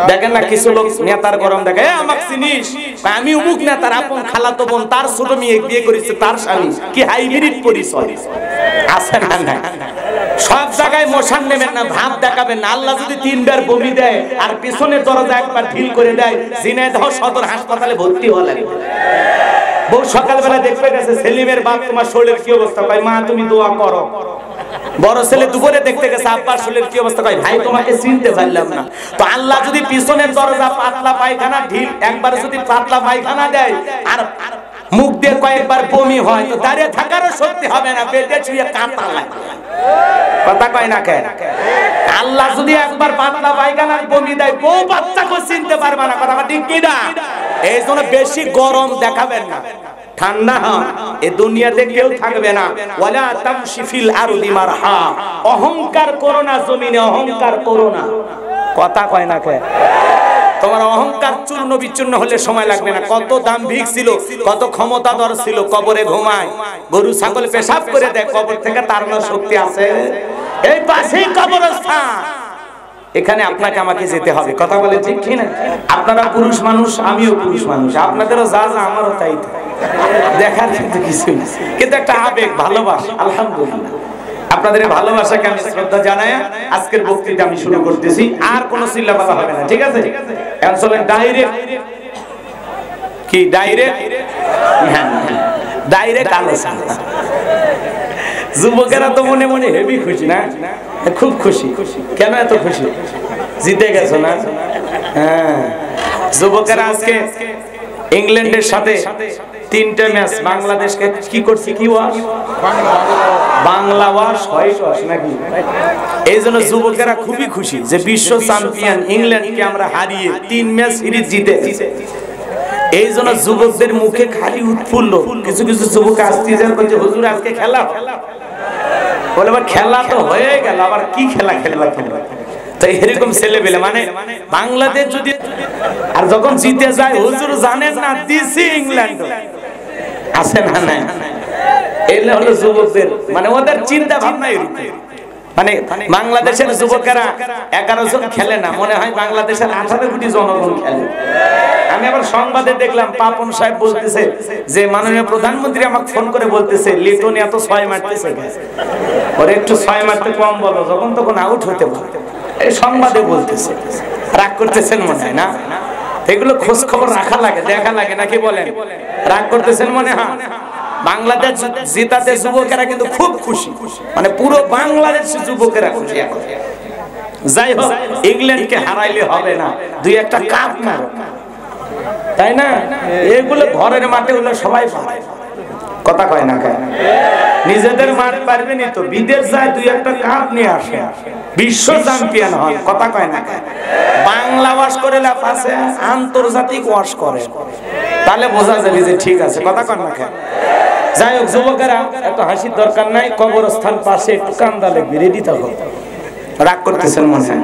দেখেন না কিছু লোক নেতার গরম দেখে, আমাকে চিনিস, আমি অমুক নেতার আপন খালাতো বোন, তার ছোট মেয়ে বিয়ে করেছে তার স্বামী, কি হাইব্রিড পরিচয় আছে না? না, সব জায়গায় মশান নেবেন না, ভাব দেখাবেন না। আল্লাহ যদি 3 বার বমি দেয় আর পিছনের দরজা একবার ঢিল করে দেয়, ঝিনাইদহ সদর হাসপাতালে ভর্তি হওয়া লাগে। বউ সকালবেলা দেখবে গেছে সেলিমের বাপ, তোমার শরীরের কি অবস্থা? কয় মা তুমি দোয়া করো। বড় ছেলে দুপুরে দেখতে গেছে, আব্বার শরীরের কি অবস্থা? কয় ভাই তোমাকে চিনতে পারলাম না। তো আল্লাহ যদি পিছনের দরজা পাতলা পায়খানা ঢিল একবার যদি পাতলা পায়খানা দেয় আর মুখ দিয়ে কয়েকবার বমি হয়, তো দাঁড়িয়ে থাকারও শক্তি হবে না, পেটে ছুঁয়ে কাঁটা লাগে। কথা কয় না কে? আল্লাহ যদি একবার পাতলা পায়খানার বমি দেয়, বউ বাচ্চাকে চিনতে পারবে না। কথা ঠিক কি না? এই জন্য বেশি গরম দেখাবেন না, ঠান্ডা এ দুনিয়াতে কেউ থাকবে না। ওয়ালা তামশি ফিল আরদি মারহা, অহংকার করো না জমিনে, অহংকার করো না। কথা কয় না কে? তোমার অহংকার চূর্ণ বিচূর্ণ হলে সময় লাগবে না। কত দাম্ভিক ছিল, কত ক্ষমতাধর ছিল, কবরে ঘুমায়, গরু ছাগল পেশাব করে দেয়, কবর থেকে তাড়ানোর শক্তি আছে? এই পাশেই কবরস্থান, এখানে আপনাকে আমাকে যেতে হবে। কথা বলে ঠিক কি না? আপনারা পুরুষ মানুষ, আমিও পুরুষ মানুষ, আপনাদেরও যা যা আমারও তাই দেখার কিন্তু কিছুই না, কিন্তু একটা আবেগ, ভালোবাসা। আলহামদুলিল্লাহ, আপনাদের ভালোবাসাকে আমি শ্রদ্ধা জানাই আজকের বক্তৃতা আমি শুরু করতেছি। আর কোনো চিল্লাপাল্লা হবে না, ঠিক আছে? এখন চলেন ডাইরেক্ট। কি ডাইরেক্ট? ডাইরেক্ট আলোচনা। যুবকেরা তো মনে মনে হেভি খুশি না? খুব খুশি। কেন এত খুশি? জিতে গেছো না? হ্যাঁ, যুবকেরা আজকে ইংল্যান্ডের সাথে 3টা ম্যাচ বাংলাদেশকে কি করছে? কি ওয়াশ? বাংলা ওয়াশ হয় নাকি? এই জন্য যুবকেরা খুবই খুশি যে বিশ্ব চ্যাম্পিয়ন ইংল্যান্ডকে আমরা হারিয়ে 3 ম্যাচ সিরিজ জিতে। এই জন্য যুবকদের মুখে খালি উৎফুল্ল। কিছু কিছু যুবক আসতে যার বলছে হুজুর আজকে খেলা। বলে খেলা তো হয়ে গেল, আবার কি খেলা খেলবা তোমরা? তো এরকম ছেলেবেলে মানে বাংলাদেশ যদি আর যখন জিতে যায়, হুজুর জানেন না দিছি ইংল্যান্ড আছে না? না, এলে হলো যুবকদের মানে ওদের চিন্তা ভাবনা এরকম। মানে বাংলাদেশের যুবকেরা 11 জন খেলে না, মনে হয় বাংলাদেশের 18 কোটি জনগণ খেলে। আমি আবার সংবাদে দেখলাম পাপন সাহেব বলতেছে যে মাননীয় প্রধানমন্ত্রী আমাকে ফোন করে বলতেছে লিটন এত 6 মারতেছে, ওরে একটু 6 মারতে কম বলো, যখন তখন আউট হতে বলো। এই সংবাদে বলতেছে, রাগ করতেছেন মনে হয় না? এগুলো খোঁজ খবর রাখা লাগে, দেখা লাগে, নাকি বলেন? রাগ করতেছেন মনে হয়? বাংলাদেশ জিতাতে যুবকেরা কিন্তু খুব খুশি, মানে পুরো বাংলাদেশের যুবকেরা খুশি। এখন যাই হোক, ইংল্যান্ডকে হারাইলে হবে না, 2-1টা কাপ মারো, তাই না? এগুলো ঘরের মাঠে হলো সবাই পারে। কথা কয় না কেন? নিজেদের মাঠ পারবেনি তো বিদেশ যায় 2-1টা কাপ নিয়ে আসে, বিশ্ব চ্যাম্পিয়ন হন। কথা কয় না কেন? বাংলা ওয়াশ করে লাভ আছে, আন্তর্জাতিক ওয়াশ করে, তাহলে বোঝা যাবে যে ঠিক আছে। কথা কয় না কেন? যাই হোক যুবকেরা, এত হাসির দরকার নাই, কবরস্থান পাশে একটু কান্দা লাগবে, রেডি থাকো। রাগ করতেছেন মনে হয়?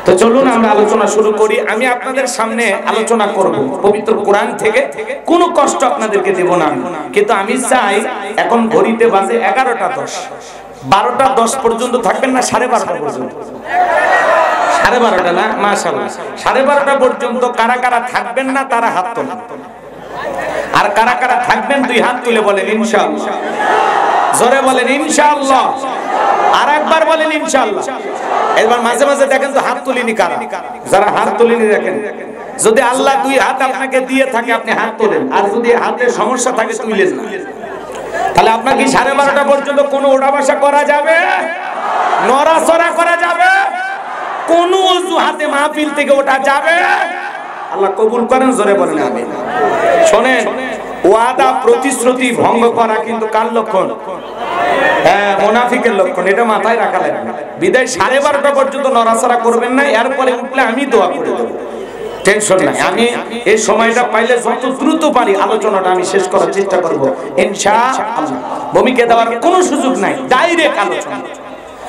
তো চলুন আমরা আলোচনা শুরু করি। আমি আপনাদের সামনে আলোচনা করব পবিত্র কোরআন থেকে, কোনো কষ্ট আপনাদেরকে দেব না, কিন্তু আমি চাই এখন ঘড়িতে বাজে 11টা 10, 12টা 10 পর্যন্ত থাকবেন না? 12:30 পর্যন্ত? 12:30 না? মাশাআল্লাহ, 12:30 পর্যন্ত কারা কারা থাকবেন না তারা হাত তোলেন, আর কারা কারা থাকবেন 2 হাত তুলে বলেন ইনশাআল্লাহ। জোরে বলেন ইনশাআল্লাহ, আর একবার বলেন ইনশাআল্লাহ। এবার মাঝে মাঝে দেখেন তো হাত তুলিনি কারা, যারা হাত তুলিনি দেখেন। যদি আল্লাহ 2 হাত আপনাকে দিয়ে থাকে আপনি হাত তোলেন, আর যদি হাতে সমস্যা থাকে তুলেন না। তাহলে আপনার কি 12:30 পর্যন্ত কোনো ওঠা বসা করা যাবে? নড়াচড়া করা যাবে? কোন অজুহাতে মাহফিল থেকে ওঠা যাবে? আল্লাহ কবুল করেন, জোরে বলেন আমিন। শোনেন, ওয়াদা প্রতিশ্রুতি ভঙ্গ করা কিন্তু কার লক্ষণ? হ্যাঁ, মুনাফিকের লক্ষণ, এটা মাথায় রাখা লাগবে। বিদায় 12:30 পর্যন্ত নড়াচড়া করবেন না, এরপরে উঠলে আমি দোয়া করে দেব, টেনশন নাই। আমি এই সময়টা পাইলে যত দ্রুত পারি আলোচনাটা আমি শেষ করার চেষ্টা করব ইনশাআল্লাহ। ভূমিকা দেওয়ার কোনো সুযোগ নাই, ডাইরেক্ট আলোচনা।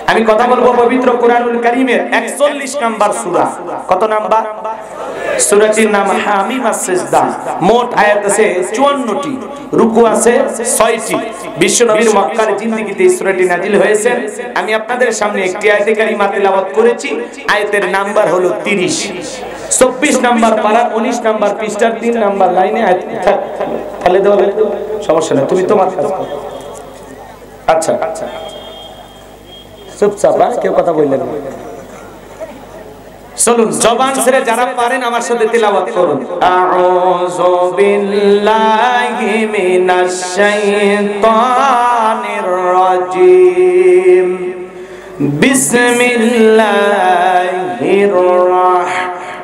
আমি কথা বলবো পবিত্র কোরআনুল কারীমের 41 নাম্বার সূরা। কত নাম্বার? সূরাটির নাম হামিমাস সিজদা। মোট আয়াত আছে 54টি, রুকু আছে 6টি। বিশ্বনবীর মক্কার জিন্দেগিতে এই সূরাটি নাজিল হয়েছে। আমি আপনাদের সামনে একটি আয়াতে কারিমা তেলাওয়াত করেছি। আয়াতের নাম্বার হলো 30। 24 নাম্বার পারা 19 নাম্বার পৃষ্ঠার 3 নাম্বার লাইনে আয়াত ফেলে দেওয়া হবে। সমস্যা নেই, তুমি তোমার কাজ করো। আচ্ছা চুপচাপ, কেউ কথা বললেন না। চলুন জবান ছেড়ে যারা পারেন আমার সাথে তেলাওয়াত করুন। আউযু বিল্লাহি মিনাশ শাইতানির রাজীম। বিসমিল্লাহির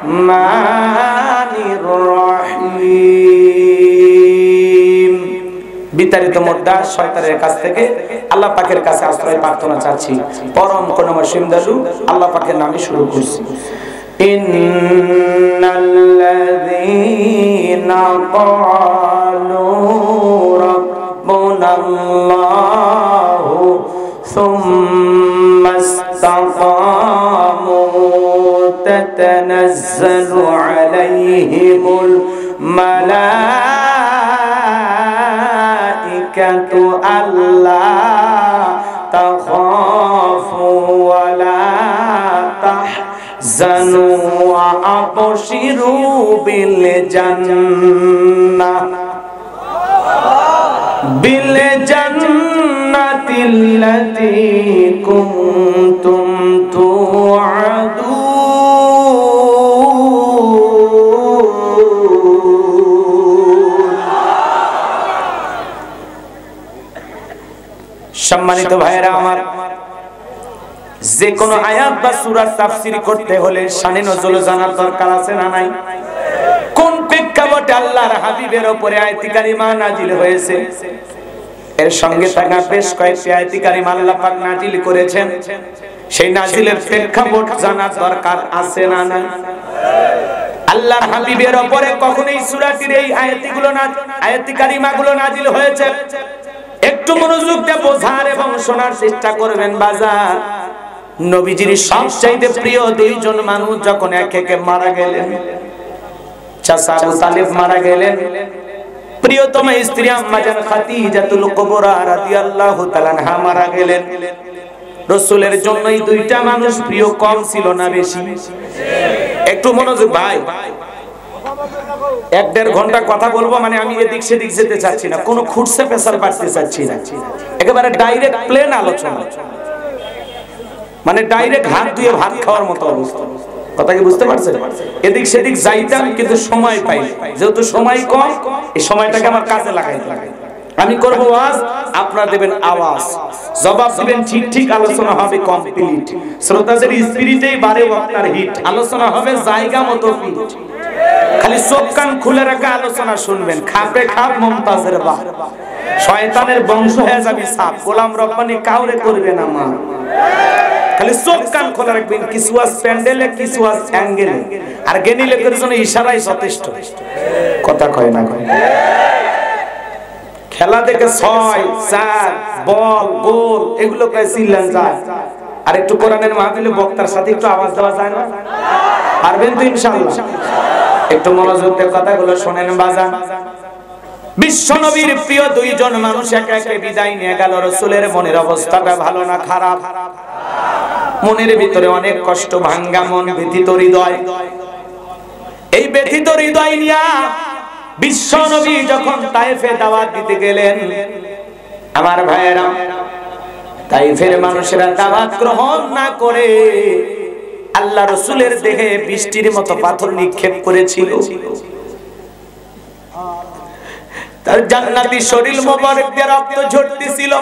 রাহমানির রহিম। বিতাড়িত মোদ্দা শয়তানের কাছ থেকে আল্লাহ পাকের কাছে আশ্রয় প্রার্থনা চাচ্ছি। পরম করুণাময় দয়ালু আল্লাহ পাকের নামে শুরু করছি। ইন্নাল্লাযীনা ক্বালু রাব্বুনাল্লাহু সুম্মা ইসতাকামু তাতানাজ্জালু আলাইহিমুল মালাইকাতু আল্লা তাখাফু ওয়া লা তাহজানু ওয়া আবশিরু বিল জান্নাতিল্লাতী কুনতুম তুআদুন। সম্মানিত ভাইরা আমার, যে কোনো আয়াত বা সূরার তাফসীর করতে হলে শানে নজুল জানার দরকার আছে না নাই? কোন প্রেক্ষাপটে আল্লাহর হাবিবের উপরে আয়াতে কারিমা নাজিল হয়েছে, এর সঙ্গে থাকা বেশ কয়েকটি আয়াতে কারিমা আল্লাহ পাক নাজিল করেছেন, সেই নাজিলের প্রেক্ষাপট জানার দরকার আছে না নাই? আল্লাহর হাবিবের উপরে কখন এই সূরাটির এই আয়াতে কারিমাগুলো নাজিল হয়েছে একটু মনোযোগ দিয়ে বোঝার এবং শোনার চেষ্টা করবেন বাজার। নবীজির সবচাইতে প্রিয় দুইজন মানুষ যখন একে একে মারা গেলেন, চাচা আবু তালিব মারা গেলেন, প্রিয়তমা স্ত্রী আম্মা জান খাদিজাতুল কুবরা রাদিয়াল্লাহু তাআলা আনহা মারা গেলেন। রাসূলের জন্য এই দুইটা মানুষ প্রিয় কম ছিল না বেশি? একটু মনোযোগ ভাই, 1-1.5 ঘন্টা কথা বলবো, মানে আমি এদিক সেদিক যেতে চাচ্ছি না, কোনো খুঁটছে পেছাল পারতে চাচ্ছি না, একেবারে ডাইরেক্ট প্লেন আলোচনা, মানে ডাইরেক্ট হাত দিয়ে ভাত খাওয়ার মতো অবস্থা। কথা কি বুঝতে পারছেন? এদিক সেদিক যাইতাম কিন্তু সময় পাই, যেহেতু সময় কম, এই সময়টাকে আমার কাজে লাগাইতে লাগে। আমি করব ওয়াজ, আপনারা দেবেন আওয়াজ, জবাব দিবেন ঠিক ঠিক, আলোচনা হবে কমপ্লিট। শ্রোতাদের স্পিরিটেই বাড়ে আপনার হিট, আলোচনা হবে জায়গা মতো ফিট। খালি চোখ কান খুলে রাখা আলোচনা শুনবেন, খাপে খাপ মুমতাজের বাহ, শয়তানের বংশ হয়ে যাবে সাপ, গোলাম রব্বানি কাউরে করবে না মা। খালি চোখ কান খোলা রাখবেন, কিছু আজ প্যান্ডেলে, কিছু আজ অ্যাঙ্গেলে, আর জ্ঞানী লোকের জন্য ইশারাই যথেষ্ট। কথা কয় না কয়? খেলা দেখে 6, 4 বল গোল এগুলো কয় চিল্লান যায়, আর একটু কোরআনের মাহফিলে বক্তার সাথে একটু আওয়াজ দেওয়া যায় না? পারবেন তো ইনশাআল্লাহ? একটু মনোযোগ দিয়ে কথাগুলো শুনেন বাজান। বিশ্ব নবীর প্রিয় দুইজন মানুষ একে একে বিদায় নিয়ে গেল। রাসূলের মনের অবস্থাটা ভালো না খারাপ? মনের ভিতরে অনেক কষ্ট, ভাঙ্গা মন, ব্যথিত হৃদয়। এই ব্যথিত হৃদয় নিয়ে বিশ্ব নবী যখন তায়েফে দাওয়াত দিতে গেলেন, আমার ভাইয়েরা, তায়েফের মানুষেরা দাওয়াত গ্রহণ না করে আল্লাহ রাসূলের দেহে বৃষ্টির মতো পাথর নিক্ষেপ করেছিল। তার জান্নাতি শরীর মোবারক দিয়ে রক্ত ঝরতেছিল,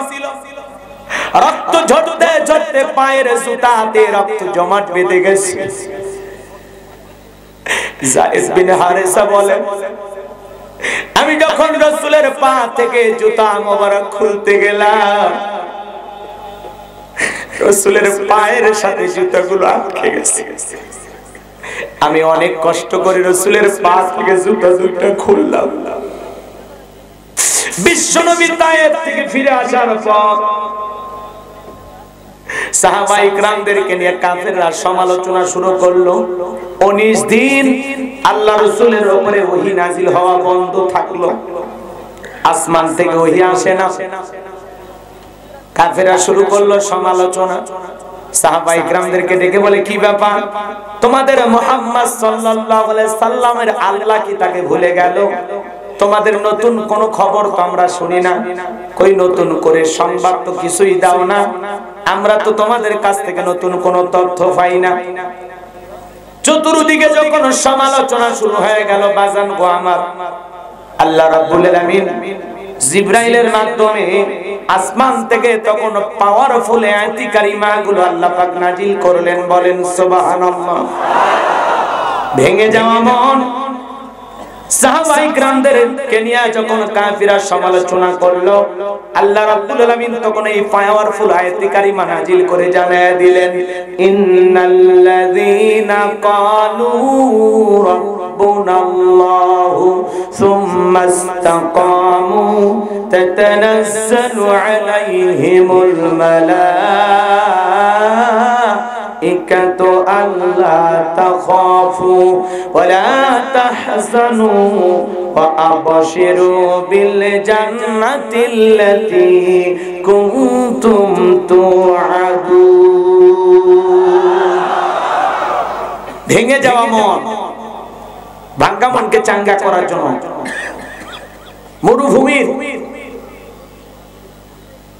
রক্ত ঝরতে ঝরতে পায়ের জুতাতে রক্ত জমাট বেঁধে গেছে। যায়েদ বিন হারেসা বলেন, আমি যখন রাসূলের পা থেকে জুতা মোবারক খুলতে গেলাম, রাসূলের পায়ের সাথে জুতাগুলো আটকে গেছে। আমি অনেক কষ্ট করে রাসূলের পা থেকে জুতা দুইটা খুললাম। বিশ্বনবী তায়েফ থেকে ফিরে আসার পর সাহাবা ইকরামদেরকে নিয়ে কাফেররা সমালোচনা শুরু করলো। 19 দিন আল্লাহ রাসূলের উপরে ওহী নাযিল হওয়া বন্ধ থাকলো, আসমান থেকে ওহী আসে না। কাফেররা শুরু করলো সমালোচনা। সাহাবা ইকরামদেরকে ডেকে বলে, কি ব্যাপার, তোমাদের মুহাম্মদ সাল্লাল্লাহু আলাইহি সাল্লামের আল্লাহ কি তাকে ভুলে গেল? তোমাদের নতুন কোন খবর তো আমরা শুনি না, কই নতুন করে সংবাদ তো কিছুই দাও না, আমরা তো তোমাদের কাছ থেকে নতুন কোন তথ্য পাই না। চতুর্দিকে যখন সমালোচনা শুরু হয়ে গেল, বাজান গো আমার, আল্লাহ রাব্বুল আলামিন জিবরাইলের মাধ্যমে আসমান থেকে তখন পাওয়ারফুল আয়াত কারিমা গুলো আল্লাহ পাক নাজিল করলেন। বলেন সুবহানাল্লাহ। ভেঙে যাওয়া মন সাহাবা ইকরামদেরকে নিয়ে যখন কাফিররা সমালোচনা করলো, আল্লাহ রাব্বুল আলামিন তখন এই পাওয়ারফুল আয়াত কারিমা নাজিল করে জানায় দিলেন, ইন্নাল্লাযীনা ক্বালু রাব্বুনাল্লাহু সুম্মা ইসতাকামু তাতানাজ্জালু আলাইহিমুল মালাইকাতু আল্লা তাখাফু ওয়া লা তাহজানু ওয়া আবশিরু বিল জান্নাতিল্লাতী কুনতুম তুআদুন। ভেঙে যাওয়া মন, ভাঙ্গা মনকে চাঙ্গা করার জন্য মরুভূমির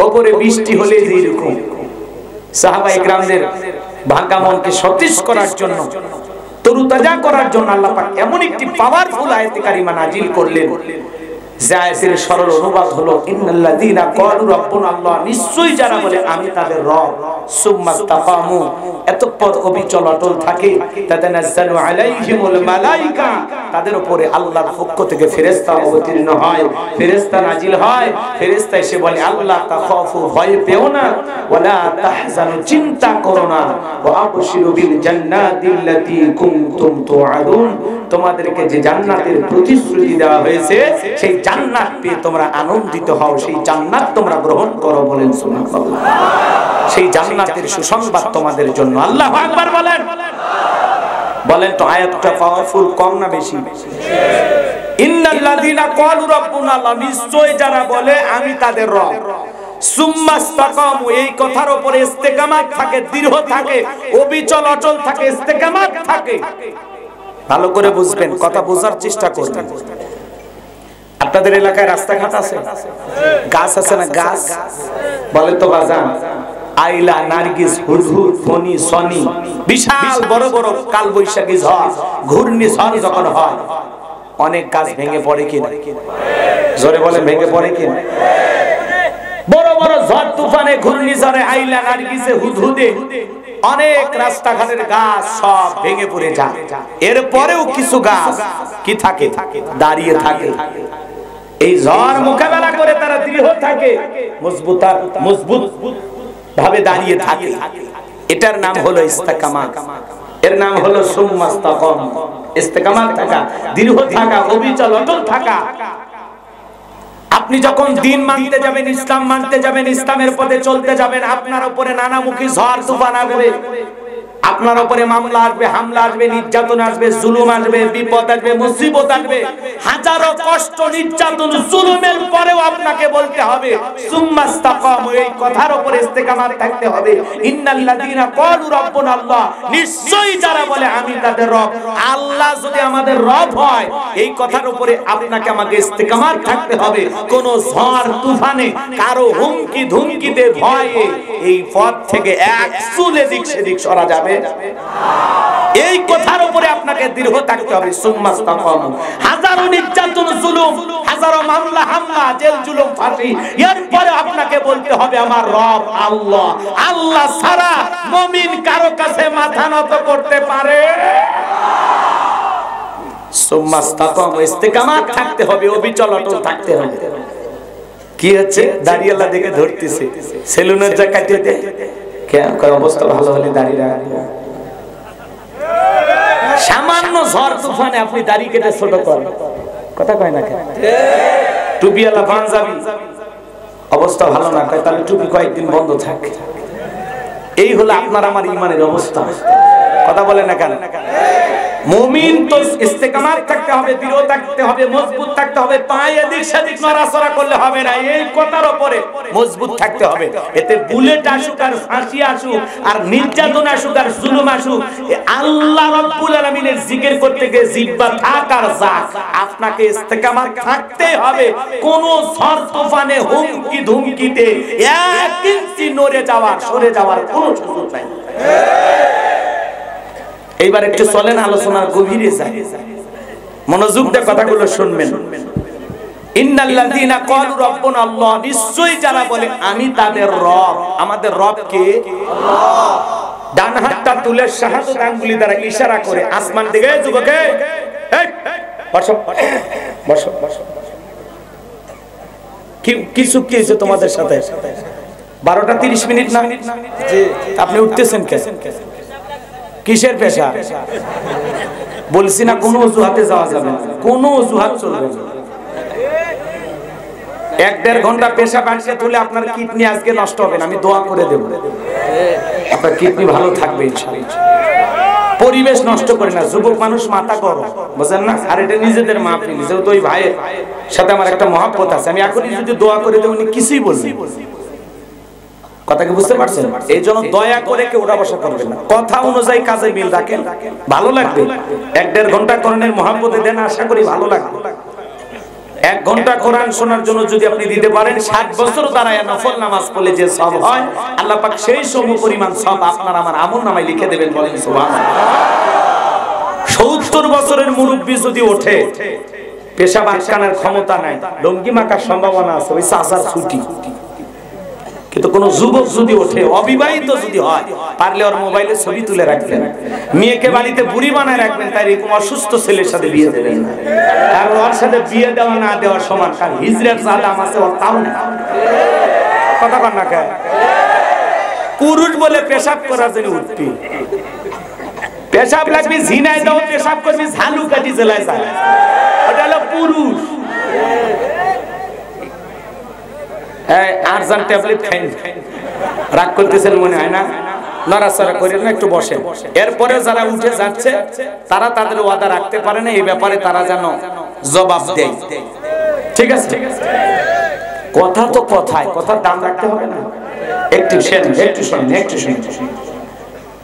উপরে বৃষ্টি হলে যেরকম সাহাবা ইকরামদের ভাঙ্গা মনকে সতেজ করার জন্য, তরুতাজা করার জন্য আল্লাহ পাক এমন একটি পাওয়ারফুল আয়াত কারিমা নাজিল করলেন, যে আয়াতের সরল অনুবাদ হলো, ইন্নাল্লাযীনা ক্বালু রাব্বুনাল্লাহ, নিশ্চয়ই যারা বলে আমি তাদের রব, সুম্মা ইসতাকামু, এতঃপর অবিচল অটল থাকে, তাতানাজ্জালু আলাইহিমুল মালাইকা, তাদের উপরে আল্লাহর পক্ষ থেকে ফেরেশতা অবতীর্ণ হয়, ফেরেশতা নাজিল হয়। ফেরেশতা এসে বলে, আল্লাহ তাখাফু, ভয় পেও না, ওয়ালা তাহজানু, চিন্তা করো না, ওয়া আবশিরু বিল জান্নাতিল্লাতী কুনতুম তুআদুন, তোমাদেরকে যে জান্নাতের প্রতিশ্রুতি দেওয়া হয়েছে সেই জান্নাত পেয়ে তোমরা আনন্দিত হও, সেই জান্নাত তোমরা গ্রহণ করো। বলেন সুবহানাল্লাহ। সেই জান্নাতের সুসংবাদ তোমাদের জন্য। আল্লাহু আকবার বলেন। বলেন তো আয়াতটা পাওয়ারফুল কম না বেশি? ইন্নাল্লাযীনা ক্বালু রাব্বুনাল্লাহ, নিশ্চয় যারা বলে আমি তাদের রব, সুম্মা ইসতাকামু, এই কথার উপরে ইস্তেকামাত থাকে, দৃঢ় থাকে, অবিচল অচল থাকে, ইস্তেকামাত থাকে। ভালো করে বুঝবেন, কথা বোঝার চেষ্টা করবেন। আপনাদের এলাকায় রাস্তাঘাট আছে, গাছ আছে না? গাছ বলে তো বাজান, আইলা, নারগিস, হুদহুদ, ফণি, সনি, বিশাল বড় বড় কালবৈশাখী ঝড়, ঘূর্ণিঝড় যখন হয়, অনেক গাছ ভেঙে পড়ে কিনা? জোরে বলেন, ভেঙে পড়ে কিনা? বড় বড় ঝড় তুফানে, ঘূর্ণিঝড়ে, আইলা, নারগিসে, হুদহুদে অনেক রাস্তাঘাটের গাছ সব ভেঙে পড়ে যায়। এরপরেও কিছু গাছ কি থাকে? দাঁড়িয়ে থাকে। এই ঝড় মোকাবেলা করে তারা দৃঢ় থাকে, মজবুত ভাবে দাঁড়িয়ে থাকে। এটার নাম হলো ইস্তেকামাত, এর নাম হলো সুম্মা ইসতাকাম। ইস্তেকামাত থাকা, দৃঢ় থাকা, অবিচল অটল থাকা। আপনি যখন দিন মানতে যাবেন, ইসলাম মানতে যাবেন, ইসলামের পথে চলতে যাবেন, আপনার উপরে নানামুখী ঝড় তুফান আসবে, আপনার উপরে মামলা আসবে, হামলা আসবে, নির্যাতন আসবে, জুলুম আসবে, বিপদ আসবে, মুসিবত আসবে। হাজারো কষ্ট, নির্যাতন, জুলুমের পরেও আপনাকে বলতে হবে সুম্মা ইসতাকামু, এই কথার উপরে ইস্তেকামাত থাকতে হবে। ইন্নাল্লাযীনা ক্বালু রাব্বুনাল্লাহ, নিশ্চয়ই যারা বলে আমি তাদের রব। আল্লাহ যদি আমাদের রব হয়, এই কথার উপরে আপনাকে আমাকে ইস্তেকামাত থাকতে হবে। কোন ঝড় তুফানে, কারো হুমকি ধুমকিতে ভয়ে এই পথ থেকে এক চুল এদিক সেদিক সরা যাবে। এই কথার উপরে আপনাকে দৃঢ় থাকতে হবে। সুম্মা ইসতাকামু, হাজারো নির্যাতন, জুলুম, হাজারো মামলা, হামলা, জেল, জুলুম, ফাঁসি, এরপরে আপনাকে বলতে হবে আমার রব আল্লাহ। আল্লাহ ছাড়া মুমিন কারো কাছে মাথা নত করতে পারে? সুম্মা ইসতাকামু, ইস্তেকামাত থাকতে হবে, অবিচল অটল থাকতে হবে। কি হচ্ছে? দাড়িওয়ালা দেখে ধরতেছে, সেলুনের যা কাটিয়ে দেয়, অবস্থা ভালো হলে দাঁড়িয়ে রাখবে। সামান্য ঝড় তুফানে আপনি দাড়ি কেটে ছোট করেন, কথা কয় না কেন? টুপিওয়ালা পাঞ্জাবি, অবস্থা ভালো না, কয় তাহলে টুপি কয়েকদিন বন্ধ থাকে। এই হলো আপনার আমার ঈমানের অবস্থা। কথা বলে না কেন? মুমিন তো ইস্তেকামাত থাকতে হবে, দৃঢ় থাকতে হবে, মজবুত থাকতে হবে, পায়ে এদিক সেদিক নড়াচড়া করলে হবে না, এই কথার উপরে মজবুত থাকতে হবে। এতে বুলেট আসুক আর ফাঁসি আসুক আর নির্যাতন আসুক আর জুলুম আসুক, আল্লাহ রাব্বুল আলামিনের জিকির করতে গিয়ে জিহ্বা থাক আর যাক, আপনাকে ইস্তেকামাত থাকতেই হবে। কোন ঝড় তুফানে হুমকি ধুমকিতে এক ইঞ্চি নড়ে যাওয়ার সরে যাওয়ার কোনো সুযোগ নাই। এইবার একটু চলেন আলোচনার গভীরে যাই, মনোযোগ দিয়ে কথাগুলো শুনবেন। ইন্নাল্লাযীনা ক্বালু রাব্বুনা আল্লাহ, নিশ্চয়ই যারা বলে আমি তাদের রব। আমাদের রব কে? আল্লাহ। ডান হাতটা তুলে শাহাদাত আঙ্গুলি দ্বারা ইশারা করে আসমান দিকে, যুবকে এই বসো বসো বসো। কিছু কি হয়েছে তোমাদের সাথে? 12টা 30 মিনিট না? জি। আপনি উঠতেছেন কেন? কিসের পেশা? বলছি না কোনো অজুহাতে যাওয়া যাবে না, কোনো অজুহাত চলবে না। 1-1.5 ঘন্টা পেশা বাঁচিয়ে তুলে আপনার কিডনি আজকে নষ্ট হবে না, আমি দোয়া করে দেব আপনার কিডনি ভালো থাকবে ইনশাআল্লাহ। পরিবেশ নষ্ট করে না, যুবক মানুষ মাথা গরম, বুঝেন না? আর এটা নিজেদের মাহফিল, যেহেতু ওই ভাইয়ের সাথে আমার একটা মহব্বত আছে, আমি এখনই যদি দোয়া করে দেব উনি কিছুই বলবেন। কথা কি বুঝতে পারছেন? এই জন্য দয়া করে কেউ ওটা বসা করবেন না, কথা অনুযায়ী কাজে মিল রাখেন, ভালো লাগবে। 1-1.5 ঘন্টা কোরআনের মহব্বতে দেন, আশা করি ভালো লাগবে। 1 ঘন্টা কোরআন শোনার জন্য যদি আপনি দিতে পারেন, 60 বছর দাঁড়ায় নফল নামাজ পড়লে যে সওয়াব হয়, আল্লাহ পাক সেই সম পরিমাণ সওয়াব আপনার আমার আমলনামায় লিখে দেবেন। বলেন সুবহানাল্লাহ। 70 বছরের মুরব্বি যদি ওঠে, পেশাব আটকানোর ক্ষমতা নাই, লঙ্গি মাকার সম্ভাবনা আছে, ওই চাচার ছুটি। কিন্তু কোন যুবক যদি ওঠে, অবিবাহিত যদি হয়, পারলে ওর মোবাইলে ছবি তুলে রাখবেন, মেয়েকে বাড়িতে বুড়ি বানায় রাখবেন, তাই এরকম অসুস্থ ছেলের সাথে বিয়ে দেবেন না। আর ওর সাথে বিয়ে দেওয়া না দেওয়ার সমান, কারণ হিজরার যা দাম আছে ওর তাও না। কথা কর না কে? পুরুষ বলে পেশাব করার জন্য উঠবি, পেশাব লাগবি ঝিনাই দাও, পেশাব করবি ঝালুকাঠি জেলায় যায়, ওটা হলো পুরুষ। আরজান ট্যাবলেট খাইন, রাগ করতেছেন মনে হয় না? নড়াচড়া করেন না, একটু বসেন। এরপরে যারা উঠে যাচ্ছে তারা তাদের ওয়াদা রাখতে পারে না, এই ব্যাপারে তারা যেন জবাব দেয়। ঠিক আছে? কথা তো কথায়, কথার দাম রাখতে হবে না। একটু শুনুন, একটু শুনুন, একটু শুনুন।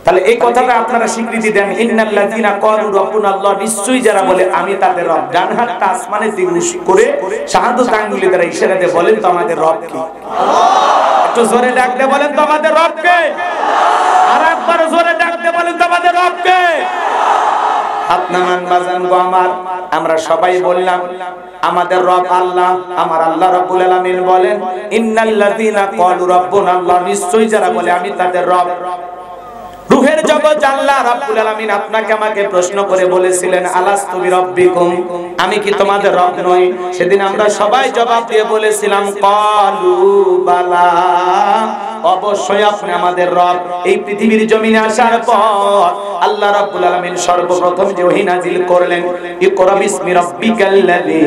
তাহলে এই কথাটা আপনারা স্বীকৃতি দেন। ইন্নাল্লাযীনা ক্বালু রাব্বুনা আল্লাহ, নিশ্চয়ই যারা বলে আমি তাদের রব। ডান হাতটা আসমানে দিকে উঁচু করে শাহাদাত আঙ্গুলি দ্বারা ইশারা দিয়ে বলেন তো আমাদের রব কে? আল্লাহ। একটু জোরে ডাক দিয়ে বলেন তো আমাদের রব কে? আল্লাহ। আর একবার জোরে ডাক দিয়ে বলেন তো আমাদের রব কে? আল্লাহ। আপনামান বাজান গো আমার, আমরা সবাই বললাম আমাদের রব আল্লাহ। আমার আল্লাহ রাব্বুল আলামিন বলেন ইন্নাল্লাযীনা ক্বালু রাব্বুনা আল্লাহ, নিশ্চয়ই যারা বলে আমি তাদের রব। রূহের জগৎ আল্লাহ রাব্বুল আলামিন আপনাকে আমাকে প্রশ্ন করে বলেছিলেন আলাস্তু বিরাব্বিকুম, আমি কি তোমাদের রব নই? সেদিন আমরা সবাই জবাব দিয়ে বলেছিলাম ক্বালু বালা, অবশ্যই আপনি আমাদের রব। এই পৃথিবীর জমিনে আসার পর আল্লাহ রাব্বুল আলামিন সর্বপ্রথম যে ওহী নাযিল করলেন ইকরা বিসমি রাব্বিকাল্লাযী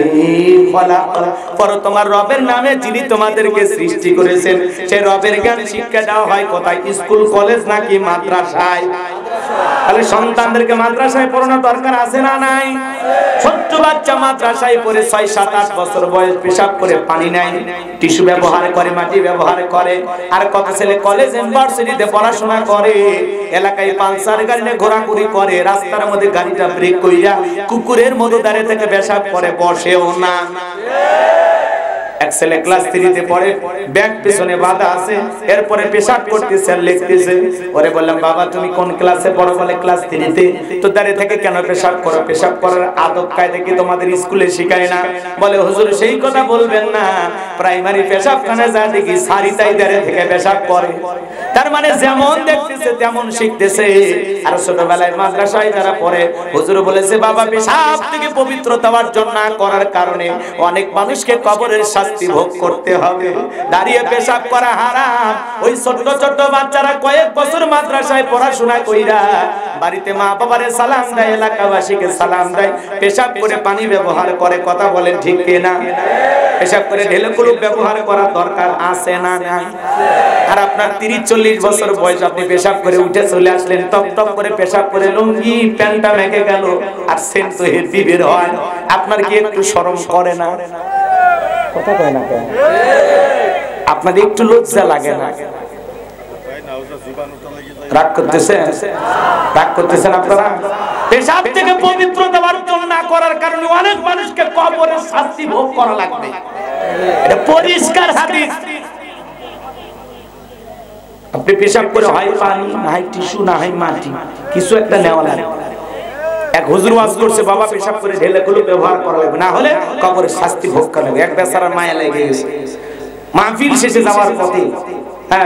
খলাক, পর তোমার রবের নামে যিনি তোমাদেরকে সৃষ্টি করেছেন, সেই রবের জ্ঞান শিক্ষা দেওয়া হয় কোথায়? স্কুল, কলেজ নাকি মাদ্রাসায়? তাহলে সন্তানদেরকে মাদ্রাসায় পড়ানোর দরকার আছে না নাই? ছোট্ট বাচ্চা মাদ্রাসায় পড়ে 6-7-8 বছর বয়স, পেশাব করে পানি নাই, টিস্যু ব্যবহার করে, মাটি ব্যবহার করে। আর কত ছেলে কলেজ ইউনিভার্সিটিতে পড়াশোনা করে, এলাকায় পালসার গাড়ি নিয়ে ঘোরাঘুরি করে, রাস্তার মধ্যে গাড়িটা ব্রেক কইরা কুকুরের মতো দাঁড়িয়ে থেকে পেশাব করে, বসেও না। এক ছেলে ক্লাস 3 তে পড়ে, ব্যাগ পেছনে বাঁধা আছে, এরপরে পেশাব করতেছে আর লিখতেছে। ওরে বললাম বাবা তুমি কোন ক্লাসে পড়ো? বলে ক্লাস 3 তে। তো দাঁড়িয়ে থেকে কেন পেশাব করো? পেশাব করার আদব কায়দা কি তোমাদের স্কুলে শেখায় না? বলে হুজুর সেই কথা বলবেন না, প্রাইমারি পেশাবখানায় যা দেখি সারিতাই দাঁড়িয়ে থেকে পেশাব করে। তার মানে যেমন দেখতেছে তেমন শিখতেছে। আর ছোটবেলায় মাদ্রাসায় যারা পড়ে, হুজুর বলেছে বাবা পেশাব থেকে পবিত্রতা অর্জন না করার কারণে অনেক মানুষকে কবরের শাস্তি ভোগ করতে হবে। দাঁড়িয়ে পেশাব করা হারাম। ওই ছোট ছোট বাচ্চারা কয়েক বছর মাদ্রাসায় পড়াশোনা কইরা বাড়িতে মা বাবারে সালাম দেয়, এলাকাবাসীকে সালাম দেয়, পেশাব করে পানি ব্যবহার করে। কথা বলেন ঠিক কিনা? পেশাব করে ঢেলে কুলুপ ব্যবহার করার দরকার আছে না নাই? আর আপনার 30-40 বছর বয়স, আপনি পেশাব করে উঠে চলে আসলেন, টপ টপ করে পেশাব করে লুঙ্গি প্যান্টটা মেখে গেল, আর সেন্ট তো হেভি বের হয়। আপনার কি একটু শরম করে না? কথা কয় না কেন? আপনাদের একটু লজ্জা লাগে না? রাগ করতেছেন? রাগ করতেছেন আপনারা? পেশাব থেকে পবিত্রতা অর্জন না করার কারণে অনেক মানুষকে কবরের শাস্তি ভোগ করা লাগবে। এটা পরিষ্কার হাদিস। আপনি পেশাব করে হয় পানি, না হয় টিস্যু, না হয় মাটি, কিছু একটা নেওয়া লাগে। এক হুজুর ওয়াজ করছে, বাবা পেশাব করে ঢেলে গুলো ব্যবহার করা লাগবে, না হলে কবরের শাস্তি ভোগ করা লাগবে। এক বেচারার মায়া লেগে গেছে, মাহফিল শেষে যাওয়ার পথে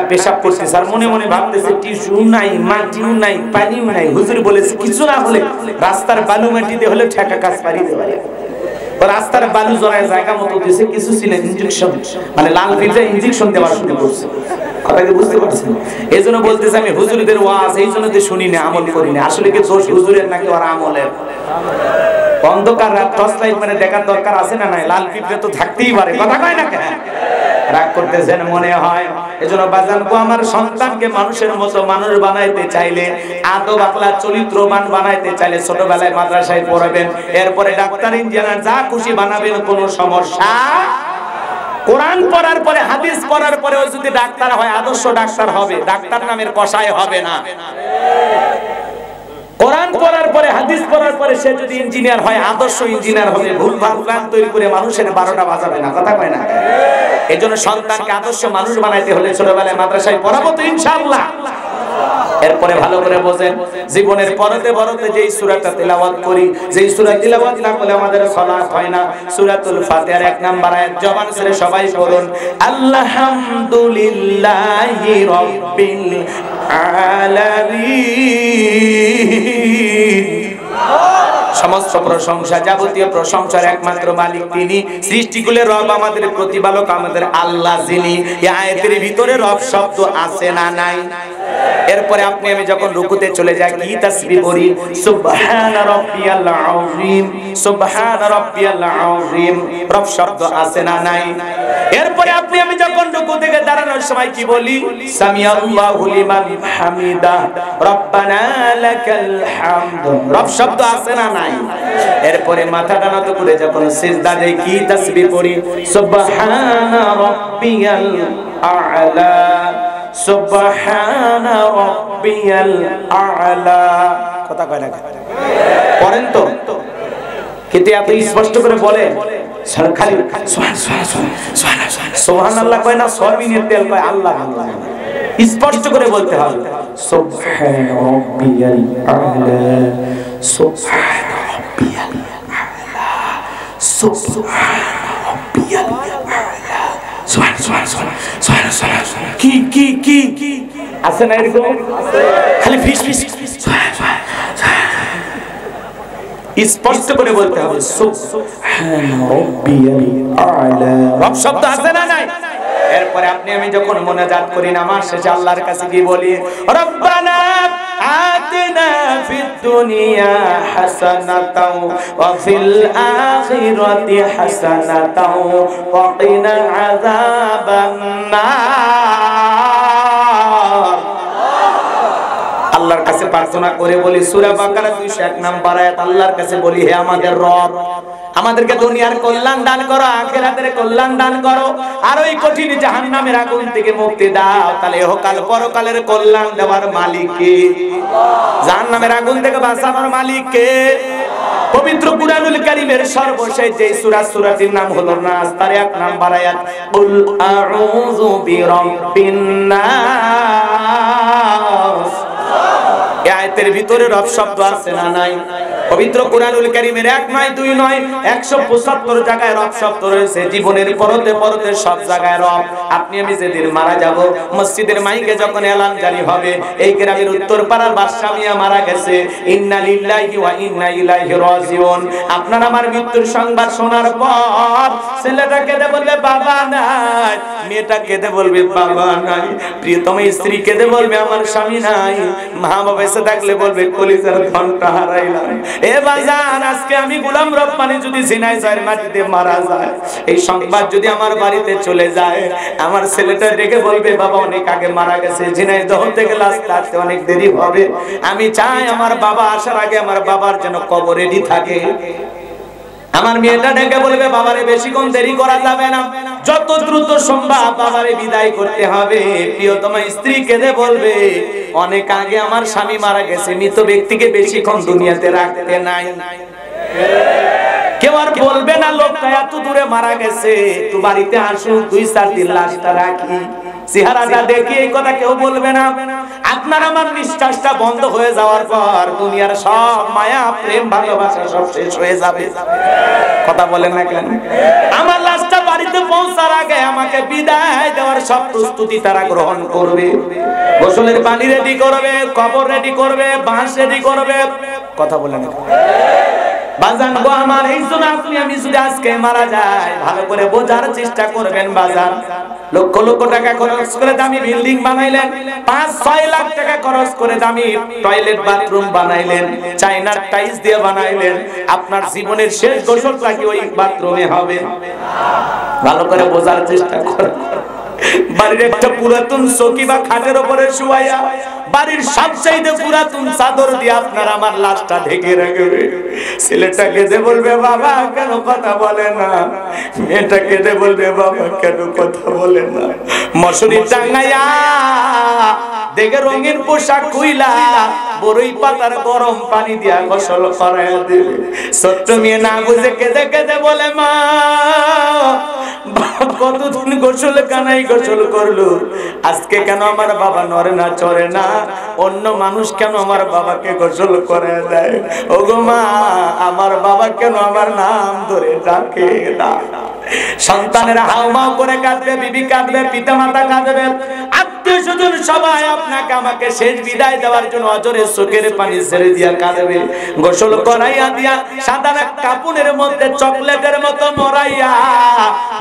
পেশাব করছে, স্যার মনে মনে ভাবতেছে টিস্যু নাই, মাটিও নাই, পানিও নাই। হুজুর বলেছে কিছু না হলে রাস্তার বালু মাটিতে হলে ঠেকা কাজ পারি দেওয়া। রাস্তার বালু জড়ায় জায়গা মতো দিয়েছে, কিছু ছিল ইনজেকশন, মানে লাল ফিল্টার ইনজেকশন দেওয়া শুরু করছে। কথাকে বুঝতে পারছেন? এই জন্য বলতেছে আমি হুজুরদের ওয়াজ এই জন্য তো শুনি না, আমল করি না। আসলে কি দোষ হুজুরের নাকি ওর আমলের? অন্ধকার রাত টর্চ লাইট মানে দেখার দরকার আছে না নাই? লাল ফিল্টার তো থাকতেই পারে। কথা কয় না কেন? রাগ করতেছেন মনে হয়। এজন্য বাজান গো, আমার সন্তানকে মানুষের মতো মানুষ বানাইতে চাইলে, আদব আখলাক চরিত্রবান বানাইতে চাইলে ছোটবেলায় মাদ্রাসায় পড়াবেন, এরপরে ডাক্তার ইঞ্জিনিয়ার যা খুশি বানাবেন, কোনো সমস্যা। কোরআন পড়ার পরে, হাদিস পড়ার পরে ও যদি ডাক্তার হয়, আদর্শ ডাক্তার হবে, ডাক্তার নামের কসাই হবে না। কোরআন পড়ার পরে, হাদিস পড়ার পরে সে যদি ইঞ্জিনিয়ার হয়, আদর্শ ইঞ্জিনিয়ার হবে। ভুলভাল প্ল্যান তৈরি করে মানুষের 12টা বাজাবে না। কথা কয় না? এজন্য সন্তানকে আদর্শ মানুষ বানাইতে হলে ছোটবেলায় মাদ্রাসায় পড়াবো তো ইনশাআল্লাহ। এরপরে ভালো করে বোঝেন, জীবনের পরতে পরতে যেই সূরাটা তেলাওয়াত করি, যেই সূরা তেলাওয়াত না করলে আমাদের সালাত হয় না, সূরাতুল ফাতিহার 1 নাম্বার আয়াত জবান ছেড়ে সবাই বলুন, আলহামদুলিল্লাহি রাব্বিল আলামিন। সমস্ত প্রশংসা, যাবতীয় প্রশংসার একমাত্র মালিক তিনি, সৃষ্টিকুলের রব, আমাদের প্রতিপালক, আমাদের আল্লাহ যিনি। এই আয়াতের ভিতরে রব শব্দ আছে না নাই? এরপরে আপনি আমি যখন রুকুতে চলে যাই, কি তাসবিহ করি? সুবহানা রাব্বিয়াল আযীম, সুবহানা রাব্বিয়াল আযীম। রব শব্দ আছে না নাই? এরপরে আপনি আমি যখন রুকু থেকে দাঁড়ানোর সময় কি বলি? সামিআল্লাহু লিমান হামিদা, রব্বানা লাকাল হামদ। রব শব্দ আছে না নাই? এরপরে মাথাটা নত করে যখন সিজদা দেই, কি তাসবিহ করি? সুবহানা রাব্বিয়াল আ'লা, সুবহানা রাব্বিয়াল আ'লা। কথা কয় না? পড়েন তো, কিন্তু এত স্পষ্ট করে বলে খালি সুবহানাল্লাহ কয় না, সয়াবিনের তেল কয়, আল্লাহ আল্লাহ। স্পষ্ট করে বলতে হবে, সুবহানা রাব্বিয়াল আ'লা, সুবহানা রাব্বিয়াল আ'লা, সুবহানা রাব্বিয়াল আ'লা, সুবহানাল্লাহ। কি কি কি কি আছে না এরকম? খালি ফিস ফিস স্পষ্ট করে বলতে হবে, সুবহানা রাব্বিয়াল আ'লা। রব শব্দ আছে না নাই? এরপরে আপনি আমি যখন মোনাজাত করি, নামাজ শেষে আল্লাহর কাছে কি বলি? রব্বানা আতিনা ফিদ দুনিয়া হাসানাতাও ওয়া ফিল আখিরাতি হাসানাতাও ওয়া কিনা আযাবান নার। আল্লাহর কাছে প্রার্থনা করে বলি, সূরা বাকারা 201 নাম্বার আয়াত, আল্লাহর কাছে বলি, হে আমাদের রব, আমাদেরকে দুনিয়ার কল্যাণ দান করো, আখিরাতের কল্যাণ দান করো, আর ওই কঠিন জাহান্নামের আগুন থেকে মুক্তি দাও। তাহলে ইহকাল পরকালের কল্যাণ দেওয়ার মালিক কে? জাহান্নামের আগুন থেকে বাঁচানোর মালিক কে? পবিত্র কুরআনুল কারীমের সর্বশেষ যে সূরা, সূরাটির নাম হলো নাস, তার 1 নাম্বার আয়াত, কুল আউযু বিরাব্বিন নাস। এই আয়াতের ভিতরে রব শব্দ আছে না নাই? পবিত্র কোরআনুল কারীমের 1 নয় 2 নয় 175 জায়গায় রব শব্দ রয়েছে। জীবনের পরতে পরতে সব জায়গায় রব। আপনি আমি যেদিন মারা যাব, মসজিদের মাইকে যখন এলান জারি হবে, এই গ্রামের উত্তর পাড়ার বাদশা মিয়া মারা গেছে, ইন্না লিল্লাহি ওয়া ইন্না ইলাইহি রাজিউন। আপনার আমার মৃত্যুর সংবাদ শোনার পর ছেলেটা কেঁদে বলবে বাবা নাই, মেয়েটা কেঁদে বলবে বাবা নাই, প্রিয়তম স্ত্রী কেঁদে বলবে আমার স্বামী নাই, মা বাবা এসে থাকলে বলবে কলিজার ধনটা হারাইলাম। এ বাজান, আজকে আমি গোলাম রব্বানী যদি সিনাই জয়ের মাটিতে মারা যায়, এই সংবাদ যদি আমার বাড়িতে চলে যায়, আমার ছেলেটা ডেকে বলবে বাবা অনেক আগে মারা গেছে, সিনাই দহন থেকে লাশ আসতে অনেক দেরি হবে। আমি চাই আমার বাবা আসার আগে আমার বাবার যেন কবর রেডি থাকে। আমার মেয়েটা ডেকে বলবে বাবারে বেশিক্ষণ দেরি করা যাবে না, যত দ্রুত সম্ভব বাবারে বিদায় করতে হবে। প্রিয়তম স্ত্রী কেঁদে বলবে অনেক আগে আমার স্বামী মারা গেছে, মৃত ব্যক্তিকে বেশিক্ষণ দুনিয়াতে রাখতে নাই। কেউ আর বলবে না লোকটা এত দূরে মারা গেছে, একটু বাড়িতে আসুন 2-4 দিন লাশটা রাখি, চেহারাটা দেখি, এই কথা কেউ বলবে না। আপনার আমার নিঃশ্বাসটা বন্ধ হয়ে যাওয়ার পর দুনিয়ার সব মায়া প্রেম ভালোবাসা সব শেষ হয়ে যাবে। কথা বলেন না কেন? আমার লাশটা বাড়িতে পৌঁছার আগে আমাকে বিদায় দেওয়ার সব প্রস্তুতি তারা গ্রহণ করবে। গোসলের পানি রেডি করবে, কবর রেডি করবে, বাঁশ রেডি করবে। কথা বলেন না বাজান গো আমার, এই জন্য আপনি আমি যদি আজকে মারা যায় ভালো করে বোঝার চেষ্টা করবেন। বাজান লক্ষ লক্ষ টাকা খরচ করে দামি বিল্ডিং বানাইলেন, 5-6 লাখ টাকা খরচ করে দামি টয়লেট বাথরুম বানাইলেন, চাইনার টাইলস দিয়ে বানাইলেন। আপনার জীবনের শেষ গোসলটা কি ওই বাথরুমে হবে? ভালো করে বোঝার চেষ্টা করুন। বাড়ির একটা পুরাতন চৌকি বা খাটের উপরে শুয়াইয়া বাড়ির সবচাইতে পুরাতন চাদর দিয়ে আপনার আমার লাশটা ঢেকে রাখবে। ছেলেটা কেঁদে বলবে বাবা কেন কথা বলে না, মেয়েটা কেঁদে বলবে বাবা কেন কথা বলে না। মশারি টাঙাইয়া দেখে রঙিন পোশাক খুইলা বড়ই পাতার গরম পানি দিয়া গোসল করাইয়া দেবে। ছোট্ট মেয়ে না বুঝে কেঁদে কেঁদে বলে মা কতদিন গোসল কানাই গোসল করলো, আজকে কেন আমার বাবা নড়ে না চড়ে না, অন্য মানুষ কেন আমার বাবাকে গোসল করে দেয়। ওগো মা আমার বাবা কেন আমার নাম ধরে ডাকে না। সন্তানেরা হাউমাউ করে কাঁদবে, বিবি কাঁদবে, পিতা মাতা কাঁদবে, আত্মীয় স্বজন সবাই আপনাকে আমাকে শেষ বিদায় দেওয়ার জন্য অজরে চোখের পানি ছেড়ে দিয়া কাঁদবে। গোসল করাইয়া দিয়া সাদা কাপড়ের মধ্যে চকলেটের মতো মরাইয়া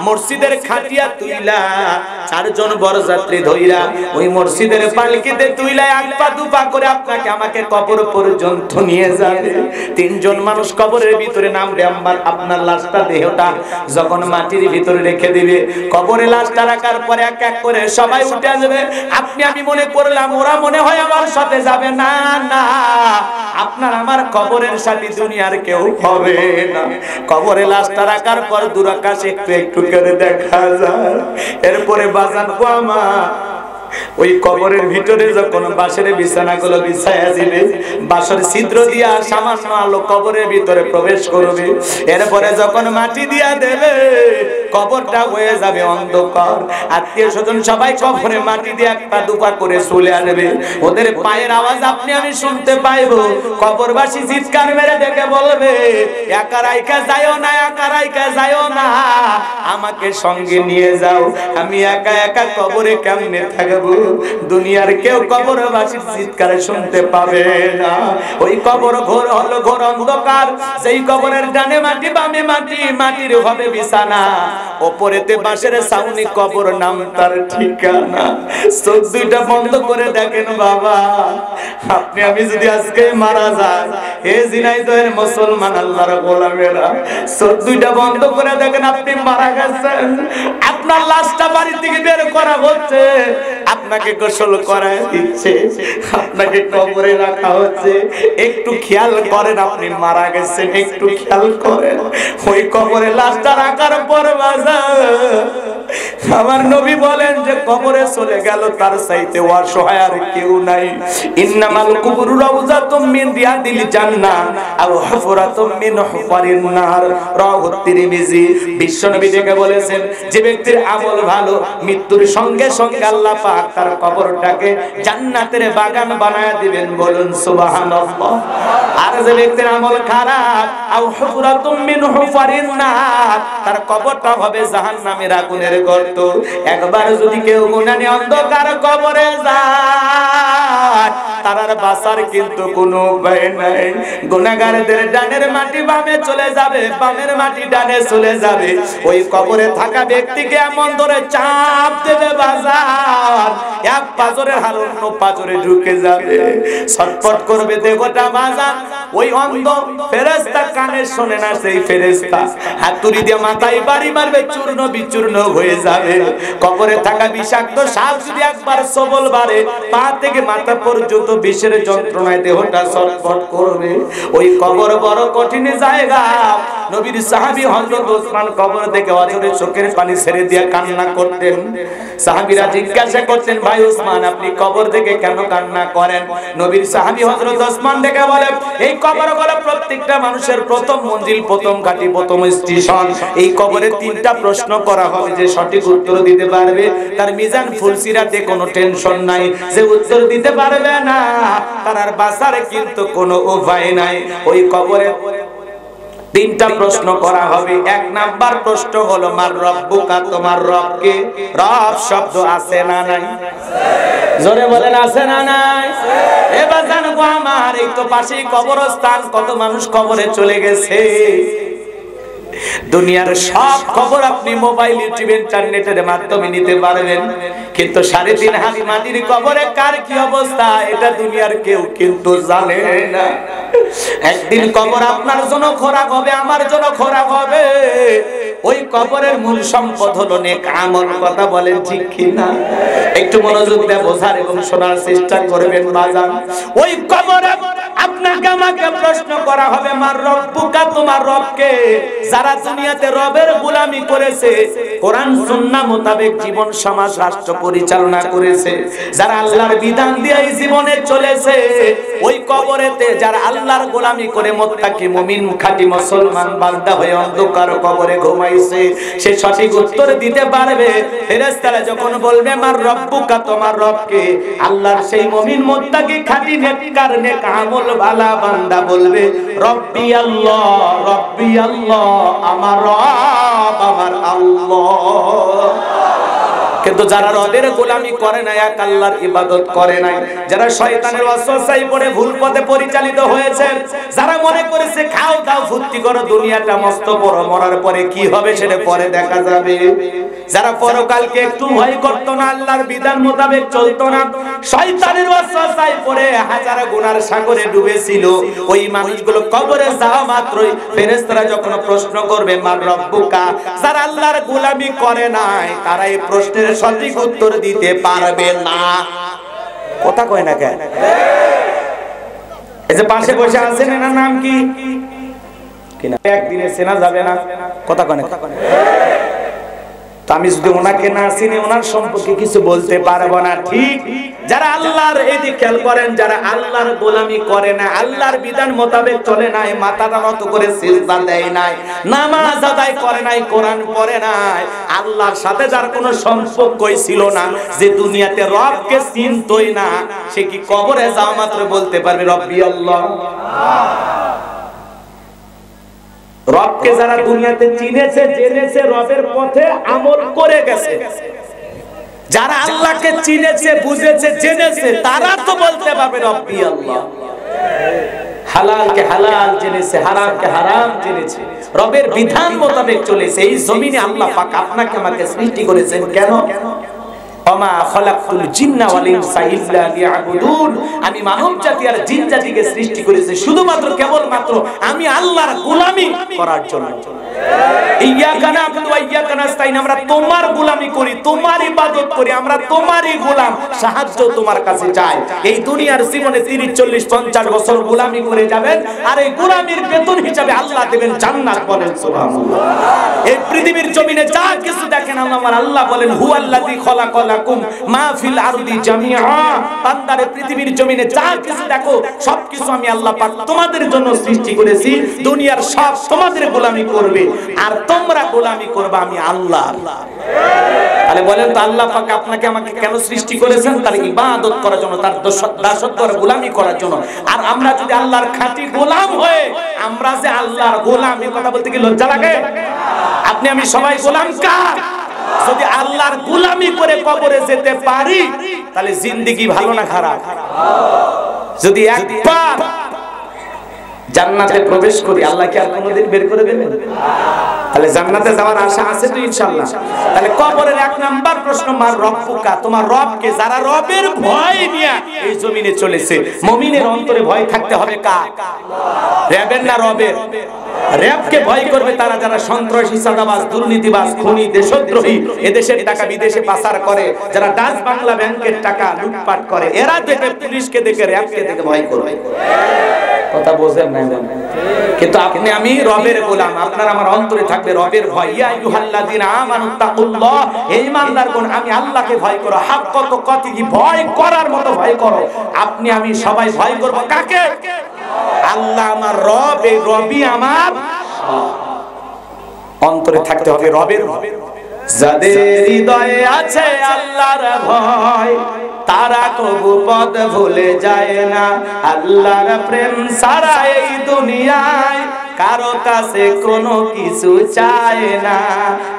মসজিদের খাটিয়া তুইলা 4 জন বরযাত্রী ধইরা ওই মসজিদের পালকিতে তুইলা 1 পা 2 পা করে আপনাকে আমাকে কবর পর্যন্ত নিয়ে যাবে। 3 জন মানুষ কবরের ভিতরে নামবে, আপনার লাশটা দেহটা যখন মাটির ভিতরে রেখে দিবে, কবরে লাশটা রাখার পরে এক এক করে সবাই উঠে আসবে। আপনি আমি মনে করলাম ওরা মনে হয় আমার সাথে যাবে, না না, আপনার আমার কবরের সাথে দুনিয়ার কেউ হবে না। কবরে লাশটা রাখার পর দূরাকাশ একটু একটু করে দেখা যায়। এরপরে বাজান গো আমার, ওই কবরের ভিতরে যখন বাঁশের বিছানাগুলো বিছায়া দিবে, বাঁশের ছিদ্র দিয়া সামান্য আলো কবরের ভিতরে প্রবেশ করবে। এরপরে যখন মাটি দিয়া দেবে কবরটা হয়ে যাবে অন্ধকার। আত্মীয় স্বজন সবাই কবরে মাটি দিয়ে 1 পা 2 পা করে চলে আসবে। ওদের পায়ের আওয়াজ আপনি আমি শুনতে পাইবো। কবরবাসী চিৎকার মেরে ডেকে বলবে একা রাইকা যাও না, একা রাইকা যাও না, আমাকে সঙ্গে নিয়ে যাও, আমি একা একা কবরে কেমনে থাকবো। দুনিয়ার কেউ কবরবাসীর চিৎকার শুনতে পাবে না। ওই কবর ঘোর হলো ঘোর অন্ধকার, সেই কবরের ডানে মাটি বামে মাটি, মাটির হবে বিছানা, ওপরেতে বাঁশের ছাউনি, কবর নাম তার ঠিকানা। চোখ দুইটা বন্ধ করে দেখেন বাবা, আপনি আমি যদি আজকে মারা যাই, হে ঝিনাইদহের মুসলমান আল্লাহর গোলামেরা, চোখ দুইটা বন্ধ করে দেখেন আপনি মারা গেছেন। আপনার লাশটা বাড়ি থেকে বের করা হচ্ছে, আপনাকে গোসল করায় দিচ্ছে, আপনাকে কবরে রাখা হচ্ছে। একটু খেয়াল করেন, আপনি মারা গেছেন, একটু খেয়াল করেন। ওই কবরে লাশটা রাখার পর আমার নবী বলেন যে কবরে চলে গেল তার চাইতে অসহায় আর কেউ নাই। ইন্নামাল কুবুরু রাউযাতুম মিন রিয়াদিল জান্নাহ আও হুফরাতুম মিন হুফারিন নার। রাওয়াহু তিরমিজি। বিশ্বনবী থেকে বলেছেন যে ব্যক্তির আমল ভালো মৃত্যুর সঙ্গে সঙ্গে আল্লাহ পাক তার কবরটাকে জান্নাতের বাগান বানায় দিবেন, বলুন সুবহানাল্লাহ। আর যে ব্যক্তির আমল খারাপ আও হুফরাতুম মিন হুফারিন নার, তার কবরটা হবে জাহান্নামের আগুনের গর্ত। একবার যদি কেউ গুনাহ নিয়ে অন্ধকার কবরে যায়, তার আর বাঁচার কিন্তু কোনো উপায় নাই। গুনাহগারদের ডানের মাটি বামে চলে যাবে, বামের মাটি ডানে চলে যাবে। ওই কবরে থাকা ব্যক্তিকে এমন ধরে চাপ দেবে বাজার, এক পাজরের হার অন্য পাজরে ঢুকে যাবে, ছটফট করবে দেহটা বাজার। ওই অন্ধ ফেরেশতা কানে শোনে না, সেই ফেরেশতা হাতুড়ি দিয়ে মাথায় বাড়ি মারবে, চূর্ণ বিচূর্ণ হয়ে যাবে। কবরে থাকা বিষাক্ত সাপ যদি একবার সবল বাড়ে, পা থেকে মাথা পর্যন্ত বিষের যন্ত্রণায় দেহটা ছটফট করবে। ওই কবর বড় কঠিন জায়গা। নবীর সাহাবী হযরত ওসমান কবর থেকে অঝরে চোখের পানি ছেড়ে দিয়ে কান্না করতেন। সাহাবীরা জিজ্ঞাসা করতেন, ভাই ওসমান আপনি কবর থেকে কেন কান্না করেন? নবীর সাহাবী হযরত ওসমান দেখে বলেন, এই কবর হলো প্রত্যেকটা মানুষের প্রথম মঞ্জিল, প্রথম ঘাঁটি, প্রথম স্টেশন। এই কবরে তিনটা প্রশ্ন করা হবে, যে সঠিক উত্তর দিতে পারবে তার মিজান ফুলসিরাতে কোনো টেনশন নাই, যে উত্তর দিতে পারবে না তার আর বাঁচার কিন্তু কোনো উপায় নাই। ওই কবরে তিনটা প্রশ্ন করা হবে। এক নাম্বার প্রশ্ন হলো মার রব্বুকা, তোমার রবকে? রব শব্দ আছে না নাই? জোরে বলেন আছে না নাই? এবার জানবো আমার এই তো পাশেই কবরস্থান, কত মানুষ কবরে চলে গেছে। দুনিয়ার সব খবর আপনি মোবাইল, ইউটিউব, ইন্টারনেটের মাধ্যমে নিতে পারবেন, কিন্তু 3.5 হাত মাটির কবরে কার কি অবস্থা এটা দুনিয়ার কেউ কিন্তু জানে না। একদিন কবর আপনার জন্য খোরাক হবে, আমার জন্য খোরাক হবে। ওই কবরের মূল সম্পদ হলো নেক আমল। কথা বলেন ঠিক কি না? একটু মনোযোগ দিয়ে বোঝার এবং শোনার চেষ্টা করবেন বাজান। ওই কবরে আপনাকে আমাকে প্রশ্ন করা হবে মার রব্বুকা, তোমার রবকে? যারা দুনিয়াতে রবের গোলামি করেছে, কোরআন সুন্নাহ মোতাবেক জীবন সমাজ রাষ্ট্র পরিচালনা করেছে, যারা আল্লাহর বিধান দিয়ে এই জীবনে চলেছে, ওই কবরেতে যারা আল্লাহর গোলামি করে মুত্তাকি মুমিন খাঁটি মুসলমান বান্দা হয়ে অন্ধকার কবরে ঘুমাইছে, সে সঠিক উত্তর দিতে পারবে। ফেরেশতারা যখন বলবে মার রব্বুকা, তোমার রবকে, আল্লাহর সেই মুমিন মুত্তাকি খাঁটি নেককার নেক আমল ভালা বান্দা বলবে রব্বি আল্লাহ, রব্বি আল্লাহ, আমার রব আমার আল্লাহ। কিন্তু যারা রবের গোলামি করে না, এক আল্লাহর ইবাদত করে নাই, যারা শয়তানের ওয়াসওয়াসায় পড়ে ভুল পথে পরিচালিত হয়েছে, যারা মনে করেছে খাও দাও ফুর্তি করো, দুনিয়াটা মস্ত বড়, মরার পরে কি হবে সেটা পরে দেখা যাবে, যারা পরকালকে একটু ভয় করতো না, আল্লাহর বিধান মোতাবেক চলতো না, শয়তানের ওয়াসওয়াসায় পড়ে হাজার গুনার সাগরে ডুবেছিল, ওই মানুষগুলো কবরে যাওয়া মাত্রই ফেরেশতারা যখন প্রশ্ন করবে মার রব্বুকা, যারা আল্লাহর গোলামি করে নাই তারা এই প্রশ্নের সঠিক উত্তর দিতে পারবে না। কথা কয় না কেন? এই যে পাশে বসে আছেন এনার নাম কি? কিনা একদিনে চেনা যাবে না। কথা কয় না? তো আমি যদি ওনাকে না চিনি, ওনার সম্পর্কে কিছু বলতে পারবো না। ঠিক যারা আল্লাহর, এই দিকে খেয়াল করেন, যারা আল্লাহর গোলামি করে না, আল্লাহর বিধান মোতাবেক চলে নাই, মাথাটা নত করে সিজদা দেয় নাই, নামাজ আদায় করে নাই, কোরআন পড়ে নাই, আল্লাহর সাথে যার কোনো সম্পর্কই ছিল না, যে দুনিয়াতে রবকে চিনতই না, সে কি কবরে যাওয়া মাত্র বলতে পারবে রব্বি আল্লাহ? রবকে যারা দুনিয়াতে চিনেছে, জেনেছে, রবের পথে আমল করে গেছে, যারা আল্লাহকে চিনেছে, বুঝেছে, জেনেছে, তারা তো বলতে পারবে রব্বি আল্লাহ। হালালকে হালাল জেনেছে, হারামকে হারাম জেনেছে, রবের বিধান মোতাবেক চলেছে। এই জমিনে আল্লাহ পাক আপনাকে আমাকে সৃষ্টি করেছেন কেন? ওমা খালাকতুল জিন্না ওয়াল ইনসা ইল্লা লিয়াবুদুন, আমি মানব জাতি আর জিন জাতিকে সৃষ্টি করেছি শুধুমাত্র কেবলমাত্র আমি আল্লাহর গোলামি করার জন্য। ইয়াকা নাবুদু ওয়া ইয়াকা নাস্তাইন, আমরা তোমার গোলামি করি, তোমার ইবাদত করি, আমরা তোমারই গোলাম, সাহায্য তোমার কাছে চাই। এই দুনিয়ার জীবনে 30, 40, 50 বছর গোলামি করে যাবেন, আর এই গোলামির বেতন হিসাবে আল্লাহ দেবেন জান্নাত। বলেন সুবহানাল্লাহ। এই পৃথিবীর জমিনে যা কিছু দেখেন, আমার আল্লাহ বলেন হুয়াল্লাযী খালাকালাকুম মা ফিল আরদি জামিআ, বান্দারে পৃথিবীর জমিনে যা কিছু দেখো সবকিছু আমি আল্লাহ পাক তোমাদের জন্য সৃষ্টি করেছি, দুনিয়ার সব তোমাদের গোলামি করবে। আর তোমরা গোলামি করবে আমি আল্লাহ। তাহলে বলেন তো আল্লাহ পাক আপনাকে আমাকে কেন সৃষ্টি করেছেন? তার ইবাদত করার জন্য, তার দাসত্ব আর গোলামি করার জন্য। আর আমরা যদি আল্লাহর খাঁটি গোলাম হয়ে আমরা যে আল্লাহর গোলাম, এই কথা বলতে কি লজ্জা লাগে? আপনি আমি সবাই গোলাম কার? যদি আল্লাহর গোলামি করে কবরে যেতে পারি তাহলে জিন্দেগি ভালো না খারাপ? যদি একবার জান্নাতে প্রবেশ করি আল্লাহ কি আর কোনোদিন বের করে দেবেন? তাহলে জান্নাতে যাওয়ার আশা আছে তো ইনশাআল্লাহ। তাহলে কবরের এক নাম্বার প্রশ্ন, মার রব্বুকা, তোমার রব কে? যারা রবের ভয় নিয়ে এই জমিনে চলেছে। মুমিনের অন্তরে ভয় থাকতে হবে কার? রবের না রবের? রবকে ভয় করবে তারা যারা সন্ত্রাসী, চাঁদাবাজ, দুর্নীতিবাজ, খুনি, দেশদ্রোহী, এদেশের টাকা বিদেশে পাচার করে, যারা ডাচ বাংলা ব্যাংকের টাকা লুটপাট করে, এরা দেখে পুলিশকে দেখে রবকে দেখে ভয় করবে। কথা বোঝেন না? কিন্তু আপনি আমি রবের গোলাম, আপনার আমার অন্তরে থাকবে রবের ভয়। ইয়া আইয়ুহাল্লাযিনা আমানুত্তাকুল্লাহ, হে ঈমানদারগণ আমি আল্লাহকে ভয় করো। হাক্কা তুকাতিহি, ভয় করার মতো ভয় করো। আপনি আমি সবাই ভয় করব কাকে? আল্লাহ আমার রব, এই রবই আমার অন্তরে থাকতে হবে রবের ভয়। যাদের হৃদয়ে আছে আল্লাহর ভয় তারা কবু পথ ভুলে যায় না। আল্লাহর প্রেম ছাড়া এই দুনিয়ায় কারো কাছে কোনো কিছু চায় না।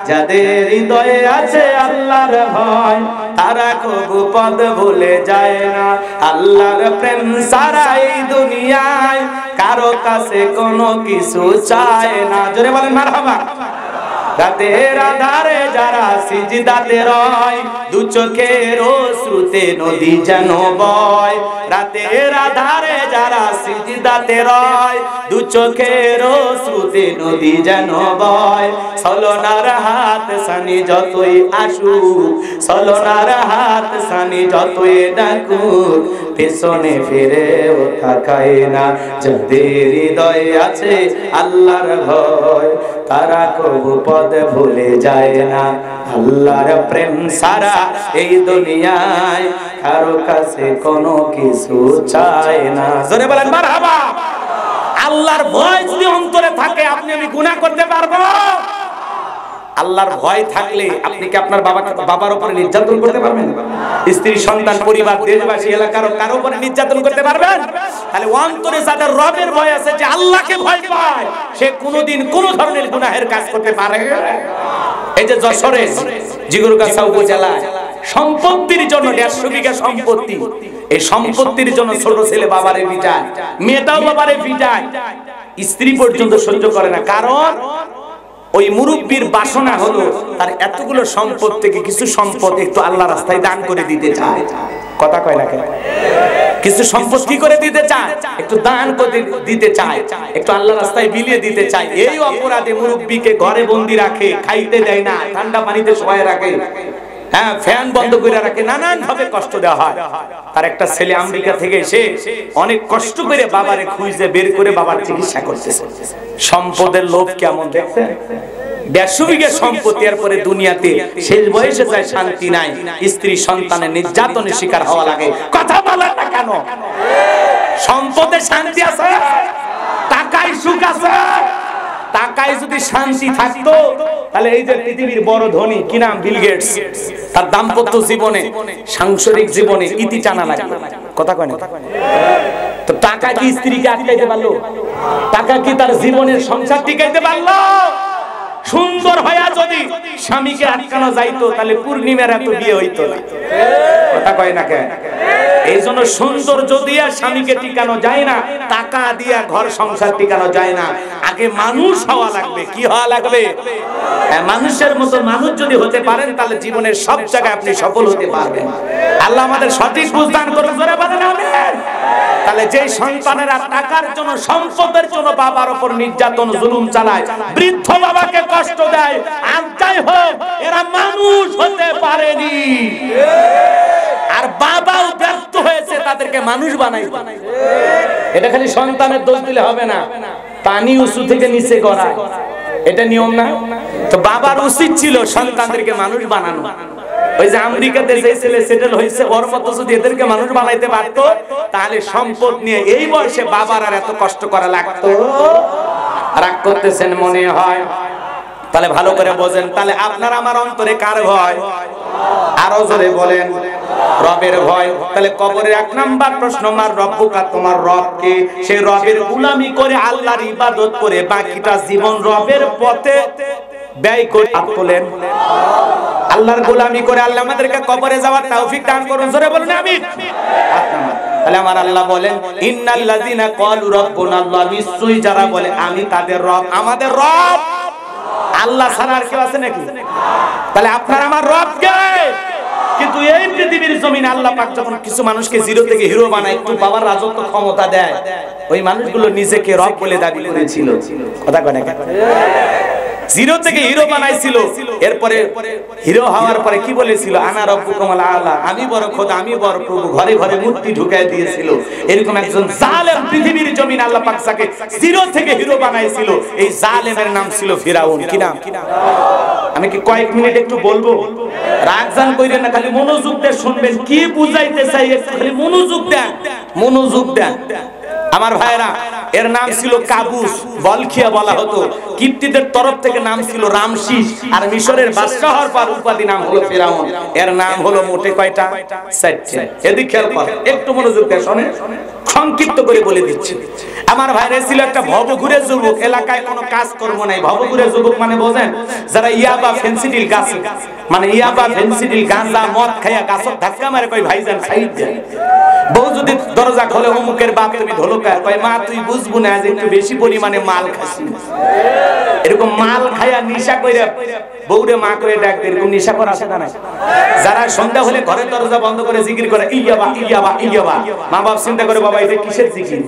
যাদের হৃদয়ে আছে আল্লাহর ভয় তারা কবু পথ ভুলে যায় না। আল্লাহর প্রেম ছাড়া এই দুনিয়ায় কারো কাছে কোনো কিছু চায় না। জোরে বলেন মারহাবা। রাতের আধারে যারা সিজদাতে রয়, দু চোখের অশ্রুতে নদী যেন বয়। রাতের আধারে যারা সিজদাতে রয়, দু চোখের অশ্রুতে নদী যেন বয়। ছলনার হাত সানি যতই আসুক, ছলনার হাত সানি যতই ডাকুক, পেছনে ফিরেও তাকায় না। যাদের হৃদয়ে আছে আল্লাহর ভয় তারা কবু পথ ভুলে যায় না। আল্লাহর প্রেম ছাড়া এই দুনিয়ায় কারো কাছে কোনো কিছু চায় না। জোরে বলেন মারহাবা। আল্লাহর ভয় যদি অন্তরে থাকে আপনি আমি গুনাহ করতে পারবো? আল্লাহর ভয় থাকলে আপনি কি আপনার বাবার উপরে নির্যাতন করতে পারবেন? স্ত্রী, সন্তান, পরিবার, দেশবাসী, এলাকার কারো উপরে নির্যাতন করতে পারবেন? তাহলে অন্তরে যাদের রবের ভয় আছে, যে আল্লাহকে ভয় পায়, সে কোনোদিন কোনো ধরনের গুনাহের কাজ করতে পারে না। এই যে যশোরে জিগরগাছা উপজেলায় সম্পত্তির জন্য 150 বিঘা সম্পত্তি, এই সম্পত্তির জন্য ছোট ছেলে বাবারে পিটায়, মেয়েটাও বাবারে পিটায়, স্ত্রী পর্যন্ত সহ্য করে না। কারণ ওই মুরব্বীর বাসনা হলো তার এতগুলো সম্পদ থেকে কিছু সম্পদ একটু আল্লাহ রাস্তায় দান করে দিতে চায়। কথা কয় না কেন? কিছু সম্পদ কি করে দিতে চায়? একটু দান করে দিতে চায়, একটু আল্লাহ রাস্তায় বিলিয়ে দিতে চায়। এই অপরাধে মুরব্বীকে ঘরে বন্দি রাখে, খাইতে দেয় না, ঠান্ডা পানিতে শোয়ায় রাখে, হ্যাঁ ফ্যান বন্ধ করে রাখে, নানান ভাবে কষ্ট দেওয়া হয়। তার একটা ছেলে আমেরিকা থেকে এসে অনেক কষ্ট করে বাবারে খুঁজে বের করে বাবার চিকিৎসা করতেছে। সম্পদের লোভ কেমন দেখছেন? 150 বিঘা সম্পত্তি, এরপরে দুনিয়াতে শেষ বয়সে যায় শান্তি নাই, স্ত্রী সন্তানের নির্যাতনের শিকার হওয়া লাগে। কথা বলেন না কেন? সম্পদে শান্তি আছে? টাকায় সুখ আছে? টাকায় যদি শান্তি থাকতো তাহলে এই যে পৃথিবীর বড় ধনী কি নাম, বিল গেটস, তার দাম্পত্য জীবনে, সাংসারিক জীবনে ইতি টানা লাগলো। কথা কয় না? তো টাকা কি স্ত্রীকে আটকাইতে পারলো? টাকা কি তার জীবনের সংসার টিকাইতে পারলো? সুন্দর হয়ে যদি স্বামীকে আটকানো যাইতো তাহলে পূর্ণিমার এত বিয়ে হইতো না। কথা কয় না কেন? এই জন্য সৌন্দর্য দিয়া স্বামীকে টিকানো যায় না, টাকা দিয়া ঘর সংসার টিকানো যায় না। আগে মানুষ হওয়া লাগবে। কি হওয়া লাগবে? মানুষের মতো মানুষ যদি হতে পারেন তাহলে জীবনের সব জায়গায় আপনি সফল হতে পারবেন। আল্লাহ আমাদের সঠিক বুঝদান করুন। জোরে বলেন আমিন। তাহলে যে সন্তানেরা টাকার জন্য, সম্পদের জন্য বাবার উপর নির্যাতন জুলুম চালায়, বৃদ্ধ বাবাকে কষ্ট দেয়, আর যাই হোক এরা মানুষ হতে পারেনি। আর বাবাও ব্যর্থ হয়েছে তাদেরকে মানুষ বানাইতে। এটা খালি সন্তানের দোষ দিলে হবে না, পানি উঁচু থেকে নিচে গড়ায়, এটা নিয়ম না? তো বাবার উচিত ছিল সন্তানদেরকে মানুষ বানানো। ওই যে আমেরিকাতে যে ছেলে সেটেল হয়েছে, ওর মতো যদি এদেরকে মানুষ বানাইতে পারতো তাহলে সম্পদ নিয়ে এই বয়সে বাবার আর এত কষ্ট করা লাগতো। রাগ করতেছেন মনে হয়? তাহলে ভালো করে বোঝেন, তাহলে আপনার আমার অন্তরে কার ভয়? আরো জোরে বলেন, রবের ভয়। তাহলে কবরের 1 নাম্বার প্রশ্ন, মার রব্বুকা, তোমার রব কে? সেই রবের গোলামি করে আল্লাহর ইবাদত করে বাকিটা জীবন রবের পথে ব্যয় করে তোলেন। আল্লাহর গোলামি করে আল্লাহ আমাদেরকে কবরে যাওয়ার তৌফিক দান করুন, জোরে বলুন আমিন। তাহলে আমার আল্লাহ বলেন, ইন্নাল্লাযিনা ক্বালু রাব্বুনা আল্লাহ, নিশ্চয়ই যারা বলে আমি তাদের রব, আমাদের রব আল্লাহ ছাড়া আর কেউ আছে নাকি? তাহলে আপনার আমার রব কে? কিন্তু এই পৃথিবীর জমিনে আল্লাহ পাক যখন কিছু মানুষকে জিরো থেকে হিরো বানায়, একটু বাবার রাজত্ব ক্ষমতা দেয়, ওই মানুষগুলো নিজেকে রব বলে দাবি করেছিল। কথা কয় না কেন? জিরো থেকে হিরো বানাইছিল, এরপরে হিরো হওয়ার পরে কি বলেছিল? আনা রব্বুকুমুল আলা, আমি বড় খোদা, আমি বড় প্রভু। ঘরে ঘরে মূর্তি ঢুকায় দিয়েছিল। এরকম একজন জালেম পৃথিবীর জমিনে আল্লাহ পাক যাকে জিরো থেকে হিরো বানাইছিল, এই জালেমের নাম ছিল ফিরাউন। কি নাম? আমি কি কয়েক মিনিট একটু বলবো? রাগজান কইরেন না, খালি মনোযোগ দিয়ে শুনবেন কি বুঝাইতে চাই, খালি মনোযোগ দেন, মনোযোগ দেন আমার ভাইরা। এর নাম ছিল কাবুস, বলখিয়া বলা হতো। কিপ্তিদের তরফ থেকে নাম ছিল রামসিস, আর মিশরের বাদশাহ হওয়ার পর উপাধি নাম হলো ফিরাউন। এর নাম হলো মোটে কয়টা? 4টা। এদিক খেয়াল করেন, একটু মনোযোগ দিয়ে শুনেন, সংক্ষিপ্ত করে বলে দিচ্ছি। আমার ভাইরা ছিল একটা ভবঘুরে যুবক, এলাকায় কোনো কাজ কর্ম নাই। ভবঘুরে যুবক মানে বোঝেন, যারা ইয়াবা ফেন্সিডিল গাছ, মানে ইয়াবা ফেন্সিডিল গাঁজা মদ খাইয়া গাছত ধাক্কা মারে, কই ভাইজান সাইড দেন। বউ যদি দরজা খোলে, অমুকের বাপ তুমি ঢোলকা, কয় মা তুই বুঝবো না, আজ একটু বেশি পরিমাণে মাল খাসি। এরকম মাল খাইয়া নিশা কইরা বউরে মা করে ডাকতে, এরকম নিশা করা আছে না? যারা সন্ধ্যা হলে ঘরের দরজা বন্ধ করে জিকির করে ইয়াবা ইয়াবা ইয়াবা, মা বাপ চিন্তা করে বাবা এটা কিসের জিকির?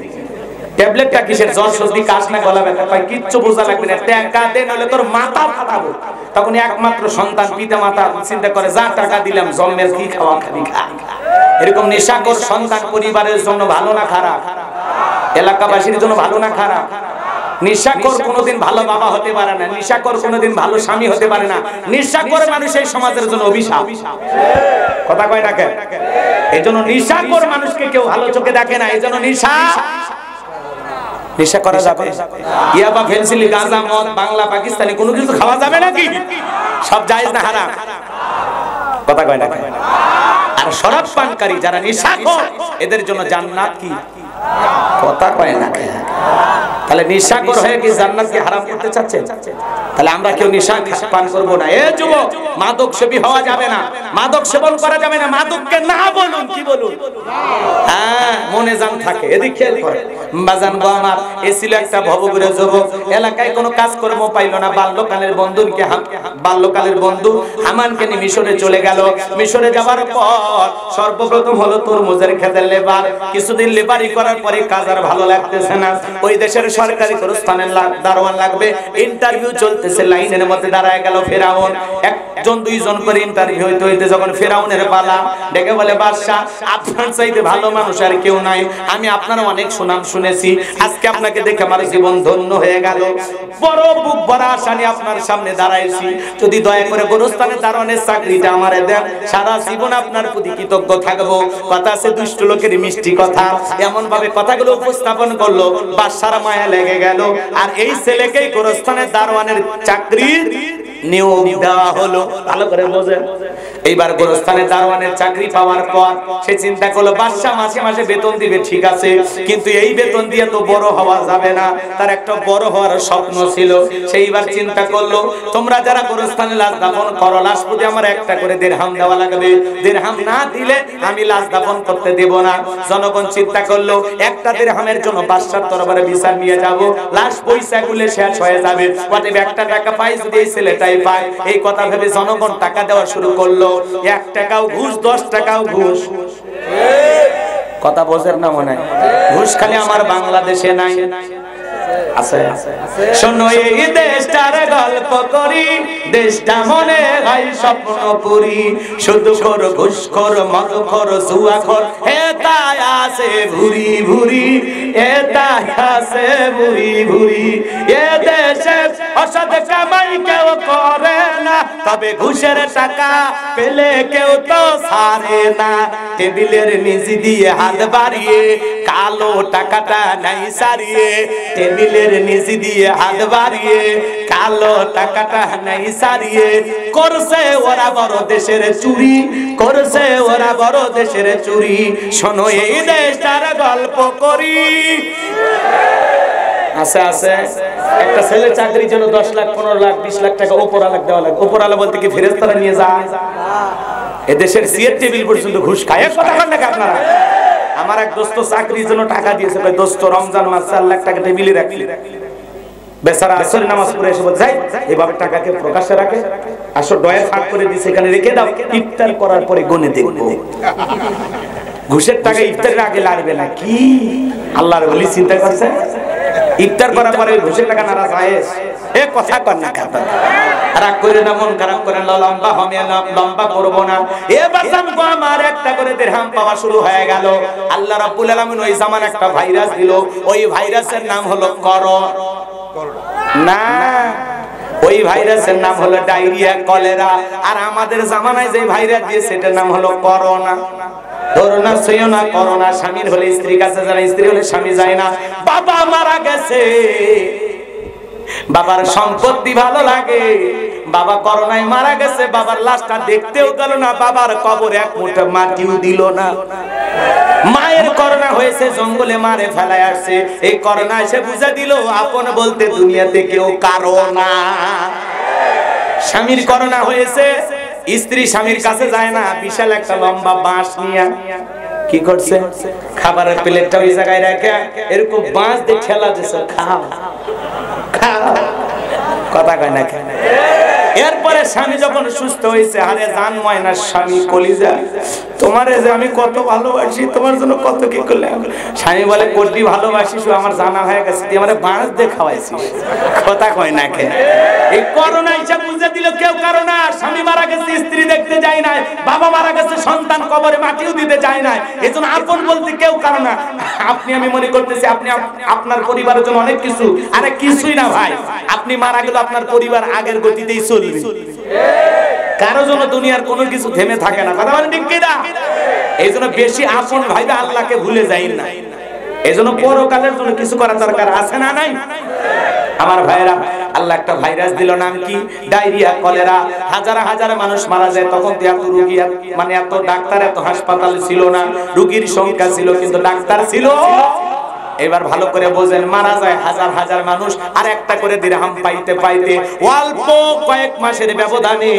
ট্যাবলেটটা কিসের? জ্বর সর্দি কাশ না গলা ব্যথা, কয় কিচ্ছু বোঝা লাগবে না, টাকা দে নলে তোর মাথা ফাটাবো। তখন একমাত্র সন্তান পিতা মাতা চিন্তা করে, যা টাকা দিলাম জন্মের কি খাওয়া খাবি খা। এরকম নেশাখোর সন্তান পরিবারের জন্য ভালো না খারাপ? এলাকাবাসীর জন্য ভালো না খারাপ? নেশাখোর কোনোদিন ভালো বাবা হতে পারে না, নেশাখোর কোনোদিন ভালো স্বামী হতে পারে না। নেশাখোর মানুষ এই সমাজের জন্য অভিশাপ। কথা কয় না কেন? এইজন্য নেশাখোর মানুষকে কেউ ভালো চোখে দেখে না। এইজন্য নেশা করা যাবে? ইয়াবা ফেন্সিলি গাঁজা মদ বাংলা পাকিস্তানি কোনো কিছু খাওয়া যাবে নাকি? সব জায়েজ না হারাম? কথা কয় না কেন? আর শরাব পানকারী যারা নেশাখোর, এদের জন্য জান্নাত কি? কথা কয় না কেন? তাহলে নেশাখোর হয়ে কি জান্নাতকে হারাম করতে চাচ্ছেন? তাহলে আমরা কেউ নেশা পান করব না। এ যুবক, মাদক সেবী হওয়া যাবে না, মাদক সেবন করা যাবে না। মাদককে না বলুন, কি বলুন? হ্যাঁ, মনে জান থাকে। এদিকে খেয়াল করেন বাজান গো আমার, এ ছিল একটা ভবঘুরে যুবক, এলাকায় কোনো কাজকর্ম পাইল না। বাল্যকালের বন্ধু হামানকে নিয়ে মিশরে চলে গেল। মিশরে যাওয়ার পর সর্বপ্রথম হলো তরমুজের খেতের লেবার। কিছুদিন লেবারি করার পরে কাজ আর ভালো লাগতেছে না। ওই দেশের সরকারি গোরস্থানের দারোয়ান লাগবে, ইন্টারভিউ চলতেছে। লাইনের মধ্যে দাঁড়ায় গেল ফেরাউন। একজন দুইজন করে ইন্টারভিউ হইতে হইতে যখন ফেরাউনের পালা, ডেকে বলে, বাদশা আপনার চাইতে ভালো মানুষ আর কেউ নাই, আমি আপনার অনেক সুনাম শুনেছি, আজকে আপনাকে দেখে আমার জীবন ধন্য হয়ে গেল। বড় বুক ভরা আশা নিয়ে আপনার সামনে দাঁড়াইছি, যদি দয়া করে গোরস্থানের দারোয়ানের চাকরিটা আমারে দেন, সারা জীবন আপনার প্রতি কৃতজ্ঞ থাকবো। কথা আছে দুষ্ট লোকের মিষ্টি কথা, এমন ভাবে কথাগুলো উপস্থাপন করলো, বাদশার মায়া লেগে গেল। আর এই ছেলেকেই গোরস্থানের দারোয়ানের চাকরির নিয়োগ দেওয়া হলো। ভালো করে বোঝেন। এইবার গোরস্থানের দারোয়ানের চাকরি পাওয়ার পর সে চিন্তা করলো, বাদশা মাসে মাসে বেতন দিবে ঠিক আছে, কিন্তু এই বেতন দিয়ে তো বড় হওয়া যাবে না। তার একটা বড় হওয়ার স্বপ্ন ছিল। সেইবার চিন্তা করলো, তোমরা যারা গোরস্থানে লাশ দাফন করো, লাশ প্রতি আমার একটা করে দিরহাম দেওয়া লাগবে, দিরহাম না দিলে আমি লাশ দাফন করতে দেব না। জনগণ চিন্তা করলো, একটা দিরহামের জন্য বাদশার দরবারে বিচার নিয়ে যাব, লাশ পয়সা গুলো শেষ হয়ে যাবে, অতএব একটা টাকা পাই যদি এই ছেলেটাই পায়। এই কথা ভেবে জনগণ টাকা দেওয়া শুরু করলো। 1 টাকাও ঘুষ, 10 টাকাও ঘুষ। কথা বোঝেন না মনে হয়? ঘুষ খালি আমার বাংলাদেশে নাই, আছে। শোনো এই দেশটার গল্প করি, দেশটা মনে হয় স্বপ্নপুরী, শুধু খোর ঘুষখোর মদখোর জুয়াখোর এটাই আছে ভুরি ভুরি, এটাই আছে ভুরি ভুরি। এ দেশে অসৎ কামাই কেউ করে না, তবে ঘুষের টাকা পেলে কেউ তো ছাড়ে না। টেবিলের নিচে দিয়ে হাত বাড়িয়ে কালো টাকাটা নাই সারিয়ে, টেবিলের নিচে দিয়ে হাত বাড়িয়ে কালো টাকাটা নাই সারিয়ে করছে ওরা বড় দেশের চুরি, করছে ওরা বড় দেশের চুরি। শোনো এই দেশটার গল্প করি। আছে আছে একটা ছেলে চাকরির জন্য 10 লাখ 15 লাখ 20 লাখ টাকা উপরালা দেওয়া লাগে। উপরালা বলতে কি ফেরেশতারা নিয়ে যায়? এদেশের সিএর টেবিল পর্যন্ত ঘুষ খায়। কথা বলেন নাকি আপনারা? আমার এক দোস্ত চাকরির জন্য টাকা দিয়েছে, ভাই দোস্ত রমজান মাস 4 লাখ টাকা টেবিলে রাখলি, বেচারা আসর নামাজ পড়ে এসে বলে যাই এইভাবে টাকাকে প্রকাশ্যে রাখে, আসর ডয়ে ফাঁক করে দিয়েছে, এখানে রেখে দাও, ইফতার করার পরে গনে দেখবো। ঘুষের টাকা ইফতারের আগে লাগবে না কি? আল্লাহর ওলি চিন্তা করছে ইফতার করার পরে ঘুষের টাকা নারা যায়। এ কথা কর না কথা রাগ করে না, মন খারাপ করে না, লম্বা হবে না, লম্বা করব না। এ বাসাম গো আমার একটা করে দিরহাম পাওয়া শুরু হয়ে গেল। আল্লাহ রাব্বুল আলামিন ওই জামান একটা ভাইরাস দিল। ওই ভাইরাসের নাম হলো করোনা। ওই ভাইরাসের নাম হলো ডায়রিয়া, কলেরা। আর আমাদের জামানায় যে ভাইরাস দিয়ে সেটার নাম হলো করোনা। করোনা সইও না, করোনা স্বামীর হলে স্ত্রীর কাছে যায় না, স্ত্রী হলে স্বামী যায় না। বাবা মারা গেছে, বাবার সম্পত্তি ভালো লাগে, বাবা করোনায় মারা গেছে, বাবার লাশটা দেখতেও গেল না, বাবার কবরে এক মুঠো মাটিও দিল না। মায়ের করোনা হয়েছে, জঙ্গলে মারে ফেলায় আসছে। এই করোনা এসে বুঝা দিল আপন বলতে দুনিয়াতে কেউ কারো না। স্বামীর করোনা হয়েছে, স্ত্রী স্বামীর কাছে যায় না, বিশাল একটা লম্বা বাঁশ নিয়ে কি করছে, খাবারের প্লেটটা ওই জায়গায় রেখে এরকম বাঁশ দিয়ে ঠেলা দিছে, খাও খাও। কথা কয় না কেন? এরপরে স্বামী যখন সুস্থ হয়েছে, আরে জান ময়না স্বামী কলিজা, তোমারে যে আমি কত ভালোবাসি, তোমার জন্য কত কি করলাম। স্বামী বলে কোটি ভালোবাসিস, আমার জানা হয়ে গেছে, তুই আমারে বাঁশ দিয়ে খাওয়াইছিস। কথা কয় না কেন? এই করোনা হিসাব বুঝে দিল কেউ কারো না। স্বামী মারা গেছে, স্ত্রী দেখতে যায় না, বাবা মারা গেছে, সন্তান কবরে মাটিও দিতে যায় না। এজন্য আপন বলতে কেউ কারো না। আপনি আমি মনে করতেছি আপনি আপনার পরিবারের জন্য অনেক কিছু, আরে কিছুই না ভাই। আপনি মারা গেলে আপনার পরিবার আগের গতিতেই চলবে। কারো জন্য দুনিয়ার কোনো কিছু থেমে থাকে না। কথা বলেন ঠিক কি না? এইজন্য বেশি আপন ভাইবে আল্লাহকে ভুলে যাই না। এইজন্য পরকালের জন্য কিছু করা দরকার আছে না নাই? আমার ভাইরা, আল্লাহ একটা ভাইরাস দিল, নাম কি? Diarrhoea, cholera. হাজার হাজার মানুষ মারা যায়। তখন তো এত রোগী, মানে এত ডাক্তার, এত হাসপাতাল ছিল না, রোগীর সংখ্যা ছিল কিন্তু ডাক্তার ছিল। এবার ভালো করে বোঝেন, মারা যায় হাজার হাজার মানুষ, আর একটা করে দিরহাম পাইতে পাইতে অল্প কয়েক মাসের ব্যবধানে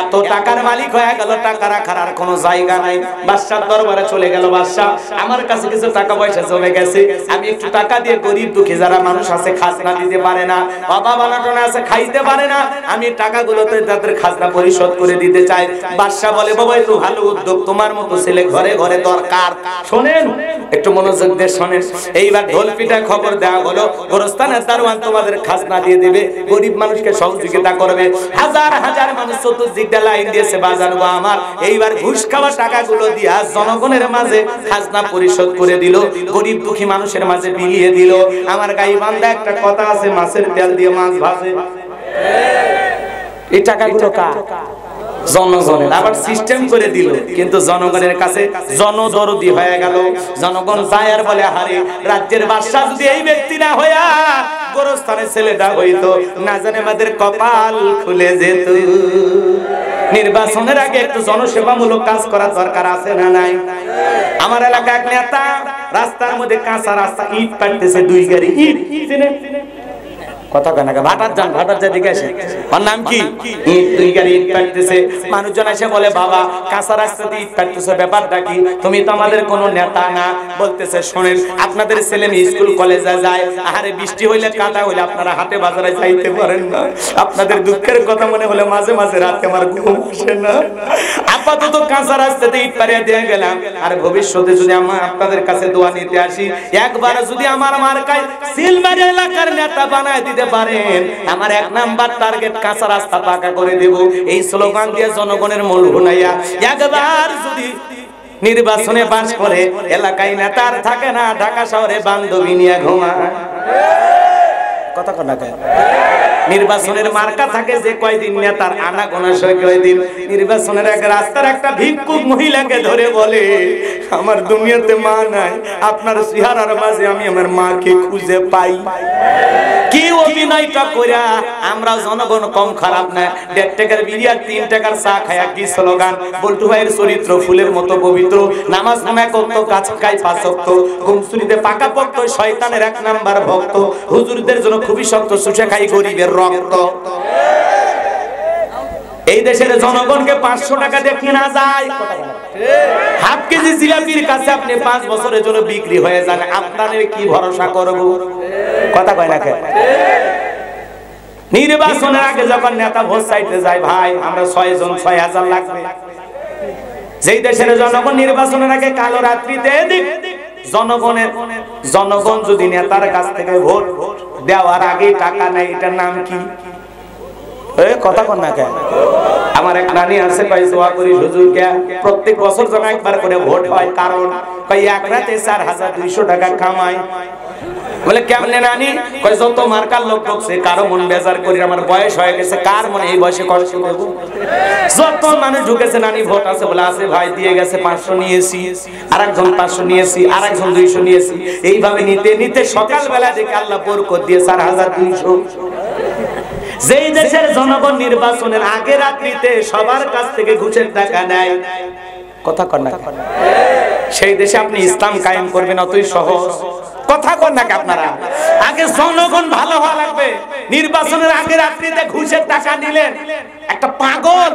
এত টাকার মালিক হয়ে গেল, টাকা রাখার আর কোনো জায়গা নাই। বাদশার দরবারে চলে গেল, বাদশা আমার কাছে কিছু টাকা পয়সা জমে গেছে, আমি একটু টাকা দিয়ে গরিব দুঃখী যারা মানুষ আছে খাজনা দিতে পারে না, অভাব অনটন আছে খাইতে পারে না, আমি টাকাগুলোতে তাদের খাজনা পরিশোধ করে দিতে চাই। বাদশা বলে, বাবা একটু ভালো উদ্যোগ, তোমার মতো ছেলে ঘরে ঘরে দরকার। শোনেন, একটু মনোযোগ দিয়ে শোনেন। এইবার ঢোল পিটা খবর দেওয়া হলো, গোরস্থানের দারোয়ান তোমাদের খাজনা দিয়ে দিবে, গরিব মানুষকে সহযোগিতা করবে। হাজার হাজার মানুষ চতুর্দিকটা লাইন দিয়েছে, বাজানো আমার। এইবার ঘুষ খাওয়া টাকাগুলো দিয়া জনগণের মাঝে খাজনা পরিশোধ করে দিল, গরিব দুঃখী মানুষের মাঝে বিলিয়ে দিল। আমার গাই বান্দা একটা কথা আছে, মাছের তেল দিয়ে মাছ ভাজে। এই টাকাগুলো কার? জনগণের। আবার সিস্টেম করে দিল, কিন্তু জনগণের কাছে জনদরদি হয়ে গেল। জনগণ যায় আর বলে, হারে রাজ্যের বাদশা যদি এই ব্যক্তি না হইয়া গোরস্থানের ছেলেটা হইতো, না জানে আমাদের কপাল খুলে যেত। নির্বাচনের আগে একটু জনসেবামূলক কাজ করার দরকার আছে না নাই? আমার এলাকায় এক নেতা রাস্তার মধ্যে কাঁচা রাস্তা ইট পাড়তেছে, 2 গাড়ি ইট। কথা কয় না, ভাটার যান, ভাটার যা দিকে আসে, ওর নাম কি? ইট, 2 গাড়ি ইট কাটতেছে। মানুষজন এসে বলে, বাবা কাঁচা রাস্তাতে ইট কাটতেছে, ব্যাপারটা কি? তুমি তো আমাদের কোনো নেতা না। বলতেছে, শোনেন, আপনাদের ছেলে মেয়ে স্কুল কলেজে যায়, আরে বৃষ্টি হইলে কাটা হইলে আপনারা হাটে বাজারে যাইতে পারেন না, আপনাদের দুঃখের কথা মনে হলে মাঝে মাঝে রাতে আমার ঘুম আসে না। আপাতত কাঁচা রাস্তাতে ইট পাড়িয়ে দিয়ে গেলাম, আর ভবিষ্যতে যদি আমরা আপনাদের কাছে দোয়া নিতে আসি, একবার যদি আমার মার্কায় সিলমারি এলাকার নেতা বানায় দিতে পারেন, আমার 1 নাম্বার টার্গেট কাঁচা রাস্তা পাকা করে দেব। এই স্লোগান দিয়ে জনগণের মূল ভুনাইয়া একবার যদি নির্বাচনে পাস করে, এলাকায় নেতার থাকে না, ঢাকা শহরে বান্ধবী নিয়ে ঘুমায়। কথা কথা নির্বাচনের মার্কা থাকে যে কয়দিন নেতার আনাগোনা সয় কয়দিন। নির্বাচনের এক রাস্তার একটা ভিক্ষুক মহিলাকে ধরে বলে, আমার দুনিয়াতে মা নাই, আপনার চেহারার মাঝে আমি আমার মাকে খুঁজে পাই। কি অভিনয়টা কইরা আমরা জনগণ কম খারাপ না। 1.5 টাকার বিড়ি আর 3 টাকার চা খায়া কি স্লোগান। বল্টু ভাইয়ের চরিত্র ফুলের মতো পবিত্র, নামাজ নামে করতো, কাজ খাই 5 ওয়াক্ত, ঘুমসুরিতে পাকা পক্ত, শয়তানের 1 নাম্বার ভক্ত, হুজুরদের জন্য খুবই শক্ত, সুশে খাই গরিবের রক্ত। এই দেশের জনগণকে 500 টাকা দিয়ে কেনা যায়, হাফ কেজি জিলাপির কাছে আপনি 5 বছরের জন্য বিক্রি হয়ে যান, আপনাদের কি ভরসা করব? কথা কয় না কেন? নির্বাচনের আগে যখন নেতা ভোট চাইতে যায়, ভাই আমরা 6 জন 6000 লাগবে। যেই দেশের জনগণ নির্বাচনের আগে কালো রাত্রিতে জনগণ যদি নেতার কাছ থেকে ভোট দেওয়ার আগে টাকা নেয়, এটার নাম কি? কথা কন না কেন? আমার এক নানি আছে, কয় দোয়া করি হুজুরকে প্রত্যেক বছর যেন একবার করে ভোট হয়, কারণ কয় এক রাতে 4200 টাকা কামাই। বলে কেমনে নানি? কয় যত মার্কার লোক ঢুকছে কারো মন বেজার করি, আমার বয়স হয়ে গেছে, কার মনে এই বয়সে কষ্ট দেব? যত মানুষ ঢুকেছে নানি ভোট আছে, বলে আছে ভাই, দিয়ে গেছে 500 নিয়েছি, আরেকজন 500 নিয়েছি, আরেকজন 200 নিয়েছি, এইভাবে নিতে নিতে সকালবেলা দেখে আল্লাহ বরকত দিয়ে 4200। যেই দেশের জনগণ নির্বাচনের আগে রাত্রিতে সবার কাছ থেকে ঘুষের টাকা নেয়, কথা কন না, সেই দেশে আপনি ইসলাম কায়েম করবেন অতই সহজ? কথা কন না আপনারা? আগে জনগণ ভালো হওয়া লাগবে। নির্বাচনের আগে রাত্রিতে ঘুষের টাকা নিলেন, একটা পাগল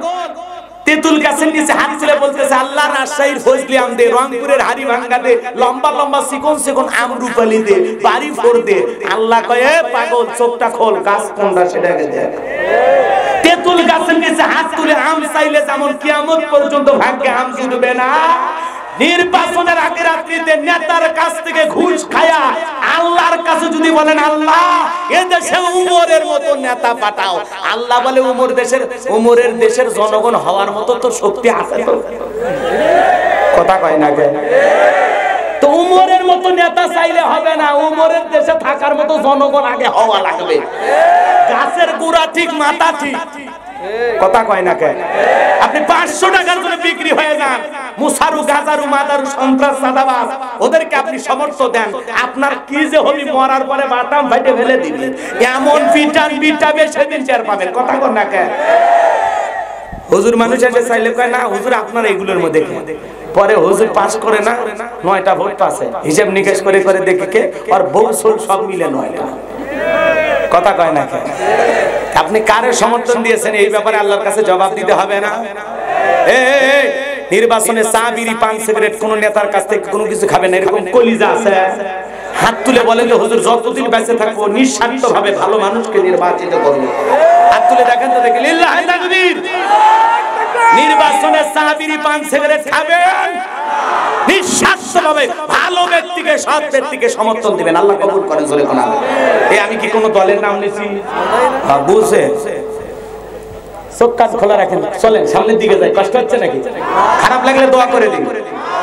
তেতুল গাছের নিচে হাত তুলে বলতেছে, আল্লাহ রাজশাহীর ফজলি আম দে, রংপুরের হাড়ি ভাঙ্গা দে, লম্বা লম্বা চিকন চিকন আম রূপালি দে, বাড়ি ফোড় দে। আল্লাহ কয়, এ পাগল চোখটা খোল, গাছ কোনটা সেটাকে দেখ। তেতুল গাছের নিচে হাত তুলে আম চাইলে যেমন কিয়ামত পর্যন্ত ভাগ্যে আম জুটবে না, নির্বাচনের আগে রাত্রিতে নেতার কাছ থেকে ঘুষ খায়া আল্লাহর কাছে যদি বলেন, আল্লাহ এ দেশে উমরের মতো নেতা পাঠাও, আল্লাহ বলে উমরের দেশের জনগণ হওয়ার মতো তো শক্তি আছে তো? কথা কয় না কেন? তো উমরের মতো নেতা চাইলে হবে না, উমরের দেশে থাকার মতো জনগণ আগে হওয়া লাগবে। গাছের গোড়া ঠিক, মাথা ঠিক। কথা কয় না কেন? আপনি 500 টাকার জন্য বিক্রি হয়ে যান, মুসারু গাজারু মাদারু সন্ত্রাস সাদাবাজ, ওদেরকে আপনি সমর্থন দেন, আপনার কি যে হবি, মরার পরে বাটাম ফাইটে ফেলে দিবি, এমন পিটান পিটাবে সেদিন টের পাবেন। কথা কন না কেন? হুজুর মানুষ এসে চাইলে কয় না হুজুর আপনার এগুলোর মধ্যে কি, পরে হুজুর পাস করে না 9টা ভোট পাসে, হিসাব নিকেশ করে করে দেখে কে আর বউ সোল সব মিলে 9টা। কথা কয় না কেন? আপনি কারে সমর্থন দিয়েছেন এই ব্যাপারে আল্লাহর কাছে জবাব দিতে হবে না? নির্বাচনে চা বিড়ি পান সিগারেট কোন নেতার কাছ থেকে কোনো কিছু খাবেন, এরকম কলিজা আছে? হাত তুলে বলেন যে হুজুর যতদিন বেঁচে থাকবো নিঃস্বার্থ ভাবে ভালো মানুষকে নির্বাচিত করব। হাত তুলে দেখেন তো দেখি, লিল্লাহি তাকবীর। নির্বাচনে চা বিড়ি পান সিগারেট খাবেন, নিঃস্বার্থ ভাবে ভালো ব্যক্তিকে, সৎ ব্যক্তিকে সমর্থন দিবেন, আল্লাহ কবুল করেন। জোরে কোন আমি কি কোন দলের নাম নিছি? বুঝে চোখ কাজ খোলা রাখেন, চলেন সামনের দিকে যাই। কষ্ট হচ্ছে নাকি? খারাপ লাগলে দোয়া করে দিন,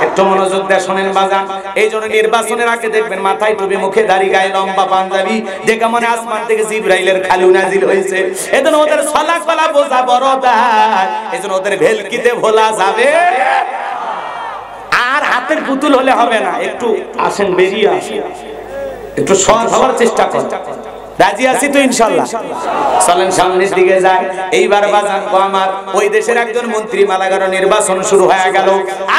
একটু মনোযোগ দিয়ে শোনেন বাজান। এই জন্য নির্বাচনের আগে দেখবেন মাথায় টুপি, মুখে দাড়ি, গায়ে লম্বা পাঞ্জাবি, দেখে মনে আসমান থেকে জিবরাইলের খালু নাজিল হয়েছে। এজন্য ওদের ছলা কলা বোঝা বড় দায়, এজন্য ওদের ভেলকিতে ভোলা যাবে। আর হাতের পুতুল হলে হবে না, একটু আসেন, বেরিয়ে আসেন, একটু সৎ হওয়ার চেষ্টা করেন। রাজি আছি তো ইনশাআল্লাহ? চলেন সামনের দিকে যাই। এইবার বাজান গো আমার, ওই দেশের একজন মন্ত্রী মালাগার নির্বাচন শুরু হয়ে গেল।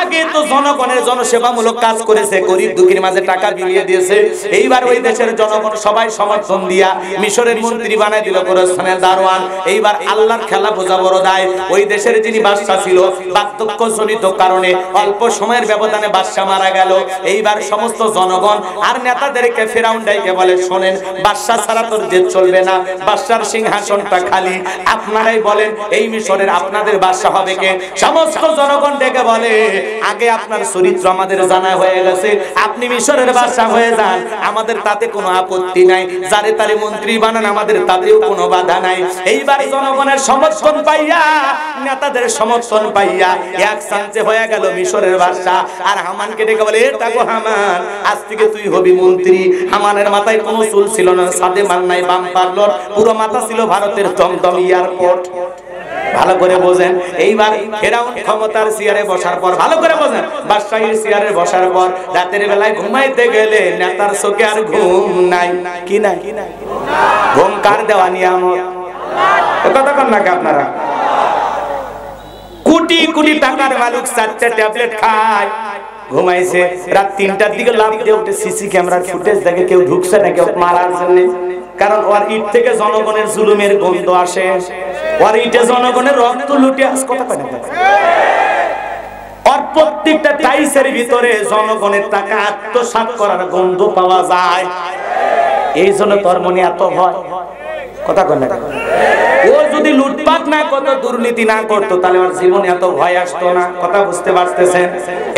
আগে তো জনগণের জনসেবামূলক কাজ করেছে, গরিব দুঃখীর মাঝে টাকা বিলিয়ে দিয়েছে। এইবার ওই দেশের জনগণ সবাই সমর্থন দিয়া মিশরের মন্ত্রী বানাই দিল, গোরস্থানের দারোয়ান। এইবার আল্লাহর খেলা বোঝা বড় দায়। ওই দেশের যিনি বাদশা ছিল, বার্ধক্যজনিত কারণে অল্প সময়ের ব্যবধানে বাদশা মারা গেল। এইবার সমস্ত জনগণ আর নেতাদেরকে ফেরাউন ডাইকে বলে, শোনেন বাদশা ছাড়া তোর জেদ চলবে না, বাদশার সিংহাসনটা খালি, আপনারাই বলেন এই মিশরের আপনাদের বাদশা হবে কে? সমস্ত জনগণ ডেকে বলে, আগে আপনার চরিত্র আমাদের জানা হয়ে গেছে, আপনি মিশরের বাদশা হয়ে যান, আমাদের তাতে কোনো আপত্তি নাই, যারে তারে মন্ত্রী বানান, আমাদের তাতেও কোনো বাধা নাই। এইবার জনগণের সমর্থন পাইয়া, নেতাদের সমর্থন পাইয়া এক সাঞ্চে হয়ে গেল মিশরের বাদশা। আর হামানকে ডেকে বলে, এটা গো হামান, আজ থেকে তুই হবি মন্ত্রী। হামানের মাথায় কোনো চুল ছিল না, সাদে যান নাই বাম্পার লোড, পুরো মাথা ছিল ভারতের টমটম এয়ারপোর্ট। ভালো করে বোঝেন। এইবার ফেরাউন ক্ষমতার চেয়ারে বসার পর, ভালো করে বোঝেন, বাদশাহীর চেয়ারে বসার পর রাতের বেলায় ঘুমাইতে গেলে নেতার চোখে আর ঘুম নাই। কি নাই? ঘুম কার দেওয়া নিয়ামত? কথা কন নাকি আপনারা? কোটি কোটি টাকার মালিক 4টা ট্যাবলেট খায়, ঘুমাইছে। রাত 3টার দিকে লাফ দিয়ে উঠে সিসি ক্যামেরার ফুটেজ দেখে কেউ ঢুকছে না কেউ মারার জন্য। কারণ ওর ইট থেকে জনগণের জুলুমের গন্ধ আসে, ওর ইটে জনগণের রক্ত লুটে আস। কথা কয় না? ওর প্রত্যেকটা টাইসের ভিতরে জনগণের টাকা আত্মসাৎ করার গন্ধ পাওয়া যায়। এই জন্য তোর মনে এত ভয়। কথা কয় না? ও যদি লুটপাট না করতো, দুর্নীতি না করতো, তাহলে আমার জীবনে এত ভয় আসতো না। কথা বুঝতে পারতেছেন?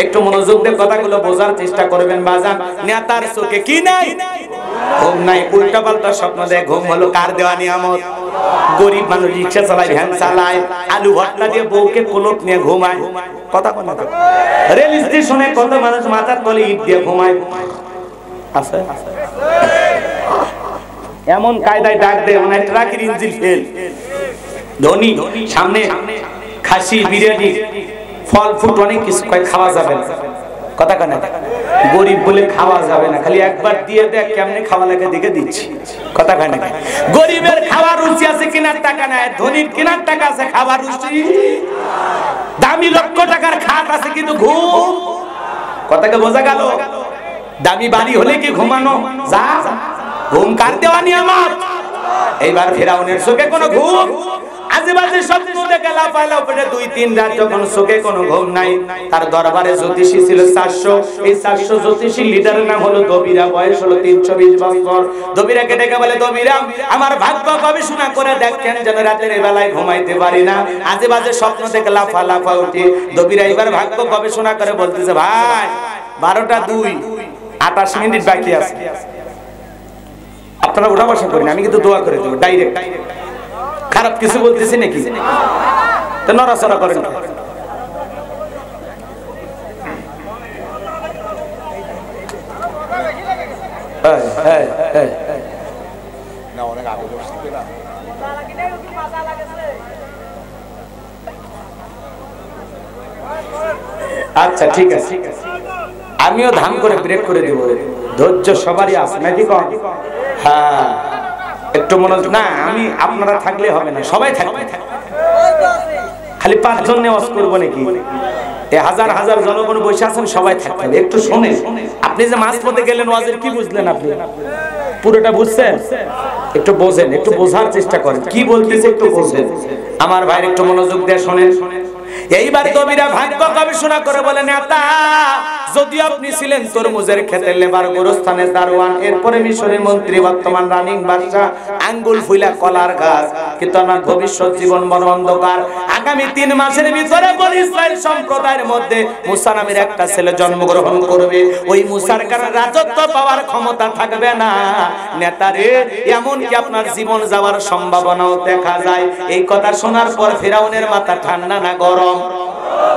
একটু মনোযোগ দিয়ে কথাগুলো বোঝার চেষ্টা করবেন বাজান। নেতার চোখে কি নাই? ঘুম নাই। উল্টা পাল্টা স্বপ্ন দেয়। ঘুম হলো কার দেওয়া নিয়ামত? গরিব মানুষ রিক্সা চালায়, ভ্যান চালায়, আলু ভর্তা দিয়ে বউকে কোলক নিয়ে ঘুমায়। কথা কয় না? রেল স্টেশনে কত মানুষ মাথার তলে ইট দিয়ে ঘুমায়। আছে এমন কায়দায় ডাক দেয় মানে ট্রাকের ইঞ্জিন ফেল। ধনী সামনে খাসি, বিরিয়ানি, ফল ফুট অনেক কিছু কয় খাওয়া যাবে না। কথা কয় না? গরিব বলে খাওয়া যাবে না, খালি একবার দিয়ে দেখ কেমনে খাওয়া লাগে দেখে দিচ্ছি। কথা কয় না? গরিবের খাওয়ার রুচি আছে, কেনার টাকা নাই। ধনীর কেনার টাকা আছে, খাবার রুচি। দামি লক্ষ টাকার খাট আছে কিন্তু ঘুম। কথাকে বোঝা গেল? দামি বাড়ি হলে কি ঘুমানো যা? ঘুম কার দেওয়া নিয়ামত? এইবার ফেরাউনের চোখে কোনো ঘুম, আজেবাজে স্বপ্ন দেখে লাফালাফ করে 2-3 রাত যখন চোখে কোনো ঘুম নাই। তার দরবারে জ্যোতিষী ছিল 400। এই 400 জ্যোতিষী লিডারের নাম হলো দবিরা, বয়স হলো 320 বছর। দবিরাকে ডেকে বলে, দবিরা আমার ভাগ্য গবেষণা করে দেখেন যেন রাতের বেলায় ঘুমাইতে পারি না, আজেবাজে স্বপ্ন দেখে লাফালাফা উঠি। দবিরা এবার ভাগ্য গবেষণা করে বলতেছে, ভাই 12টা 2, 28 মিনিট বাকি আছে। আপনারা ওঠা বসা করেন, আমি কিন্তু দোয়া করে দেবো ডাইরেক্ট। খারাপ কিছু বলতেছি নাকি? তো নড়াচড়া করেন। আচ্ছা ঠিক আছে, আমিও ধাম করে ব্রেক করে দেবো। ধৈর্য সবারই আছে নাকি? কম? হ্যাঁ, একটু মনোযোগ। না, আমি আপনারা থাকলে হবে না, সবাই থাকবে। খালি 5 জন ওয়াজ করবো নাকি? এই হাজার হাজার জনগণ বসে আছেন, সবাই থাকতে হবে। একটু শোনেন। আপনি যে মাঝপথে গেলেন, ওয়াজের কি বুঝলেন? আপনি পুরোটা বুঝছেন? একটু বোঝেন, একটু বোঝার চেষ্টা করেন কি বলতেছে, একটু বোঝেন। আমার ভাই একটু মনোযোগ দিয়ে শোনেন। এইবার দবিরা ভাগ্য গবেষণা করে বলে, নেতা যদি আপনি ছিলেন তরমুজের ক্ষেতের লেবার, গোরস্থানের দারোয়ান, এরপরে মিশরের মন্ত্রী, বর্তমান রানিং বাদশা, আঙ্গুল ফুলা কলার গাছ, কিন্তু আমার ভবিষ্যৎ জীবন বড় অন্ধকার। আগামী 3 মাসের ভিতরে বনি ইসরাইল সম্প্রদায়ের মধ্যে মুসা নামের একটা ছেলে জন্মগ্রহণ করবে। ওই মুসার কারণে রাজত্ব পাওয়ার ক্ষমতা থাকবে না। নেতারে এমন কি আপনার জীবন যাওয়ার সম্ভাবনাও দেখা যায়। এই কথা শোনার পর ফিরাউনের মাথা ঠান্ডা না গরম?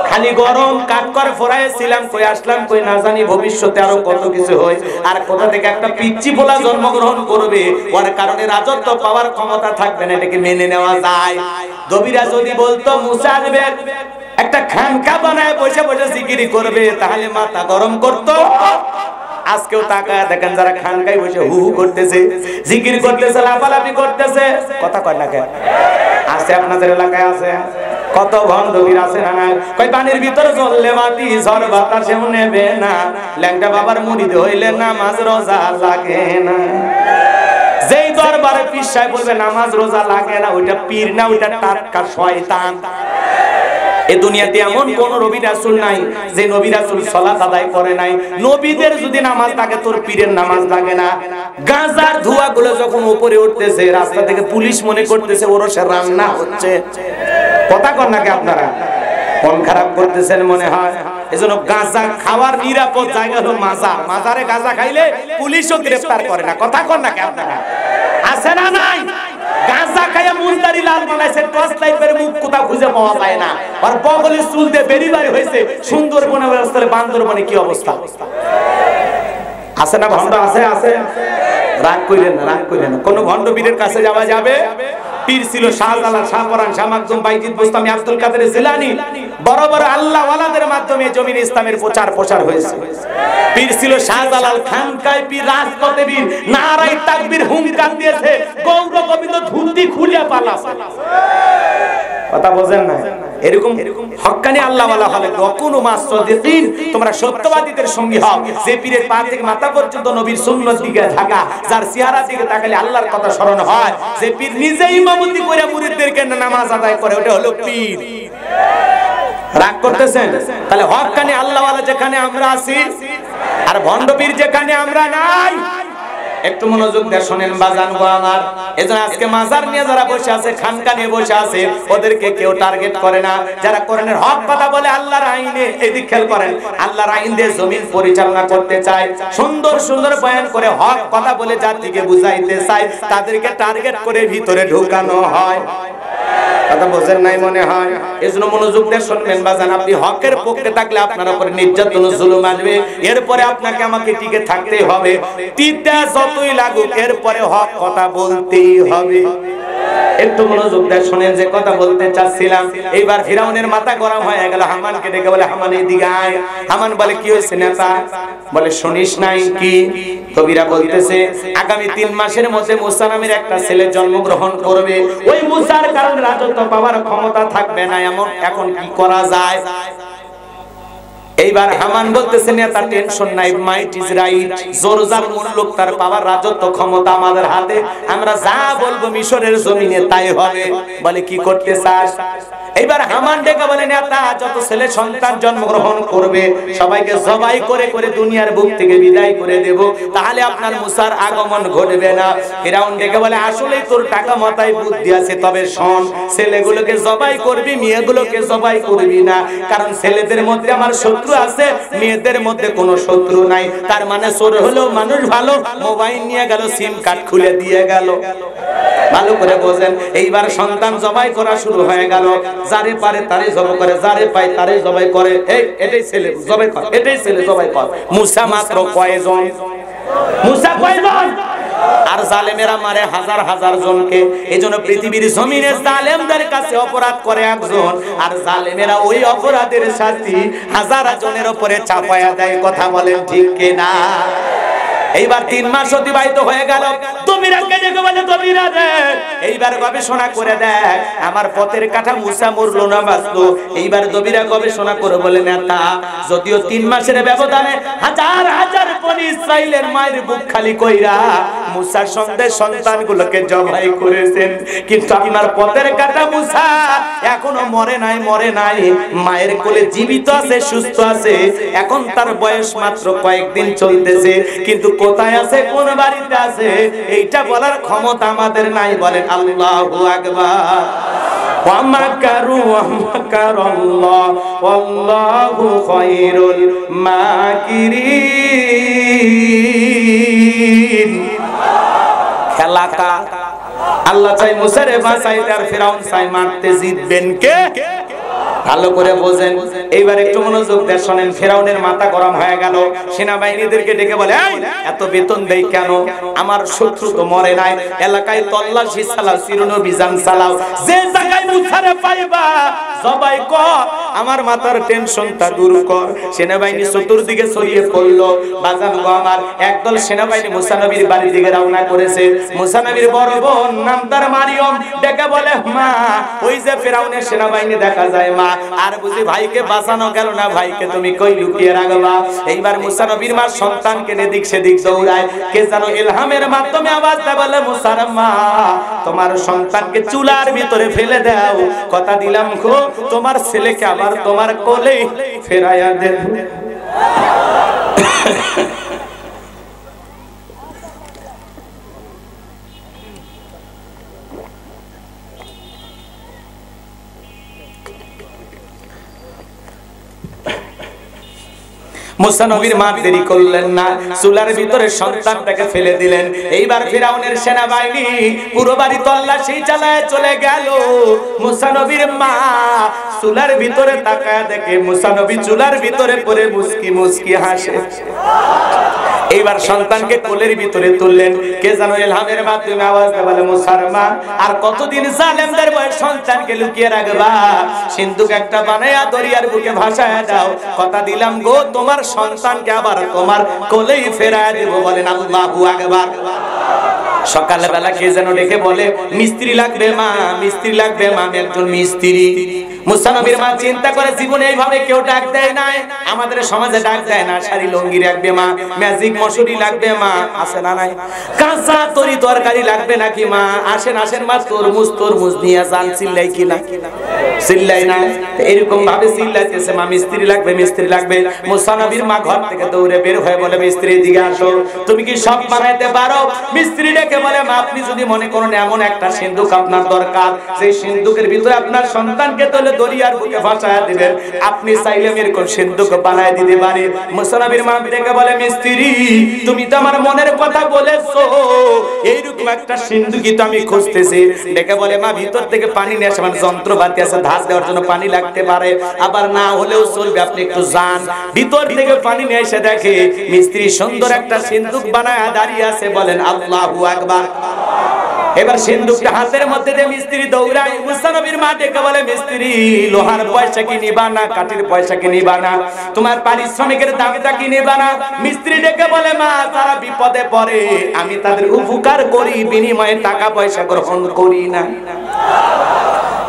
খালি গরম। কাট করে ফোরাইছিলাম, কই আসলাম, কই না জানি ভবিষ্যতে আরো কত কিছু হয়। আর কোথা থেকে একটা পিচ্চি পোলা জন্মগ্রহণ করবে, ওর কারণে রাজত্ব পাওয়ার ক্ষমতা থাকবে না, এটাকে মেনে নেওয়া যায়? দবিরা যদি বলতো মুসা আসবে, একটা খানকা বানায় বসে বসে জিকিরি করবে, তাহলে মাথা গরম করতো। আজকেও তাকায় দেখেন, যারা খানকায় বসে হু হু করতেছে, জিকির করতেছে, লাফালাফি করতেছে। কথা কয় না কেন? আছে আপনাদের এলাকায়? আছে কত ভণ্ডবীর আছে না? কই পানির ভিতরে জ্বললে বাতি, ঝড় বাতাসেও নেবে না, ল্যাংটা বাবার মুরিদ হইলে নামাজ রোজা লাগে না। যেই দরবারে পীর সাহেব বলবে নামাজ রোজা লাগে না, ওইটা পীর না, ওইটা টাটকা শয়তান। এই দুনিয়াতে এমন কোন নবী রাসূল নাই যে নবী রাসূল সালাত আদায় করে নাই। নবীদের যদি নামাজ লাগে, তোর পীরের নামাজ লাগে না। গাঁজার ধোঁয়াগুলো যখন উপরে উঠতেছে, রাস্তা থেকে পুলিশ মনে করতেছে ওরসে রান্না হচ্ছে। কথা কন নাকি আপনারা? মন খারাপ করতেছেন মনে হয়। এজন্য গাঁজা খাওয়ার নিরাপদ জায়গা হলো মাজার। মাজারে গাঁজা খাইলে পুলিশও গ্রেফতার করে না। কথা কন নাকি আপনারা? আছে না নাই? গাঁজা খাইয়া মুন্দারি লাল বানাইছে, টর্চ লাইটের মুখ কোথাও খুঁজে পাওয়া যায় না। আর বগলে চুল দিয়ে বেরি বাড়ি হয়েছে। সুন্দরবনে রাস্তায়, বান্দরবনে কি অবস্থা? আছে না ভণ্ড? আছে আছে। রাগ কইলেন না, রাগ কইলেন না। কোন ভণ্ড পীরের কাছে যাওয়া যাবে? পীর ছিল শাহজালাল, শাহ পরান, শাহ মাকদুম, বাইজিদ বুস্তামি, আব্দুল কাদের জিলানী, বড় বড় আল্লাহ ওয়ালাদের মাধ্যমে জমিন ইসলামের প্রচার হয়েছে। পীর ছিল শাহজালাল, খানকায় পীর, রাজপথে পীর, নারায়ে তাকবীর হুঙ্কার দিয়েছে, গৌর গোবিন্দ ধুতি খুলে পালাছে। কথা বোঝেন না? এরকম হক্কানি আল্লাহ ওয়ালা হলে ওয়াকুনু মাস সাদিকিন, তোমরা সত্যবাদীদের সঙ্গী হও। যে পীরের পা থেকে মাথা পর্যন্ত নবীর সুন্নাত দিকে থাকা, যার চেহারা দিকে তাকালে আল্লাহর কথা স্মরণ হয়, যে পীর নিজে ইমামতি করে মুরিদদেরকে নামাজ আদায় করে, ওটা হলো পীর। রাগ করতেছেন? তাহলে হক্কানি আল্লাহ ওয়ালা যেখানে আমরা আছি আর ভণ্ড পীর যেখানে আমরা নাই, একটু মনোযোগ দিয়ে শুনেন বাজান গো আমার। এজন্য আজকে মাজার নিয়ে যারা বসে আছে, খানকা নিয়ে বসে আছে, ওদেরকে কেউ টার্গেট করে না। যারা কোরআনের হক কথা বলে আল্লাহর আইনে, এদিক খেয়াল করেন, আল্লাহর আইন দিয়ে জমিন পরিচালনা করতে চায়, সুন্দর সুন্দর বয়ান করে হক কথা বলে জাতিকে বুঝাইতে চায়, তাদেরকে টার্গেট করে ভিতরে ঢুকানো হয়। কথা বোঝেন নাই মনে হয়। এজন্য মনোযোগ দিয়ে শুনবেন বাজান। আপনি হকের পক্ষে থাকলে আপনার উপর নির্যাতন জুলুম আসবে, এরপরে আপনাকে আমাকে টিকে থাকতে হবে। তিতা যতই লাগুক, এরপরে হক কথা বলতেই হবে। একটু মনোযোগ দিয়ে শুনেন যে কথা বলতে চাচ্ছিলাম। এইবার ফিরাউনের মাথা গরম হয়ে গেল, হামানকে ডেকে বলে, হামান এদিকে আয়। হামান বলে, কি হয়েছে নেতা? বলে, শুনিস নাই কি? কবিরা বলতেছে, আগামী 3 মাসের মধ্যে মুসা নামের একটা ছেলে জন্মগ্রহণ করবে। ওই মুসার কারণে রাজত্ব পাওয়ার ক্ষমতা থাকবে না, এখন কি করা যায়? এইবার হামান বলতেছে, নেতা টেনশন নাই, মাইট ইজ রাইট, জোরজার মুলুক, তার পাওয়ার রাজত্ব ক্ষমতা আমাদের হাতে, আমরা যা বলবো মিশরের জমিনে তাই হবে। বলে, কি করতে চাস? এইবার হামান ডেকে বলে, নেতা যত ছেলে সন্তান জন্মগ্রহণ করবে সবাইকে জবাই করে করে দুনিয়ার বুক থেকে বিদায় করে দেব, তাহলে আপনার মুসার আগমন ঘটবে না। ফিরাউন ডেকে বলে, আসলেই তোর টাকা মাথায় বুদ্ধি আছে, তবে শোন, ছেলেগুলোকে জবাই করবি, মেয়েগুলোকে জবাই করবি না, কারণ ছেলেদের মধ্যে আমার শত্রু আছে, মেয়েদের মধ্যে কোনো শত্রু নাই। তার মানে চোর হলো মানুষ ভালো, মোবাইল নিয়ে গেল, সিম কার্ড খুলে দিয়ে গেল। ভালো করে বোঝেন। এইবার সন্তান জবাই করা শুরু হয়ে গেল, যারে পারে তারে জবাই করে, যারে পায় তারে জবাই করে। এটাই ছেলে জবাই কর, এটাই ছেলে জবাই কর। মুসা মাত্র কয়জন? মুসা কয়জন? আর জালেমেরা মারে হাজার হাজার জনকে। এজন্য পৃথিবীর জমিনে জালেমদের কাছে অপরাধ করে একজন, আর জালেমেরা ওই অপরাধের শাস্তি হাজার জনের উপরে চাপায়া দেয়। কথা বলেন ঠিক কিনা? এইবার 3 মাস অতিবাহিত হয়ে গেল। দবিরাকে ডেকে বলে, দবিরা রে, এইবার গবেষণা করে দেখ, আমার পথের কাটা মুসা মরলো না বাঁচলো। এইবার দবিরা গবেষণা করে বলে, নেতা যদিও 3 মাসের ব্যবধানে হাজার হাজার বনি ইসরাইলের মায়ের বুক খালি কইরা মুসার সন্তান সন্তানগুলোকে জবাই করেছেন, কিন্তু আপনার পথের কাটা মুসা এখনো মরে নাই, মরে নাই, মায়ের কোলে জীবিত আছে, সুস্থ আছে। এখন তার বয়স মাত্র কয়েকদিন চলতেছে, কিন্তু কোথায় আছে, কোন বাড়িতে আছে, এইটা বলার ক্ষমতা আমাদের নাই। বলেন আল্লাহু আকবার। ওয়া মাকারু ওয়া মাকারাল্লাহ ওয়াল্লাহু খায়রুল মাকিরিন। খেলাকা আল্লাহ চাই মুসারে বাঁচাইতে, আর ফিরাউন চাই মারতে। জিতবেন কে? ভালো করে বোঝেন। এইবার একটু মনোযোগ দিয়ে শুনেন। ফিরাউনের মাথা গরম হয়ে গেল, সেনাবাহিনীদেরকে ডেকে বলে, এত বেতন দেই কেন? আমার শত্রু তো মরে নাই, এলাকায় তল্লাশি চালাও, চিরুনভিযান চালাও, যে জায়গায় মুসারে পাইবা জবাই কর, আমার মাথার টেনশনটা দূর কর। সেনাবাহিনী চতুর্দিকে ছড়িয়ে পড়লো। বাজান গো আমার, একদল সেনাবাহিনী মুসা নবীর বাড়ির দিকে রওনা করেছে। মুসা নবীর বড় বোন নামদার মারিয়ম ডেকে বলে, মা, ওই যে ফিরাউনের সেনাবাহিনী দেখা যায় মা, আর বুঝি ভাইকে বাঁচানো গেল না, ভাইকে তুমি কই লুকিয়ে রাখবা? এইবার মুসা নবীর মা সন্তানকে এদিক সেদিক দৌড়ায়, কে যেন ইলহামের মাধ্যমে আওয়াজ দেয়, বলে, মুসার মা, তোমার সন্তানকে চুলার ভিতরে ফেলে দাও, কথা দিলাম গো, তোমার ছেলেকে আবার তোমার কোলে ফেরাইয়া দেব। মুসা নবীর মা দেরি করলেন না, চুলার ভিতরে সন্তানটাকে ফেলে দিলেন। এইবার ফিরাউনের সেনাবাহিনী পুরো বাড়ি তল্লাশি চালায় চলে গেল। মুসা নবীর মা চুলার ভিতরে তাকায় দেখে মুসা নবী চুলার ভিতরে পড়ে মুস্কি মুস্কি হাসে। এইবার সন্তানকে কোলের ভিতরে তুললেন, কে যেন ইলহামের মাধ্যমে আওয়াজ দিয়ে বলে, মুসলমান আর কতদিন জালেমদের ভয়ে সন্তানকে লুকিয়ে রাখবা? সিন্ধুক একটা বানায়া দরিয়ার বুকে ভাসায় দাও, কথা দিলাম গো তোমার সন্তানকে আবার তোমার কোলেই ফেরায় দেব। বলেন আল্লাহু আকবার। সকালবেলা কে যেন ডেকে বলে, মিস্ত্রি লাগবে মা, মিস্ত্রি লাগবে মা, আমি একজন মিস্ত্রি। মুসা নবীর মা চিন্তা করে, জীবনে এইভাবে কেউ ডাক দেয় নাই, আমাদের সমাজে ডাক দেয় না। শাড়ি লুঙ্গি লাগবে মা, ম্যাজিক মশুরি লাগবে মা, আছে না নাই? কাঁচা তরি তরকারি লাগবে নাকি মা? আসেন আসেন মা, তরমুজ তরমুজ নিয়ে যান। চিল্লাই কিনা? চিল্লাই না। এরকম ভাবে চিল্লাইতেছে, মা মিস্ত্রি লাগবে, মিস্ত্রি লাগবে। মুসা নবীর মা ঘর থেকে দৌড়ে বের হয়ে বলে, মিস্ত্রি দিকে আসো, তুমি কি সব বানাইতে পারো? মিস্ত্রি ডেকে বলে, মা আপনি যদি মনে করেন এমন একটা সিন্ধুক আপনার দরকার, সেই সিন্ধুকের ভিতরে আপনার সন্তানকে তুলে দরিয়ার বুকে ভাসায়া দিবেন, আপনি চাইলে এরকম সিন্ধুক বানায় দিতে পারি। মুসা নবীর মা ডেকে বলে, মিস্ত্রি তুমি তো আমার মনের কথা বলেছো, এইরকম একটা সিন্ধুকই তো আমি খুঁজতেছি। ডেকে বলে, মা ভিতর থেকে পানি নিয়ে আসে, মানে যন্ত্রপাতি আছে, ধাস দেওয়ার জন্য পানি লাগতে পারে, আবার না হলেও চলবে, আপনি একটু যান। ভিতর থেকে পানি নিয়ে এসে দেখে মিস্ত্রি সুন্দর একটা সিন্ধুক বানায় দাঁড়িয়ে আছে। বলেন আল্লাহু আকবার। এবার সিন্ধুকটা হাতের মধ্যে দিয়ে মিস্ত্রি দৌড়ায়। মুসা নবীর মা ডেকে বলে, মিস্ত্রি লোহার পয়সা কি নিবা না, কাঠের পয়সা কি নিবা না, তোমার পারিশ্রমিকের দামটা কি নিবা না? মিস্ত্রি ডেকে বলে, মা যারা বিপদে পড়ে আমি তাদের উপকার করি, বিনিময়ে টাকা পয়সা গ্রহণ করি না।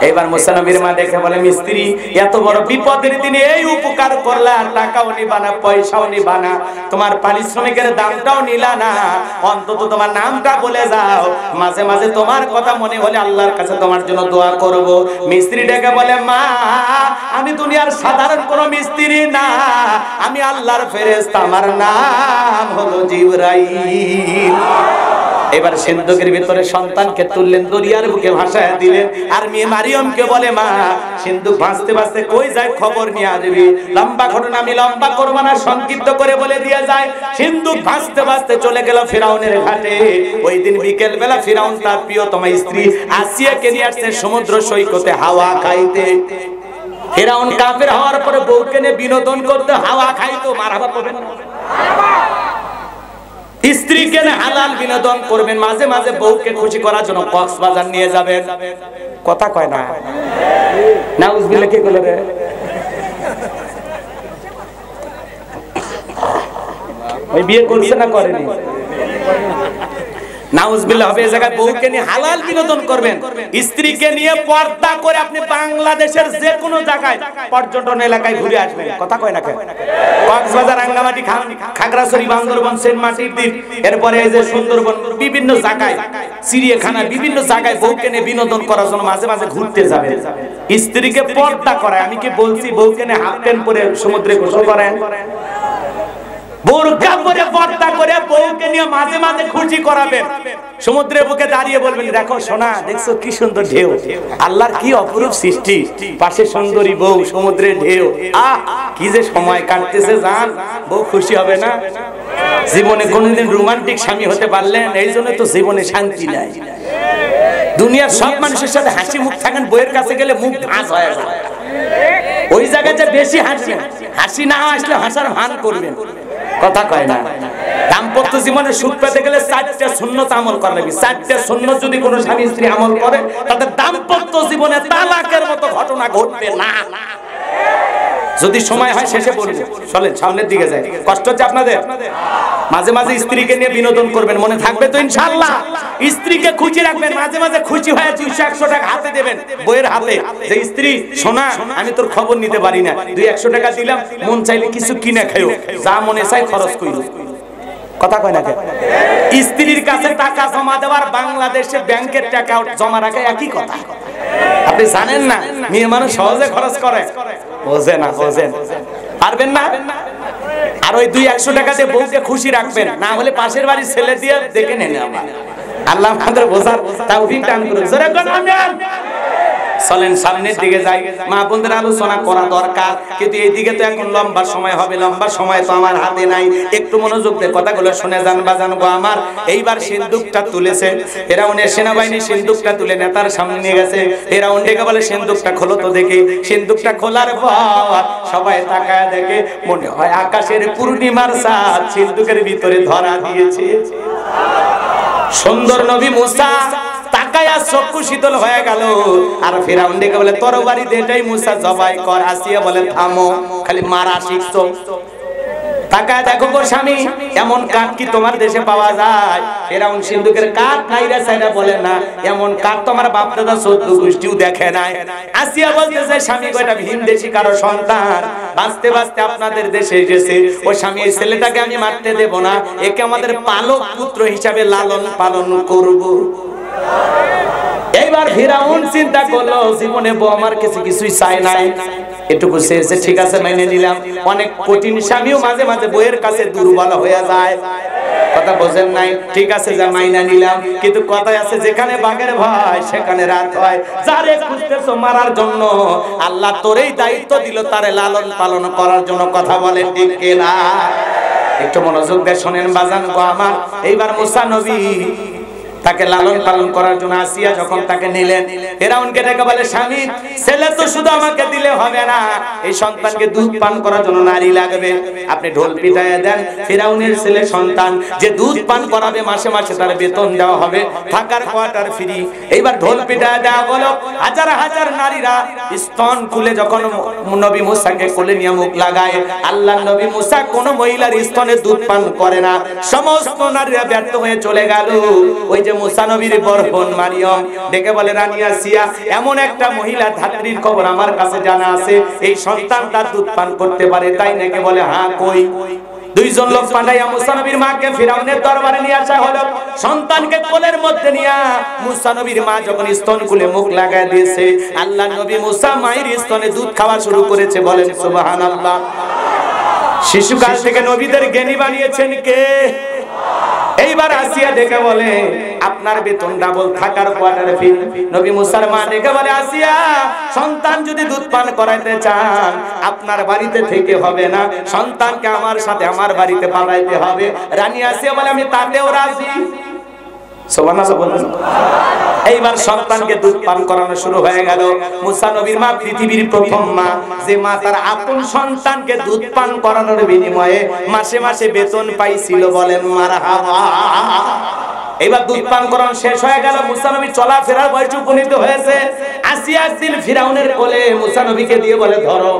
এবার মুসা নবীর মা দেখে বলে, মিস্ত্রি এত বড় বিপদের দিনে এই উপকার করলা, আর টাকাও নিবা না, পয়সাও নিবা না, তোমার পারিশ্রমিকের দামটাও নিলা না, অন্তত তোমার নামটা বলে যাও, মাঝে মাঝে তোমার কথা মনে হলে আল্লাহর কাছে তোমার জন্য দোয়া করব। মিস্ত্রি ডেকে বলে, মা আমি দুনিয়ার সাধারণ কোন মিস্ত্রি না, আমি আল্লাহর ফেরেশতা, আমার নাম হলো জিবরাইল। এবার সিন্ধুকের ভিতরে সন্তানকে তুললেন, দরিয়ার বুকে ভাসায় দিলেন। আর মেয়ে মারিয়মকে বলে, মা সিন্ধুক ভাসতে ভাসতে কই যায় খবর নিয়ে আসবি। লম্বা ঘটনা আমি লম্বা করব না, সংক্ষিপ্ত করে বলে দিয়ে যায়। সিন্ধুক ভাসতে ভাসতে চলে গেল ফিরাউনের ঘাটে। ওই দিন বিকেল বেলা ফিরাউন তার প্রিয়তমা স্ত্রী আসিয়াকে নিয়ে আসছে সমুদ্র সৈকতে হাওয়া খাইতে। ফিরাউন কাফের হওয়ার পরে বউকে নিয়ে বিনোদন করতে হাওয়া খাইতো। মারহাবা করবেন না? স্ত্রীকে হালাল বিনোদন করবেন, মাঝে মাঝে বউকে খুশি করার জন্য কক্সবাজার নিয়ে যাবেন। কথা কয় না? নাউজুবিল্লাহ কে বলে রে? ওই বিয়ে করছে না করেনি? নাউজুবিল্লাহ হবে। এই জায়গায় বউকে নিয়ে হালাল বিনোদন করবেন, স্ত্রীকে নিয়ে পর্দা করে আপনি বাংলাদেশের যে কোনো জায়গায় পর্যটন এলাকায় ঘুরে আসবেন। কথা কয় না কেন? কক্সবাজার, রাঙ্গামাটি, খাগড়াছড়ি, বান্দরবান, সেন্ট মার্টিন দ্বীপ, এরপরে এই যে সুন্দরবন, বিভিন্ন জায়গায়, চিড়িয়াখানা, বিভিন্ন জায়গায় বউকে নিয়ে বিনোদন করার জন্য মাঝে মাঝে ঘুরতে যাবেন। স্ত্রীকে পর্দা করায়। আমি কি বলছি বউকে নিয়ে হাফ প্যান্ট পরে সমুদ্রে গোসল করেন? বোরকা পরে পর্দা করে বউকে নিয়ে মাঝে মাঝে খুশি করাবেন। সমুদ্রের বুকে দাঁড়িয়ে বলবেন, দেখো সোনা, দেখছো কি সুন্দর ঢেউ, আল্লাহর কি অপরূপ সৃষ্টি, পাশে সুন্দরী বউ, সমুদ্রের ঢেউ, আহ কি যে সময় কাটতেছে জান। বউ খুশি হবে না? জীবনে কোনোদিন রোমান্টিক স্বামী হতে পারলেন? এই জন্য তো জীবনে শান্তি নাই। দুনিয়ার সব মানুষের সাথে হাসি মুখ থাকেন, বইয়ের কাছে গেলে মুখ ভাঁজ হয়ে যায়। ওই জায়গায় যে বেশি হাসবেন, হাসি না আসলে হাসার ভান করবেন। কথা কয় না? দাম্পত্য জীবনে সুখ পেতে গেলে 4টা সুন্নত আমল করা লাগবে। 4টা সুন্নত যদি কোনো স্বামী স্ত্রী আমল করে, তাদের দাম্পত্য জীবনে তালাকের মতো ঘটনা ঘটবে না। যদি সময় হয় শেষে বলবো, চলেন সামনের দিকে যাই। কষ্ট হচ্ছে আপনাদের? মাঝে মাঝে স্ত্রীকে নিয়ে বিনোদন করবেন, মনে থাকবে তো ইনশাআল্লাহ? স্ত্রীকে খুশি রাখবেন, মাঝে মাঝে খুশি হয়ে 200-100 টাকা হাতে দেবেন বইয়ের হাতে, যে স্ত্রী সোনা আমি তোর খবর নিতে পারি না, 200-100 টাকা দিলাম, মন চাইলে কিছু কিনে খাইও, যা মনে চাই খরচ কইরো। কথা কয় না কেন? স্ত্রীর কাছে টাকা জমা দেওয়ার বাংলাদেশে ব্যাংকের টাকা জমা রাখা একই কথা। আপনি জানেন না মেয়ে মানুষ সহজে খরচ করে? বোঝে না, বোঝেন পারবেন না। আর ওই 200-100 টাকা দিয়ে বউকে খুশি রাখবেন, না হলে পাশের বাড়ির ছেলে দিয়ে দেখে নেন। আল্লাহ আমাদের বোঝার তৌফিক দান করুন। জোরে বলুন আমিন। চলেন সামনের দিকে যাই। মা বোনদের আলোচনা করা দরকার, কিন্তু এইদিকে তো এখন লম্বা সময় হবে, লম্বা সময় তো আমার হাতে নাই। একটু মনোযোগ দিয়ে কথাগুলো শুনে যান বাজান গো আমার। এইবার সিন্দুকটা তুলেছে ফিরাউনের সেনাবাহিনী, সিন্দুকটা তুলে নেতার সামনে নিয়ে গেছে। ফিরাউন ডেকে বলে সিন্দুকটা খোলো তো দেখি। সিন্দুকটা খোলার পর সবাই তাকায় দেখে, মনে হয় আকাশের পূর্ণিমার চাঁদ সিন্দুকের ভিতরে ধরা দিয়েছে। সুন্দর নবী মুসা তাকায়া চক্ষু শীতল হয়ে গেল। আর ফিরাউন ডেকে বলে তরবারি দে, এটাই মুসা জবাই কর। আসিয়া বলে থামো, খালি মারা শিখছো। তাকায় দেখো গো স্বামী, এমন কাঠ কি তোমার দেশে পাওয়া যায়? ফিরাউন সিন্দুকের কাঠ নাইরা সাইরা বলে না, এমন কাঠ তোমার বাপ দাদা 14 গোষ্ঠীও দেখে নাই। আসিয়া বলতেছে স্বামী গো, এটা ভিন দেশি কারো সন্তান, বাঁচতে বাঁচতে আপনাদের দেশে এসেছে। ও স্বামী, এই ছেলেটাকে আমি মারতে দেব না, একে আমাদের পালক পুত্র হিসাবে লালন পালন করব। এইবার ফিরাউন চিন্তা করলো, জীবনে বউ আমার কাছে কিছুই চাই নাই, এটুকু চেয়েছে, ঠিক আছে মেনে নিলাম। অনেক কঠিন স্বামীও মাঝে মাঝে বউয়ের কাছে দুর্বল হয়ে যায়, কথা বোঝেন নাই? ঠিক আছে যা মাইনা নিলাম, কিন্তু কথায় আছে যেখানে বাঘের ভয় সেখানে রাত হয়। যারে খুঁজতেছো মারার জন্য, আল্লাহ তোরেই দায়িত্ব দিল তারে লালন পালন করার জন্য। কথা বলেন ঠিক কিনা? একটু মনোযোগ দিয়ে শোনেন বাজান গো আমার। এইবার মুসা নবী তাকে লালন পালন করার জন্য আসিয়া যখন তাকে নিলেন, ফিরাউনকে ডেকে বলে স্বামী, ছেলে তো শুধু আমাকে দিলে হবে না, এই সন্তানকে দুধ পান করার জন্য নারী লাগবে। আপনি ঢোল পিটাইয়া দেন, ফিরাউনের ছেলে সন্তান যে দুধ পান করাবে, মাসে মাসে তার বেতন দেওয়া হবে, থাকার কোয়ার্টার ফ্রি। এইবার ঢোল পিটাইয়া দেওয়া হলো। হাজার হাজার নারীরা স্তন খুলে যখন নবী মুসাকে কোলে নিয়ে মুখ লাগায়, আল্লাহ নবী মুসা কোন মহিলার স্তনে দুধ পান করে না। সমস্ত নারীরা ব্যর্থ হয়ে চলে গেল। ওই যে মুসা নবীর বড় বোন মারিয়ম ডেকে বলে, রানী আসিয়া, এমন একটা মহিলা ধাত্রীর খবর আমার কাছে জানা আছে, এই সন্তান তার দুধ পান করতে পারে, তাই নাকি? বলে হ্যাঁ। কই? দুইজন লোক পাঠাইয়া মুসা নবীর মাকে ফিরাউনের দরবারে নিয়ে আসা হলো। সন্তানকে কোলের মধ্যে নিয়া মুসা নবীর মা যখন স্তন খুলে মুখ লাগায় দিয়েছে, আল্লাহ নবী মুসা মায়ের স্তনে দুধ খাওয়া শুরু করেছে। বলেন সুবহানাল্লাহ। শিশুকাল থেকে নবীদের জ্ঞানী বানিয়েছেন কে? এইবার আসিয়া ডেকে বলে, আপনার বেতন ডাবল, থাকার কোয়ার্টার ফি। নবী মুসার মা ডেকে বলে, আসিয়া, সন্তান যদি দুধ পান করাইতে চান আপনার বাড়িতে থেকে হবে না, সন্তানকে আমার সাথে আমার বাড়িতে পাঠাইতে হবে। রানী আসিয়া বলে, আমি তাতেও রাজি। সুবহানাল্লাহ বলেন। এইবার সন্তানকে দুধ পান করানো শুরু হয়ে গেল। মুসা নবীর মা পৃথিবীর প্রথম মা, যে মা তার আপন সন্তানকে দুধ পান করানোর বিনিময়ে মাসে মাসে বেতন পাইছিল। বলেন মারহাবা। এবার দুধ পান করানো শেষ হয়ে গেল। মুসা নবী চলাফেরার বয়সে উপনীত হয়েছে। আসিয়া একদিন ফিরাউনের কোলে মুসা নবীকে দিয়ে বলে, ধরো।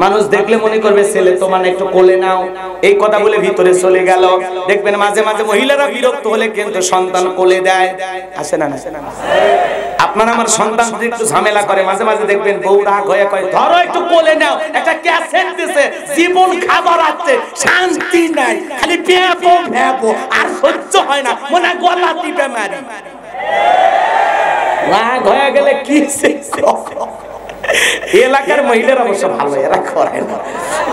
মানুষ দেখলে মনে করবে ছেলে তো, মানে একটু কোলে নাও। এই কথা বলে ভিতরে চলে গেল। দেখবেন মাঝে মাঝে মহিলারা বিরক্ত হলে কিন্তু সন্তান কোলে দেয়, আসে না? আপনার আমার সন্তান যদি একটু ঝামেলা করে, মাঝে মাঝে দেখবেন বউ রাগ হয়ে কয়, ধরো একটু কোলে নাও, একটা ক্যাসেট দিছে, জীবন খাবার আছে, শান্তি নাই, খালি ভ্যাবো ভ্যাবো, আর সহ্য হয় না, মনে হয় গলা টিপে মারি। রাগ হয়ে গেলে কি এলাকার মহিলারা অবশ্য ভালো, এরা করে না।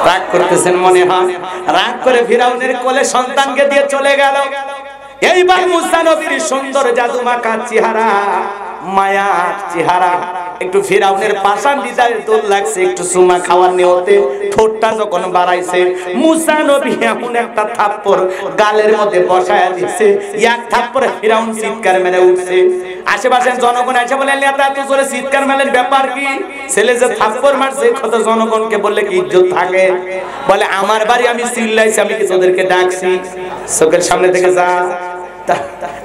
রাগ করতেছেন মনে হয়। রাগ করে ফিরাউনের কোলে সন্তানকে দিয়ে চলে গেল। এইবার মুসা নবীর সুন্দর জাদু মাখা চেহারা, মায়ার চেহারা, একটু ফিরাউনের পাষাণ হৃদয়ের দোল লাগছে। একটু সুমা খাওয়ার নিয়তে ঠোঁটটা যখন বাড়াইছে, মুসা নবী এমন একটা থাপ্পড় গালের মধ্যে বসায়া দিচ্ছে, এক থাপ্পড়ে ফিরাউন চিৎকার মেরে উঠছে। আশেপাশের জনগণ এসে বলে, নেতা এত জোরে চিৎকার মেলেন, ব্যাপার কি? ছেলে যে থাপ্পড় মারছে, কত জনগণকে বললে কি ইজ্জত থাকে? বলে, আমার বাড়ি আমি চিল্লাইছি, আমি কি তোদেরকে ডাকছি? চোখের সামনে থেকে যা।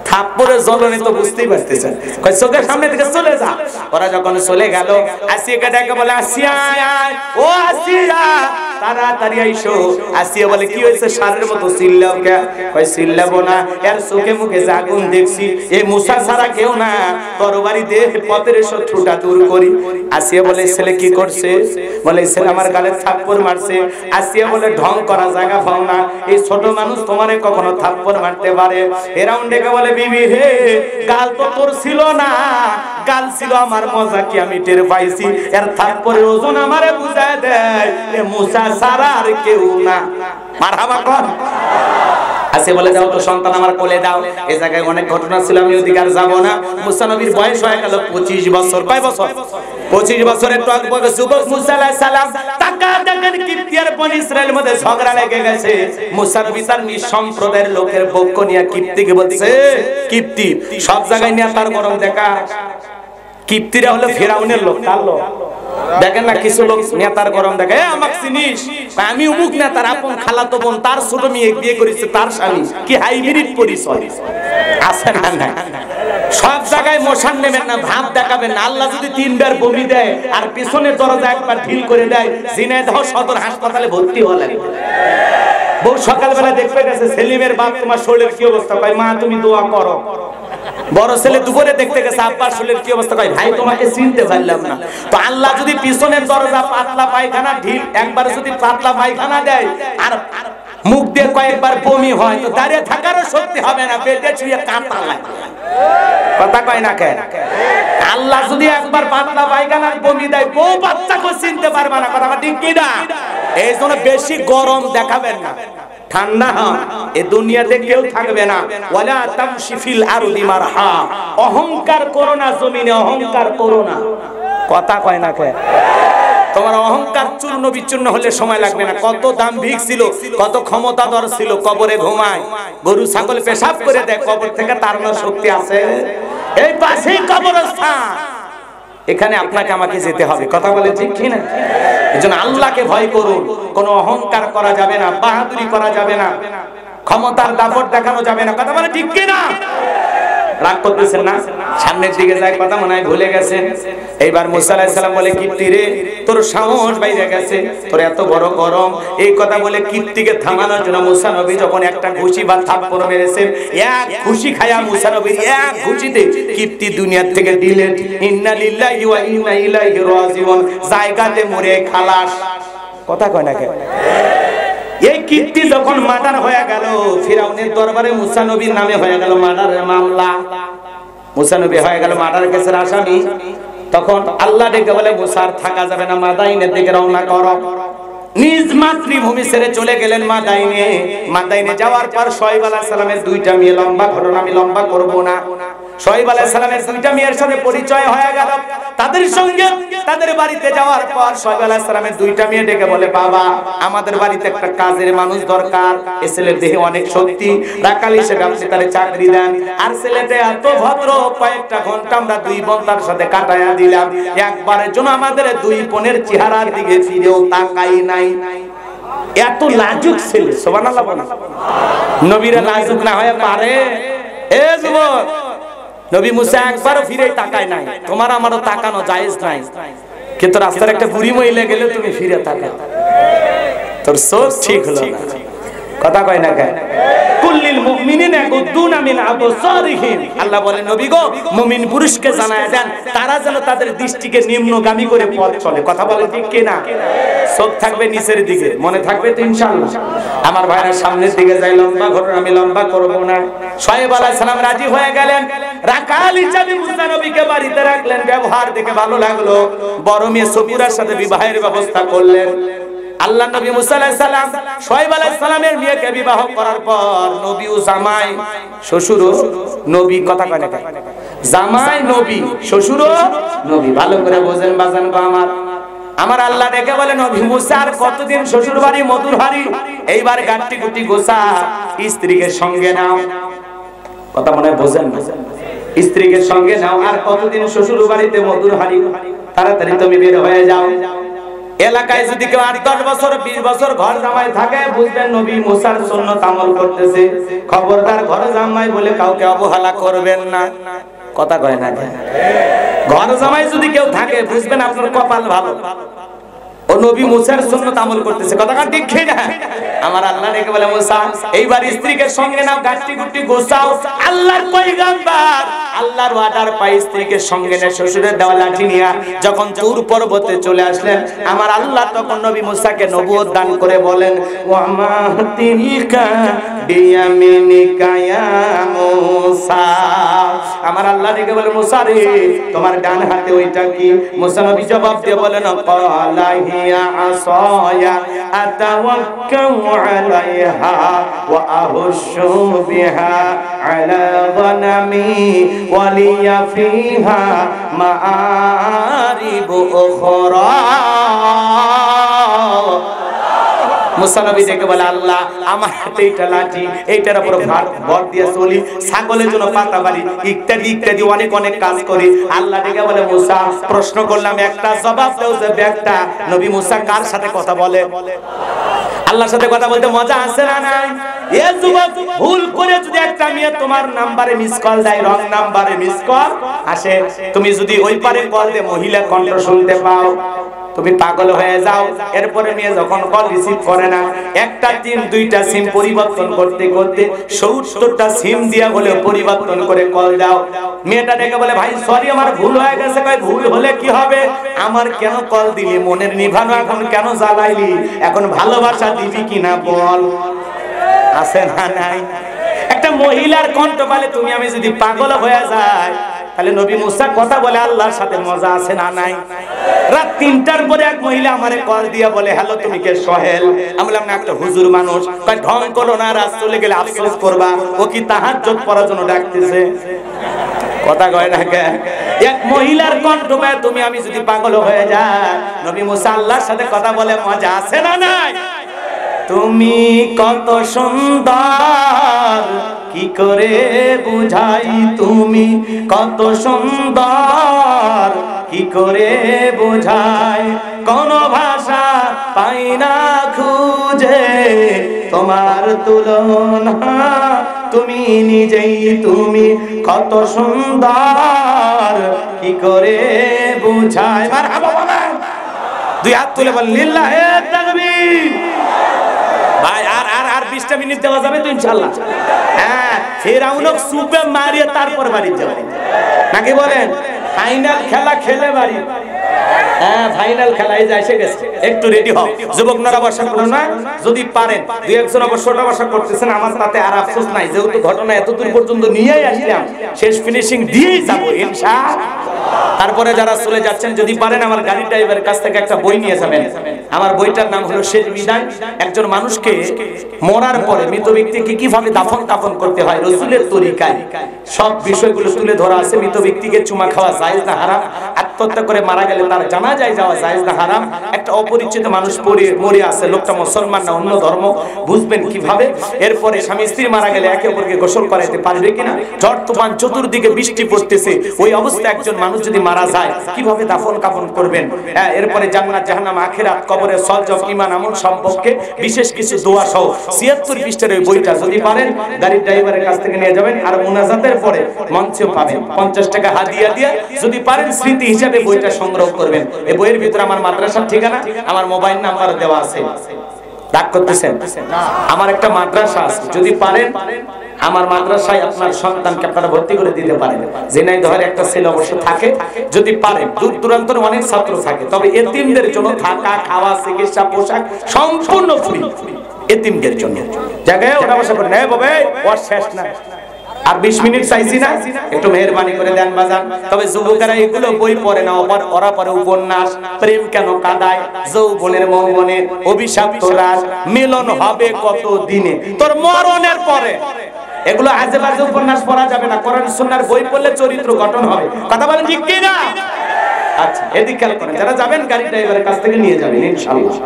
থাপ্পড়ের জ্বলনে তো বুঝতেই পারতেছেন, কয় চোখের সামনে থেকে চলে যা। ওরা যখন চলে গেল, আসিয়াকে ডেকে বলে, আসিয়া, ও আসিয়া, তাড়াতাড়ি আইসো। আসিয়া বলে, কি হয়েছে? সারের মতো চিল্লাও কে? কয় চিল্লাবো না, এর চোখে মুখে যে আগুন দেখছি, এই মুসা ছাড়া কেউ না, তরবারি দিয়ে পথের শত্রুটা দূর করি। আসিয়া বলে, ছেলে কি করছে? বলে, ছেলে আমার গালে থাপ্পড় মারছে। আসিয়া বলে, ঢং করা জায়গা পাও না, এই ছোট মানুষ তোমারে কখনো থাপ্পড় মারতে পারে? ফিরাউন ডেকে বলে, বিবি হে, গাল তো তোর ছিল না, গাল ছিল আমার, মজা কি আমি টের পাইছি। এর থাপ্পড়ের ওজন আমারে বুঝায় দেয়, এ মুসা ছাড়া আর কেউ না। মারহাবা কর। আসে বলে দাও তো সন্তান আমার কোলে দাও। এই জায়গায় অনেক ঘটনা ছিল, আমি ওদিকে আর যাবো না। মুসা নবীর বয়স হয়ে গেল 25 বছর। কয় বছর? 25 বছরের টকবক যুবক মুসা আলাইহিস সালাম। টাকা দেখেন কিপ্তি আর বনি ইসরাইলের মধ্যে ঝগড়া লেগে গেছে। মুসা নবী তার নিজ সম্প্রদায়ের লোকের পক্ষ নিয়ে কিপ্তিকে বলছে, কিপ্তি সব জায়গায় নিয়ে তার গরম দেখা। কিপ্তিরা হলো ফিরাউনের লোক। কার লোক? দেখেন না কিছু লোক নেতার গরম দেখে, আমাকে চিনিস? আমি অমুক নেতার আপন খালাতো বোন, তার ছোট মেয়ে বিয়ে করেছে তার স্বামী। কি হাইব্রিড পরিচয় আছে না? না, সব জায়গায় মশান নেবেন না, ভাব দেখাবেন না। আল্লাহ যদি 3 বার বমি দেয় আর পিছনের দরজা একবার ঢিল করে দেয়, ঝিনাইদহ সদর হাসপাতালে ভর্তি হওয়া লাগে। বউ সকালবেলা দেখবে গেছে, সেলিমের বাপ তোমার শরীরের কি অবস্থা? কয় মা তুমি দোয়া করো। বড় ছেলে দুপুরে দেখতে গেছে, আব্বার শরীরের কি অবস্থা? কয় ভাই তোমাকে চিনতে পারলাম না। তো আল্লাহ যদি পিছনের দরজা পাতলা পায়খানা ঢিল একবার যদি পাতলা পায়খানা দেয় আর মুখ দিয়ে কয়েকবার বমি হয়, তো দাঁড়িয়ে থাকারও শক্তি হবে না, পেটে ছুঁয়ে কাঁটা লাগে। কথা কয় না কেন? আল্লাহ যদি একবার পাতলা পায়খানার বমি দেয়, বউ বাচ্চাকে চিনতে পারবে না। কথা ঠিক কি না? এই জন্য বেশি গরম দেখাবেন না, ঠান্ডা হন। এই দুনিয়াতে কেউ থাকবে না। ওয়ালা তামশি ফিল আরদি মারহা, অহংকার করো না জমিনে, অহংকার করো না। কথা কয় না কে? তোমার অহংকার চূর্ণ বিচূর্ণ হলে সময় লাগবে না। কত দাম্ভিক ছিল, কত ক্ষমতাধর ছিল, কবরে ঘুমায়, গরু ছাগল পেশাব করে দেয়, কবর থেকে তার না শক্তি আছে? এই পাশেই কবরস্থান, এখানে আপনাকে আমাকে যেতে হবে। কথা বলে ঠিক কি না? এজন্য আল্লাহকে ভয় করুন। কোনো অহংকার করা যাবে না, বাহাদুরি করা যাবে না, ক্ষমতার দাপট দেখানো যাবে না। কথা বলে ঠিক কি না? রাগ করতেছেন না? সামনের দিকে যায়, কথা মনে হয় ভুলে গেছেন। এইবার মুসা আলাইহিস সালাম বলে, কিপ্তি রে তোর সাহস বাইরে গেছে, তোর এত বড় গরম। এই কথা বলে কিপ্তিকে থামানোর জন্য মুসা নবী যখন একটা ঘুষি বা থাপ্পড় মেরেছেন, এক ঘুষি খায়া মুসা নবীর এক ঘুষিতে কিপ্তি দুনিয়ার থেকে দিলেন। ইন্না লিল্লাহি ওয়া ইন্না ইলাইহি রাজিউন, জায়গাতে মরে খালাস। কথা কয় না কেন? এই কীর্তি যখন মার্ডার হয়ে গেল, ফিরাউনের দরবারে মুসা নবীর নামে হয়ে গেল মার্ডারের মামলা। মুসা নবী হয়ে গেল মার্ডার কেসের আসামি। তখন আল্লাহ ডেকে বলে, মুসার থাকা যাবে না, মাদাইনের দিকে রওনা করো। নিজ মাতৃভূমি ছেড়ে চলে গেলেন মাদাইনে। মাদাইনে যাওয়ার পর শোয়েব আলাইহিস সালামের 2টা মেয়ে, লম্বা ঘটনা আমি লম্বা করব না। শোয়েব আলাইহিস সালামের 2টা মেয়ের সাথে পরিচয় হয়ে গেল। তাদের সঙ্গে তাদের বাড়িতে যাওয়ার পর শোয়েব আলাইহিস সালামের 2টা মেয়ে ডেকে বলে, বাবা আমাদের বাড়িতে একটা কাজের মানুষ দরকার। এই ছেলের দেহে অনেক শক্তি, রাখাল হিসেবে আপনি তারে চাকরি দেন। আর ছেলেটা এত ভদ্র, কয়েকটা ঘন্টা আমরা 2 বোন তার সাথে কাটায়া দিলাম, একবারের জন্য আমাদের 2 বোনের চেহারার দিকে ফিরেও তাকাই নাই। এত লাজুক ছেলে, সুবহানাল্লাহ বলেন। নবীরা লাজুক না হয়ে পারে? এ যুবক, নবী মুসা একবারও ফিরে তাকায় নাই। তোমার আমারও তাকানো জায়েজ নাই, কিন্তু রাস্তার একটা বুড়ি মহিলা গেলে তুমি ফিরে তাকাও, তোর সোচ ঠিক হলো না। কথা কয় না কেন? কুল্লিল মুমিনিনা ইয়াগুদ্দুনা মিন আবসারিহিম, আল্লাহ বলেন নবী গো, মুমিন পুরুষকে জানায় দেন তারা যেন তাদের দৃষ্টিকে নিম্নগামী করে পথ চলে। কথা বলে ঠিক কি না? চোখ থাকবে নিচের দিকে, মনে থাকবে তো ইনশাআল্লাহ। আমার ভাইরা সামনের দিকে যাই, লম্বা ঘটনা আমি লম্বা করব না। শোয়েব আলাইহিস সালাম রাজি হয়ে গেলেন, রাখাল হিসেবে মুসা নবীকে বাড়িতে রাখলেন। ব্যবহার দেখে ভালো লাগলো, বড় মেয়ে সফুরার সাথে বিবাহের ব্যবস্থা করলেন। আল্লাহ নবী মুসা আলাইহিস সালাম শোয়েব আলাইহিস সালামের মেয়েকে বিবাহ করার পর নবী ও জামাই শ্বশুর নবী, কথা কয় না কেন? জামাই নবী, শ্বশুর নবী। ভালো করে বোঝেন বাজান গো আমার। আমার আল্লাহ ডেকে বলে, নবী মুসা আর কতদিন শ্বশুর বাড়ি মধুর হাড়ি, এইবার গাট্টি গুটি গোছা, স্ত্রীকে সঙ্গে নাও। কথা মনে বোঝেন না? স্ত্রীকে সঙ্গে নাও, আর কতদিন শ্বশুর বাড়িতে মধুর হাড়ি, তাড়াতাড়ি তুমি বের হয়ে যাও। এলাকায় যদি কেউ 8-10 বছর 20 বছর ঘর জামাই থাকে, বুঝবেন নবী মুসার সুন্নাত আমল করতেছে। খবরদার ঘর জামাই বলে কাউকে অবহেলা করবেন না। কথা কয় না? ঘর জামাই যদি কেউ থাকে, বুঝবেন আপনার কপাল ভালো, ও নবী মুসার সুন্নাত আমল করতেছে। কথা ঠিক কি না? আমার আল্লাহ ডেকে বলে, মুসা এইবার স্ত্রীকে সঙ্গে নাও, গাট্টি গুটি গোছাও। আল্লাহর পয়গম্বর আল্লাহর ওয়াদার পাই স্ত্রীকে সঙ্গে নিয়ে শ্বশুরের দেওয়া লাঠি নিয়ে যখন তুর পর্বতে চলে আসলেন, আমার আল্লাহ তখন নবী মুসাকে নবুয়ত দান করে বলেন, ওয়া মা তিলকা বিয়ামিনিকা ইয়া মূসা। আমার আল্লাহ ডেকে বলে মুসা রে তোমার ডান হাতে ওইটা কি? মুসা নবী জবাব দিয়ে বলেন ক্বালা হিয়া আসায়া আতাওয়াক্কাউ আলাইহা ওয়া আহুশু বিহা আলা গনামি ওয়া লিয়া ফিহা মাআরিবু উখরা। মুসা নবী ডেকে বলে আল্লাহ আমার হাতে এইটা লাঠি, এইটার উপর ভর দিয়ে চলি, ছাগলের জন্য পাতা বাড়ি ইত্যাদি ইত্যাদি অনেক অনেক কাজ করি। আল্লাহ ডেকে বলে মুসা প্রশ্ন করলাম একটা, জবাব দাও যে একটা। নবী মুসা কার সাথে কথা বলে? আল্লাহর সাথে কথা বলতে মজা আছে না নাই? এ যুবক ভুল করে যদি একটা মেয়ে তোমার নাম্বারে মিস কল দেয়, রং নাম্বারে মিস কল আসে, তুমি যদি ওই পারে কল দিয়ে মহিলা কণ্ঠ শুনতে পাও তুমি পাগল হয়ে যাও। এরপরে মেয়ে যখন কল রিসিভ করে না, একটা সিম দুইটা সিম পরিবর্তন করতে করতে 70টা সিম দিয়া বলে পরিবর্তন করে কল দাও। মেয়েটা ডেকে বলে ভাই সরি আমার ভুল হয়ে গেছে। কয় ভুল হলে কি হবে? আমার কেন কল দিলি? মনের নিভানো এখন কেন জ্বালাইলি? এখন ভালোবাসা দিবি কিনা বল? আছে না নাই? একটা মহিলার কণ্ঠ বলে তুমি আমি যদি পাগল হয়ে যাই, তাহলে নবী মুসা কথা বলে আল্লাহর সাথে মজা আছে না নাই? রাত 3টার পরে এক মহিলা আমারে কল দিয়া বলে হ্যালো তুমি কে? সোহেল। আমি বললাম না একটা হুজুর মানুষ। কয় ঢং করো না, রাত চলে গেলে আফসোস করবা। ও কি তাহাজ্জুদ পড়ার জন্য ডাকতেছে? কথা কয় না কে? এক মহিলার কণ্ঠ পায় তুমি আমি যদি পাগল হয়ে যাই, নবী মুসা আল্লাহর সাথে কথা বলে মজা আছে না নাই? তুমি কত সুন্দর কি করে বুঝাই, তুমি কত সুন্দর কি করে বুঝাই, কোন ভাষা পাই না খুঁজে তোমার তুলনা, তুমি নিজেই তুমি কত সুন্দর কি করে বুঝাই। মারহাবা বলেন, দুই হাত তুলে বলেন লিল্লাহে তাকবীর। ভাই আর 20টা মিনিট দেওয়া যাবে তো ইনশাআল্লাহ? হ্যাঁ, ফেরাউনক সুপে মারিয়ে তারপর বাড়ি যাবে নাকি বলেন? ফাইনাল খেলা খেলে বাড়ি। হ্যাঁ ফাইনাল খেলা এই যে এসে গেছে, একটু রেডি হও। যুবক নরা বর্ষা করো না, যদি পারেন দুই একজন অবশ্যটা বর্ষা করতেছেন, আমার তাতে আর আফসোস নাই, যেহেতু ঘটনা এতদূর পর্যন্ত নিয়েই আসলাম, শেষ ফিনিশিং দিয়েই যাবো ইনশাআল্লাহ। তারপরে যারা চলে যাচ্ছেন যদি পারেন আমার গাড়ি ড্রাইভারের কাছ থেকে একটা বই নিয়ে যাবেন। আমার বইটার নাম হলো শেষ বিদায়। একজন মানুষকে মরার পরে মৃত ব্যক্তিকে কিভাবে দাফন কাফন করতে হয় রাসূলের তরিকায় সব বিষয়গুলো তুলে ধরা আছে। মৃত ব্যক্তিকে চুমা খাওয়া জায়েজ না হারাম, আত্মহত্যা করে মারা গেলে তার জানাজায় যাওয়া জায়েজ না হারাম, একটা অপরিচিত মানুষ মরে আছে, লোকটা মুসলমান না অন্য ধর্ম, বুঝবেন কিভাবে। এরপরে স্বামী স্ত্রী মারা গেলে একে অপরকে গোসল করাইতে পারবে কিনা, ঝড় তুফান চতুর্দিকে বৃষ্টি পড়তেছে, ওই অবস্থায় একজন মানুষ যদি মারা যায় কিভাবে দাফন কাফন করবেন। এরপরে জান্নাত জাহান্নাম আখিরাত কবরের সওয়াব ঈমান আমল সম্পর্কে বিশেষ কিছু দোয়া সহ 76 পৃষ্ঠার ওই বইটা যদি পারেন গাড়ির ড্রাইভারের কাছ থেকে নিয়ে যাবেন। আর মুনাজাতের পরে মঞ্চে পাবেন 50 টাকা হাদিয়া দিয়ে যদি পারেন স্মৃতি হিসাবে বইটা সংগ্রহ করবেন। এই বইয়ের ভিতরে আমার মাদ্রাসার ঠিকানা, আমার মোবাইল নাম্বার দেওয়া আছে। রাগ করতেছেন? আমার একটা মাদ্রাসা আছে, যদি পারেন আমার মাদ্রাসায় আপনার সন্তানকে আপনারা ভর্তি করে দিতে পারেন। ঝিনাইদহের একটা ছেলে অবশ্য থাকে, যদি পারেন দূর দূরান্তের অনেক ছাত্র থাকে, তবে এতিমদের জন্য থাকা খাওয়া চিকিৎসা পোশাক সম্পূর্ণ ফ্রি এতিমদের জন্য। জায়গায় ওটা বসে করে নেই বাবা, ওর শেষ না, আর 20 মিনিট চাইছি না, একটু মেহেরবানি করে দেন বাজান। তবে যুবকেরা এগুলো বই পড়ে না, ওরা পরে উপন্যাস, প্রেম কেন কাঁদায়, যৌবনের মৌবনের অভিশাপ্ত রাত, মিলন হবে কত দিনে তোর মরণের পরে। এগুলো আজে বাজে উপন্যাস পড়া যাবে না, কোরআন সুন্নাহর বই পড়লে চরিত্র গঠন হবে। কথা বলেন ঠিক কি না? আচ্ছা এদিকে খেয়াল করেন, যারা যাবেন গাড়ি ড্রাইভারের কাছ থেকে নিয়ে যাবেন ইনশাআল্লাহ।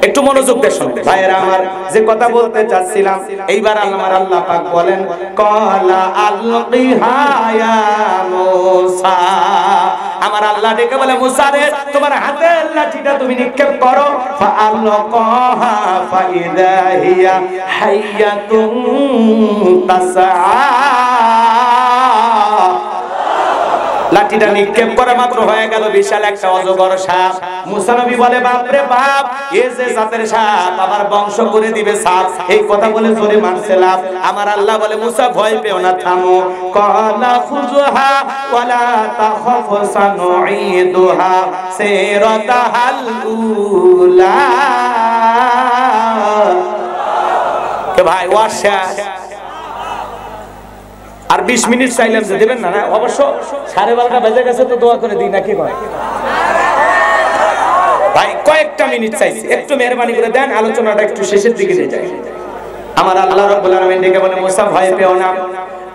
একটু মনোযোগ দিয়ে শুনবেন ভাইয়েরা আমার, যে কথা বলতে চাচ্ছিলাম। এইবার আমার আল্লাহ পাক বলেন ক্বালা আলকিহা ইয়া মূসা। আমার আল্লাহ ডেকে বলে মুসা রে তোমার হাতের লাঠিটা তুমি নিক্ষেপ করো। ফাআলকাহা ফাইদা হিয়া হাইয়াতুন তাসআ। লাঠিটা নিক্ষেপ করা মাত্র হয়ে গেল বিশাল একটা অজগর সাপ। মুসা নবী বলে বাপ রে বাপ, এ যে জাতের সাপ আমার বংশ করে দিবে সাপ। এই কথা বলে জোরে মারছে লাফ। আমার আল্লাহ বলে মুসা ভয় পেও না, থামো। ক্বালা খুযহা ওয়ালা তাখাফ সানুঈদুহা সিরাতাহাল উলা। তো ভাই ওয়াজ শেষ আর 20 মিনিট চাইলাম যে দিবেন না? না অবশ্য 12:30 বেজে গেছে তো দোয়া করে দিই নাকি কয় ভাই? কয়েকটা মিনিট চাইছি, একটু মেহরবানি করে দেন, আলোচনাটা একটু শেষের দিকে নিয়ে যাই। আমার আল্লাহ রাব্বুল আলামিন ডেকে বলে মুসা ভয় পেও না,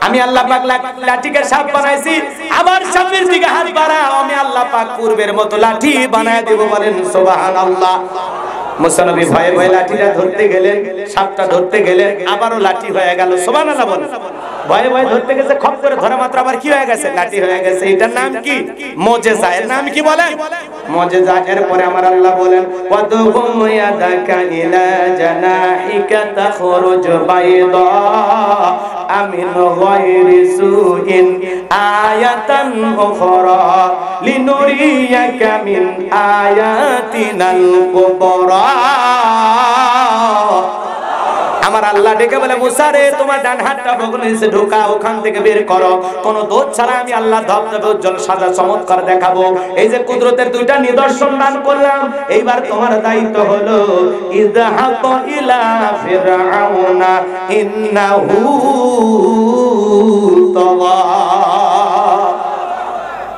আমি আল্লাহ পাক লাঠিকে সাপ বানাইছি, আমার সামনের দিকে হাত বাড়াও, আমি আল্লাহ পাক পূর্বের মতো লাঠি বানায় দেব। বলেন সুবহানাল্লাহ। মুসা নবী ভয়ে ভয়ে লাঠিটা ধরতে গেলেন, সাপটা ধরতে গেলেন, আবারও লাঠি হয়ে গেল। সুবহানাল্লাহ বলেন। ভয়ে ভয়ে ধরতে গেছে, খপ করে ধরা মাত্র আবার কি হয়ে গেছে? লাঠি হয়ে গেছে। এটার নাম কি? মুজিজা। এর নাম কি বলেন? মুজিজা। এরপরে আমার আল্লাহ বলেন ওয়াদুম ইয়াদাকা ইলা জানাহিকা তাখরুজ বাইদা আমিন গায়রি সুইন আয়াতান উখরা লিনুরিয়াকা মিন আয়াতিনাল কুবরা। আমার আল্লাহ ডেকে বলে মুসা রে, তোমার ডান হাতটা বগলের নিচে ঢোকা, ওখান থেকে বের করো। কোন দোষ ছাড়া আমি আল্লাহ ধবধবে উজ্জ্বল সাদা চমৎকার দেখাবো। এই যে কুদরতের দুইটা নিদর্শন দান করলাম, এইবার তোমার দায়িত্ব হলো ইযহাব ইলা ফিরআউনা ইন্নাহু তাগা।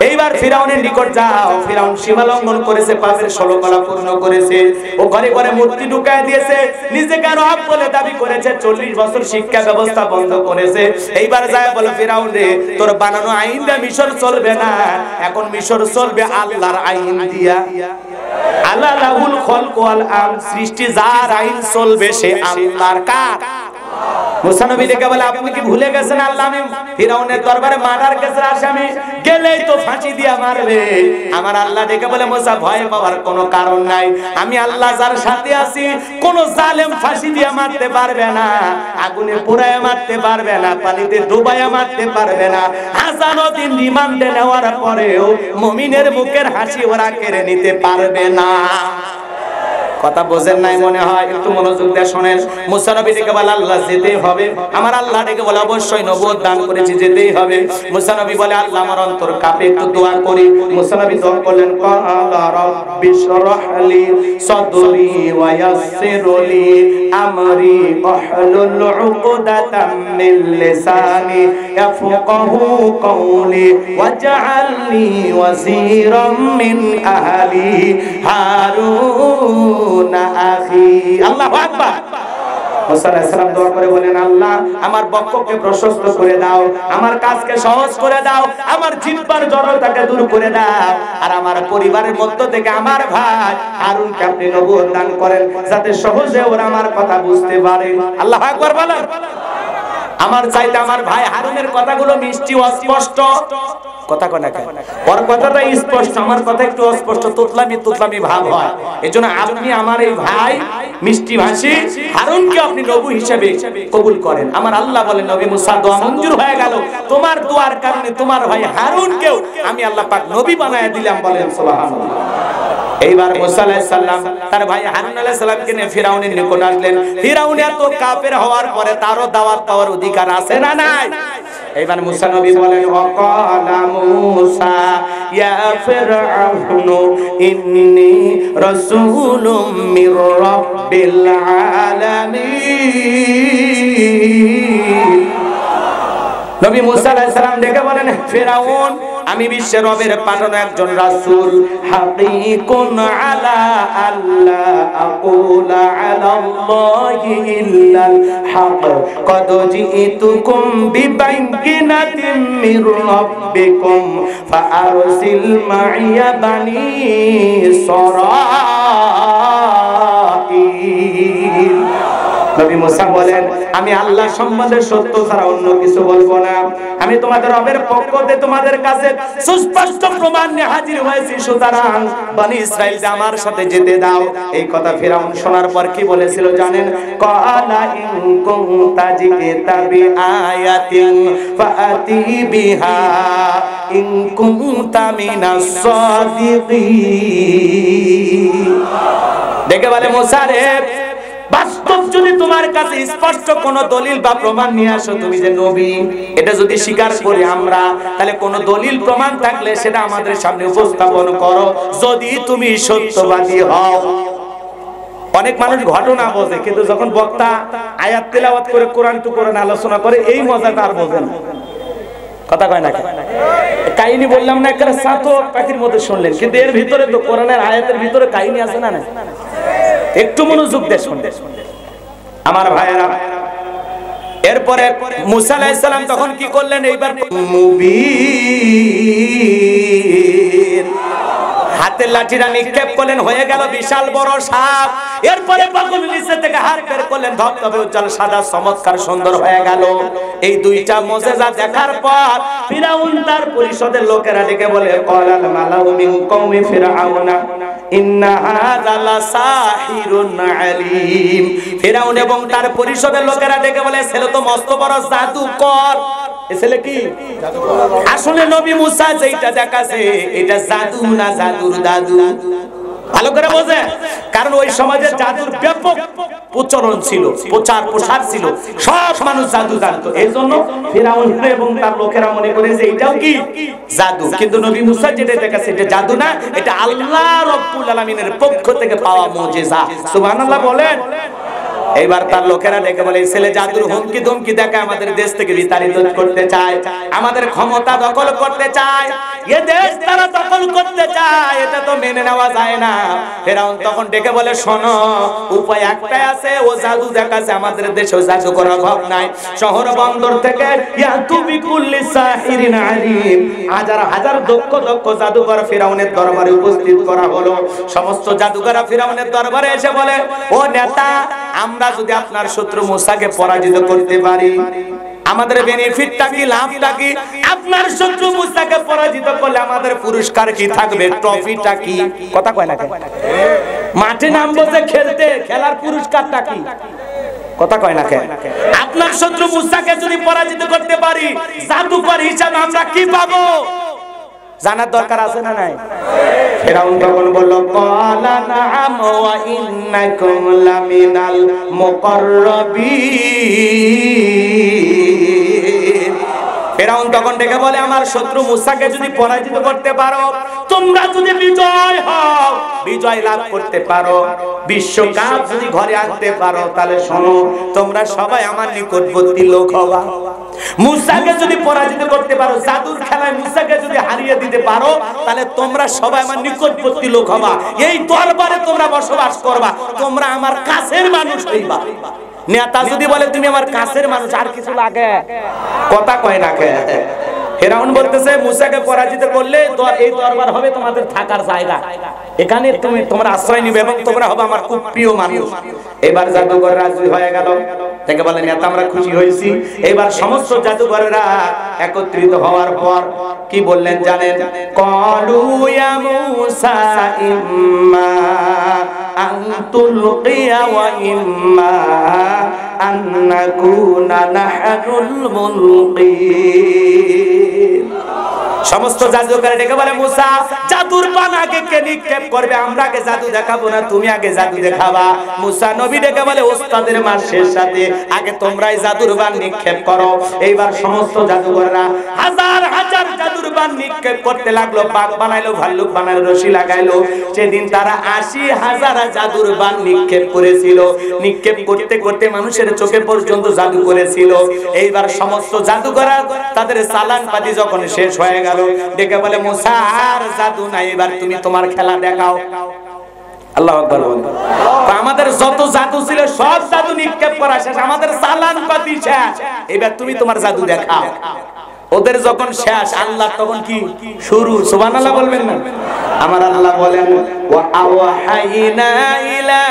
এইবার ফিরাউনের নিকট যাও। ফিরাউন সীমা লঙ্ঘন করেছে, পাপের 16 কলা পূর্ণ করেছে, ও ঘরে ঘরে মূর্তি ঢুকায় দিয়েছে, নিজেকে রব বলে দাবি করেছে, 40 বছর শিক্ষা ব্যবস্থা বন্ধ করেছে। এইবার যায় বলে ফিরাউন রে, তোর বানানো আইন দিয়ে মিশর চলবে না, এখন মিশর চলবে আল্লাহর আইন দিয়া। আল্লাহ লাহুল খলক ওয়াল আমর, সৃষ্টি যার আইন চলবে সে আল্লাহর। কার? মুসা নবী ডেকে বলে আপনি কি ভুলে গেছেন আল্লাহ আমি ফিরাউনের দরবারে মার্ডার কেসের আসামি, গেলেই তো ফাঁসি দিয়া মারবে। আমার আল্লাহ ডেকে বলে মুসা ভয় পাওয়ার কোনো কারণ নাই, আমি আল্লাহ যার সাথে আছি, কোন জালেম ফাঁসি দিয়া মারতে পারবে না, আগুনে পোড়ায় মারতে পারবে না, পানিতে ডুবাইয়া মারতে পারবে না। হাজারো দিন রিমান্ডে নেওয়ার পরেও মুমিনের মুখের হাসি ওরা কেড়ে নিতে পারবে না। কথা বোঝেন নাই মনে হয়, একটু মনোযোগ দিয়ে শুনেন। মুসা নবী ডেকে বলে আল্লাহ যেতেই হবে। আমার আল্লাহ ডেকে বলে অবশ্যই নবুয়ত দান করেছি, যেতেই হবে। মুসা নবী বলে আল্লাহ আমার অন্তর কাঁপে, একটু দোয়া করি। মুসা নবী দোয়া করলেন ক্বালা রাব্বি শরহ লি সাদরি ওয়া ইয়াসসির লি আমরি ওয়াহলুল উকদাতাম মিন লিসানি ইয়াফকাহু কওলি ওয়াজআলনি ওয়াজিরাম মিন আহলি হারুন আল্লাহু আকবার। মুসা আলাইহিস সালাম দোয়া করে বলেন আল্লাহ আমার বক্ষকে প্রশস্ত করে দাও, আমার কাজকে সহজ করে দাও, আমার জিহ্বার জড়তাকে দূর করে দাও, আর আমার পরিবারের মধ্য থেকে আমার ভাই হারুনকে আপনি নবুয়ত দান করেন, যাতে সহজে ওরা আমার কথা বুঝতে পারে। আল্লাহু আকবার বলেন। আমার চাইতে আমার ভাই হারুনের কথাগুলো মিষ্টি অস্পষ্ট, কথা কয় না কেন? ওর কথাটা স্পষ্ট, আমার কথা একটু অস্পষ্ট, তুতলামি ভাব হয়। এজন্য আপনি আমার এই ভাই মিষ্টি ভাষী হারুনকে আপনি নবী হিসেবে কবুল করেন। আমার আল্লাহ বলেন নবী মুসা দোয়া মঞ্জুর হয়ে গেল, তোমার দোয়ার কারণে তোমার ভাই হারুনকেও আমি আল্লাহ পাক নবী বানায় দিলাম। বলেন সুবহানাল্লাহ। এইবার মুসা আলাইহিস সালাম তার ভাই হারুন আলাইহিস সালামকে নিয়ে ফিরাউনের নিকট আসলেন। ফিরাউন এত কাফের হওয়ার পরে তারও দাওয়াত পাওয়ার অধিকার আছে না নাই? এইবার মুসা নবী বলেন ওয়াকালা মুসা ইয়া ফিরআউনু ইন্নী রাসূলুম মির রাব্বিল আলামিন। নবী মুসা আলাইহিস সালাম ডেকে বলেন ফিরাউন আমি বিশ্বের রবের পাঠানো একজন রাসূল, হাকীকুন আলা আল্লাহ আকুলা আলাল্লাহি ইল্লাল হক কদ জিতুকুম বিবাইয়িনাতিন মির রাব্বিকুম ফাআরসিল মাইয়া বানি ইসরাঈল। নবী মুসা বলেন আমি আল্লাহ সম্বন্ধে সত্য ছাড়া অন্য কিছু বলবো না, আমি তোমাদের রবের পক্ষ থেকে তোমাদের কাছে সুস্পষ্ট প্রমাণ নিয়ে হাজির হয়েছি, সুতরাং বনি ইসরাঈলকে আমার সাথে যেতে দাও। এই কথা ফিরাউন শোনার পর কি বলেছিল জানেন? ক্বালা ইন কুনতা জিতা বিআয়াতিন ফাআতি বিহা ইন কুনতা মিনাস সাদিকিন। দেখে বলে মুসা রে, বাস্তব যদি তোমার কাছে স্পষ্ট কোন দলিল বা প্রমাণ নিয়ে আসো, তুমি যে নবী এটা যদি স্বীকার করি আমরা, তাহলে কোন দলিল প্রমাণ থাকলে সেটা আমাদের সামনে উপস্থাপন করো, যদি তুমি সত্যবাদী হও। অনেক মানুষ ঘটনা বোঝে, কিন্তু যখন বক্তা আয়াত তেলাওয়াত করে কোরআন টু কোরআন আলোচনা করে এই মজাটা আর বোঝে না। কথা কয় না কাহিনী বললাম না, একটা সাতো পাখির মধ্যে শুনলেন, কিন্তু এর ভিতরে তো কোরআনের আয়াতের ভিতরে কাহিনী আছে না? একটু মনোযোগ দিয়ে শুনবেন আমার ভাইয়েরা। এরপরে মুসা আলাইহিস সালাম তখন কি করলেন? এইবার মুবিন হাতের লাঠিটা নিক্ষেপ করলেন, হয়ে গেল বিশাল বড় সাপ। এরপরে বাকুল নিচে থেকে হাত বের করলেন, ধবধবে উজ্জ্বল সাদা চমৎকার সুন্দর হয়ে গেল। এই দুইটা মুজিজা দেখার পর ফিরাউন তার পরিষদের লোকেরা ডেকে বলে, ক্বালাল মালাউ মিন কওমি ফিরআউনা ইন্না হাযা লাসাহিরুন আলীম। ফিরাউন এবং তার পরিষদের লোকেরা ডেকে বলে, ছেলে তো মস্ত বড় জাদুকর। ছেলে কি আসলে নবী মুসা যেটা দেখাছে এটা জাদু না জাদুর দাদু? ভালো করে বোঝে, কারণ ওই সমাজে জাদুর ব্যাপক প্রচলন ছিল, প্রচার প্রসার ছিল, সব মানুষ জাদু জানতো। এই জন্য ফিরাউন এবং তার লোকেরা মনে করে যে এটাও কি জাদু, কিন্তু নবী মুসা যেটা দেখাছে এটা জাদু না, এটা আল্লাহ রাব্বুল আলামিনের পক্ষ থেকে পাওয়া মুজিজা। সুবহানাল্লাহ বলেন। এইবার তার লোকেরা ডেকে বলে, ছেলে জাদুর হুমকি ধমকি দেখায়, আমাদের দেশ থেকে বিতাড়িত করতে চায়, আমাদের ক্ষমতা দখল করতে চায়, এ দেশ তারা দখল করতে চায়, এটা তো মেনে নেওয়া যায় না। ফিরাউন তখন ডেকে বলে, শোনো, উপায় একটাই আছে, ও জাদু দেখাচ্ছে, আমাদের দেশে জাদু করার অভাব নাই। শহর বন্দর থেকে ইয়াতু বিকুল্লি সাহিরিন আলিম, হাজার হাজার দক্ষ দক্ষ জাদুকর ফিরাউনের দরবারে উপস্থিত করা হলো। সমস্ত জাদুকররা ফিরাউনের দরবারে এসে বলে, ও নেতা, আমরা যদি আপনার শত্রু মুসাকে পরাজিত করতে পারি, আমাদের বেনিফিটটা কি, লাভটা কি? আপনার শত্রু মুসাকে পরাজিত করলে আমাদের পুরস্কার কি থাকবে, ট্রফিটা কি? কথা কয় না কেন? মাঠে নামবো যে খেলতে, খেলার পুরস্কারটা কি? কথা কয় না কেন? আপনার শত্রু মুসাকে যদি পরাজিত করতে পারি, জাদুকর হিসাবে আমরা কি পাবো জানার দরকার আছে না নাই? ফিরাউন তখন বলল, ক্বালা নাআম ওয়া ইন্নাকুম লামিনাল মুকাররাবিন। ফিরাউন তখন ডেকে বলে, আমার শত্রু মুসাকে যদি পরাজিত করতে পারো, তোমরা যদি বিজয় হও, বিজয় লাভ করতে পারো, বিশ্বকাপ যদি ঘরে আনতে পারো, তাহলে শোনো, তোমরা সবাই আমার নিকটবর্তী লোক হবা। মুসাকে যদি পরাজিত করতে পারো, জাদুর খেলায় মুসাকে যদি হারিয়ে দিতে পারো, তাহলে তোমরা সবাই আমার নিকটবর্তী লোক হবা, এই দরবারে তোমরা বসবাস করবা, তোমরা আমার কাছের মানুষ হইবা। নেতা যদি বলে তুমি আমার কাছের মানুষ, আর কিছু লাগে? কথা কয় না কে? ফিরাউন বলতেছে, মুসাকে পরাজিত করলে এই দরবার হবে তোমাদের থাকার জায়গা, এখানে তোমরা আশ্রয় নিবে এবং তোমরা হবে আমার খুব প্রিয় মানুষ। এবার জাদুঘর রাজি হয়ে গেল, থেকে বলে, নেতা আমরা খুশি হয়েছি। এবার সমস্ত জাদুঘরেরা একত্রিত হওয়ার পর কি বললেন জানেন? ক্বালু ইয়া মুসা ইম্মা আন তুলকিয়া ওয়া ইম্মা আন নাকুনা নাহনুল মুলকিন। সমস্ত জাদুকর ডেকে বলে, মুসা, জাদুর বান আগে কে নিক্ষেপ করবে? আমরা আগে জাদু দেখাবো না তুমি আগে জাদু দেখাবা? মুসা নবী ডেকে বলে, ওস্তাদের মাসের সাথে আগে তোমরাই জাদুর বান নিক্ষেপ করো। এইবার সমস্ত জাদুকররা হাজার হাজার জাদুর বান নিক্ষেপ করতে লাগলো, বাঘ বানাইলো, ভাল্লুক বানাইলো, রশি লাগাইলো। সেদিন তারা ৮০,০০০ জাদুর বান নিক্ষেপ করেছিল। নিক্ষেপ করতে করতে মানুষের চোখে পর্যন্ত জাদু করেছিল। এইবার সমস্ত জাদুকররা তাদের চালান পাতি যখন শেষ হয়ে গেল, ডেকে বলে, মুসা আর জাদু নাই, এবার তুমি তোমার খেলা দেখাও। আল্লাহু আকবার। আমাদের যত জাদু ছিল সব জাদু নিক্ষেপ করা শেষ, আমাদের চালান পাতি শেষ, এবার তুমি তোমার জাদু দেখাও। ওদের যখন শেষ, আল্লাহ তখন কি শুরু। সুবহানাল্লাহ বলবেন না? আমার আল্লাহ বলেন, ওয়া আওহাইনা ইলা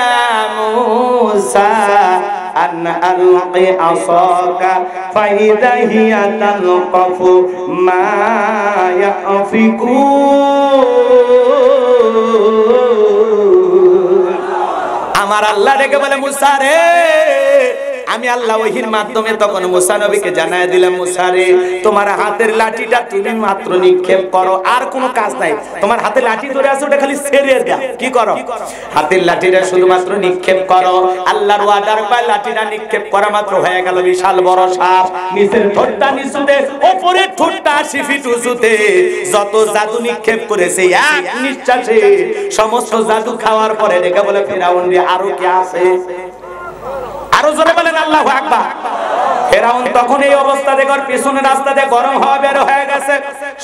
মুসা আন আলকি আসাকা ফাইদা হিয়া তালকাফু মা ইয়াফিকুন। আমার আল্লাহ ডেকে বলে, মুসা রে, আমি আল্লাহ ওহীর মাধ্যমে তখন মুসা নবীকে জানায় দিলাম, মুসা রে তোমার হাতের লাঠিটা তুমি মাত্র নিক্ষেপ করো, আর কোনো কাজ নাই। তোমার হাতে লাঠি ধরে আছে ওটা খালি ছেড়ে দাও, কি করো হাতের লাঠিটা শুধুমাত্র নিক্ষেপ করো। আল্লাহর ওয়াদার পায় লাঠিটা নিক্ষেপ করা মাত্র হয়ে গেল বিশাল বড় সাপ, নিচের ঠোঁটটা নিচুতে, উপরের ঠোঁটটা 80 ফিট উঁচুতে। যত জাদু নিক্ষেপ করেছে এক নিঃশ্বাসে সমস্ত জাদু খাওয়ার পরে ডেকে বলে ফিরাউন রে আরো কি আছে? আরো জোরে বলেন আল্লাহু আকবার। ফিরাউন তখন এই অবস্থা দেখে পেছনের রাস্তা দিয়ে গরম হাওয়া বের হয়ে গেছে।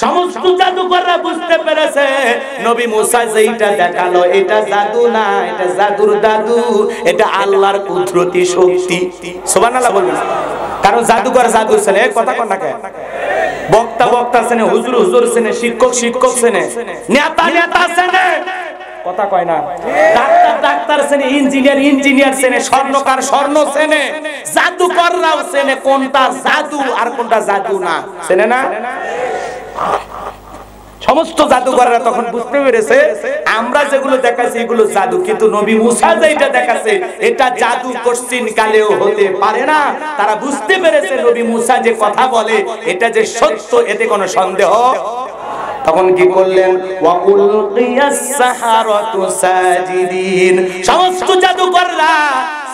সমস্ত জাদুকররা বুঝতে পেরেছে নবী মুসা যেটা দেখালো এটা জাদু না, এটা জাদুর দাদু, এটা আল্লাহর কুদরতি শক্তি। সুবহানাল্লাহ বলবেন। কারণ জাদুকর জাদু ছেলে কথা কোন নাকে, বক্তা বক্তা সেনে, হুজুর হুজুর সেনে, শিক্ষক শিক্ষক সেনে, নেতা নেতা সেনে, কথা কয় না, ডাক্তার ডাক্তার সেনে, ইঞ্জিনিয়ার ইঞ্জিনিয়ার সেনে, স্বর্ণকার স্বর্ণ সেনে, জাদুকররাও সেনে কোনটা জাদু আর কোনটা জাদু না, সেনে না? সমস্ত জাদুকররা তখন বুঝতে পেরেছে আমরা যেগুলো দেখাচ্ছি এগুলো জাদু, কিন্তু নবী মুসা যেটা দেখাচ্ছে এটা জাদু কোশ্চিন কালেও হতে পারে না। তারা বুঝতে পেরেছে নবী মুসা যে কথা বলে এটা যে সত্য, এতে কোনো সন্দেহ। তখন কি করলেন? ওয়া উলকিয়াস সাহারাতু সাজিদিন, সমস্ত জাদুকররা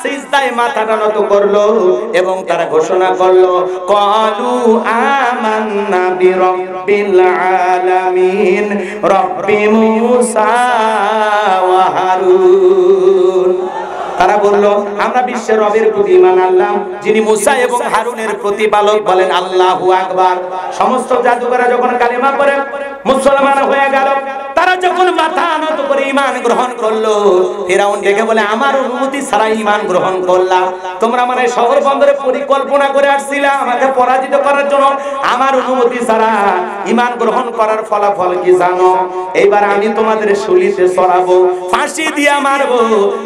সিজদায় মাথাটা নত করলো এবং তারা ঘোষণা করলো ক্বালু আমান্না বিরাব্বিল আলামিন রব্বি মুসা ওয়া হারুন। তারা বললো আমরা বিশ্বের রবের প্রতি ঈমান আনলাম যিনি মুসা এবং হারুনের প্রতিপালক, বলেন আল্লাহু আকবার। সমস্ত জাদুকররা যখন কালেমা পড়ে মুসলমান হয়ে গেল, তারা যখন মাথা নত করে ঈমান গ্রহণ করলো, ফিরাউন দেখে বলে আমার অনুমতি ছাড়া ঈমান গ্রহণ করলা? তোমরা মানে শহর বন্দরে পরিকল্পনা করে আসছিলা আমাকে পরাজিত করার জন্য, আমার অনুমতি ছাড়া ঈমান গ্রহণ করার ফলাফল কি জানো? এইবার আমি তোমাদের শুলিতে চড়াবো, ফাঁসি দিয়া মারবো,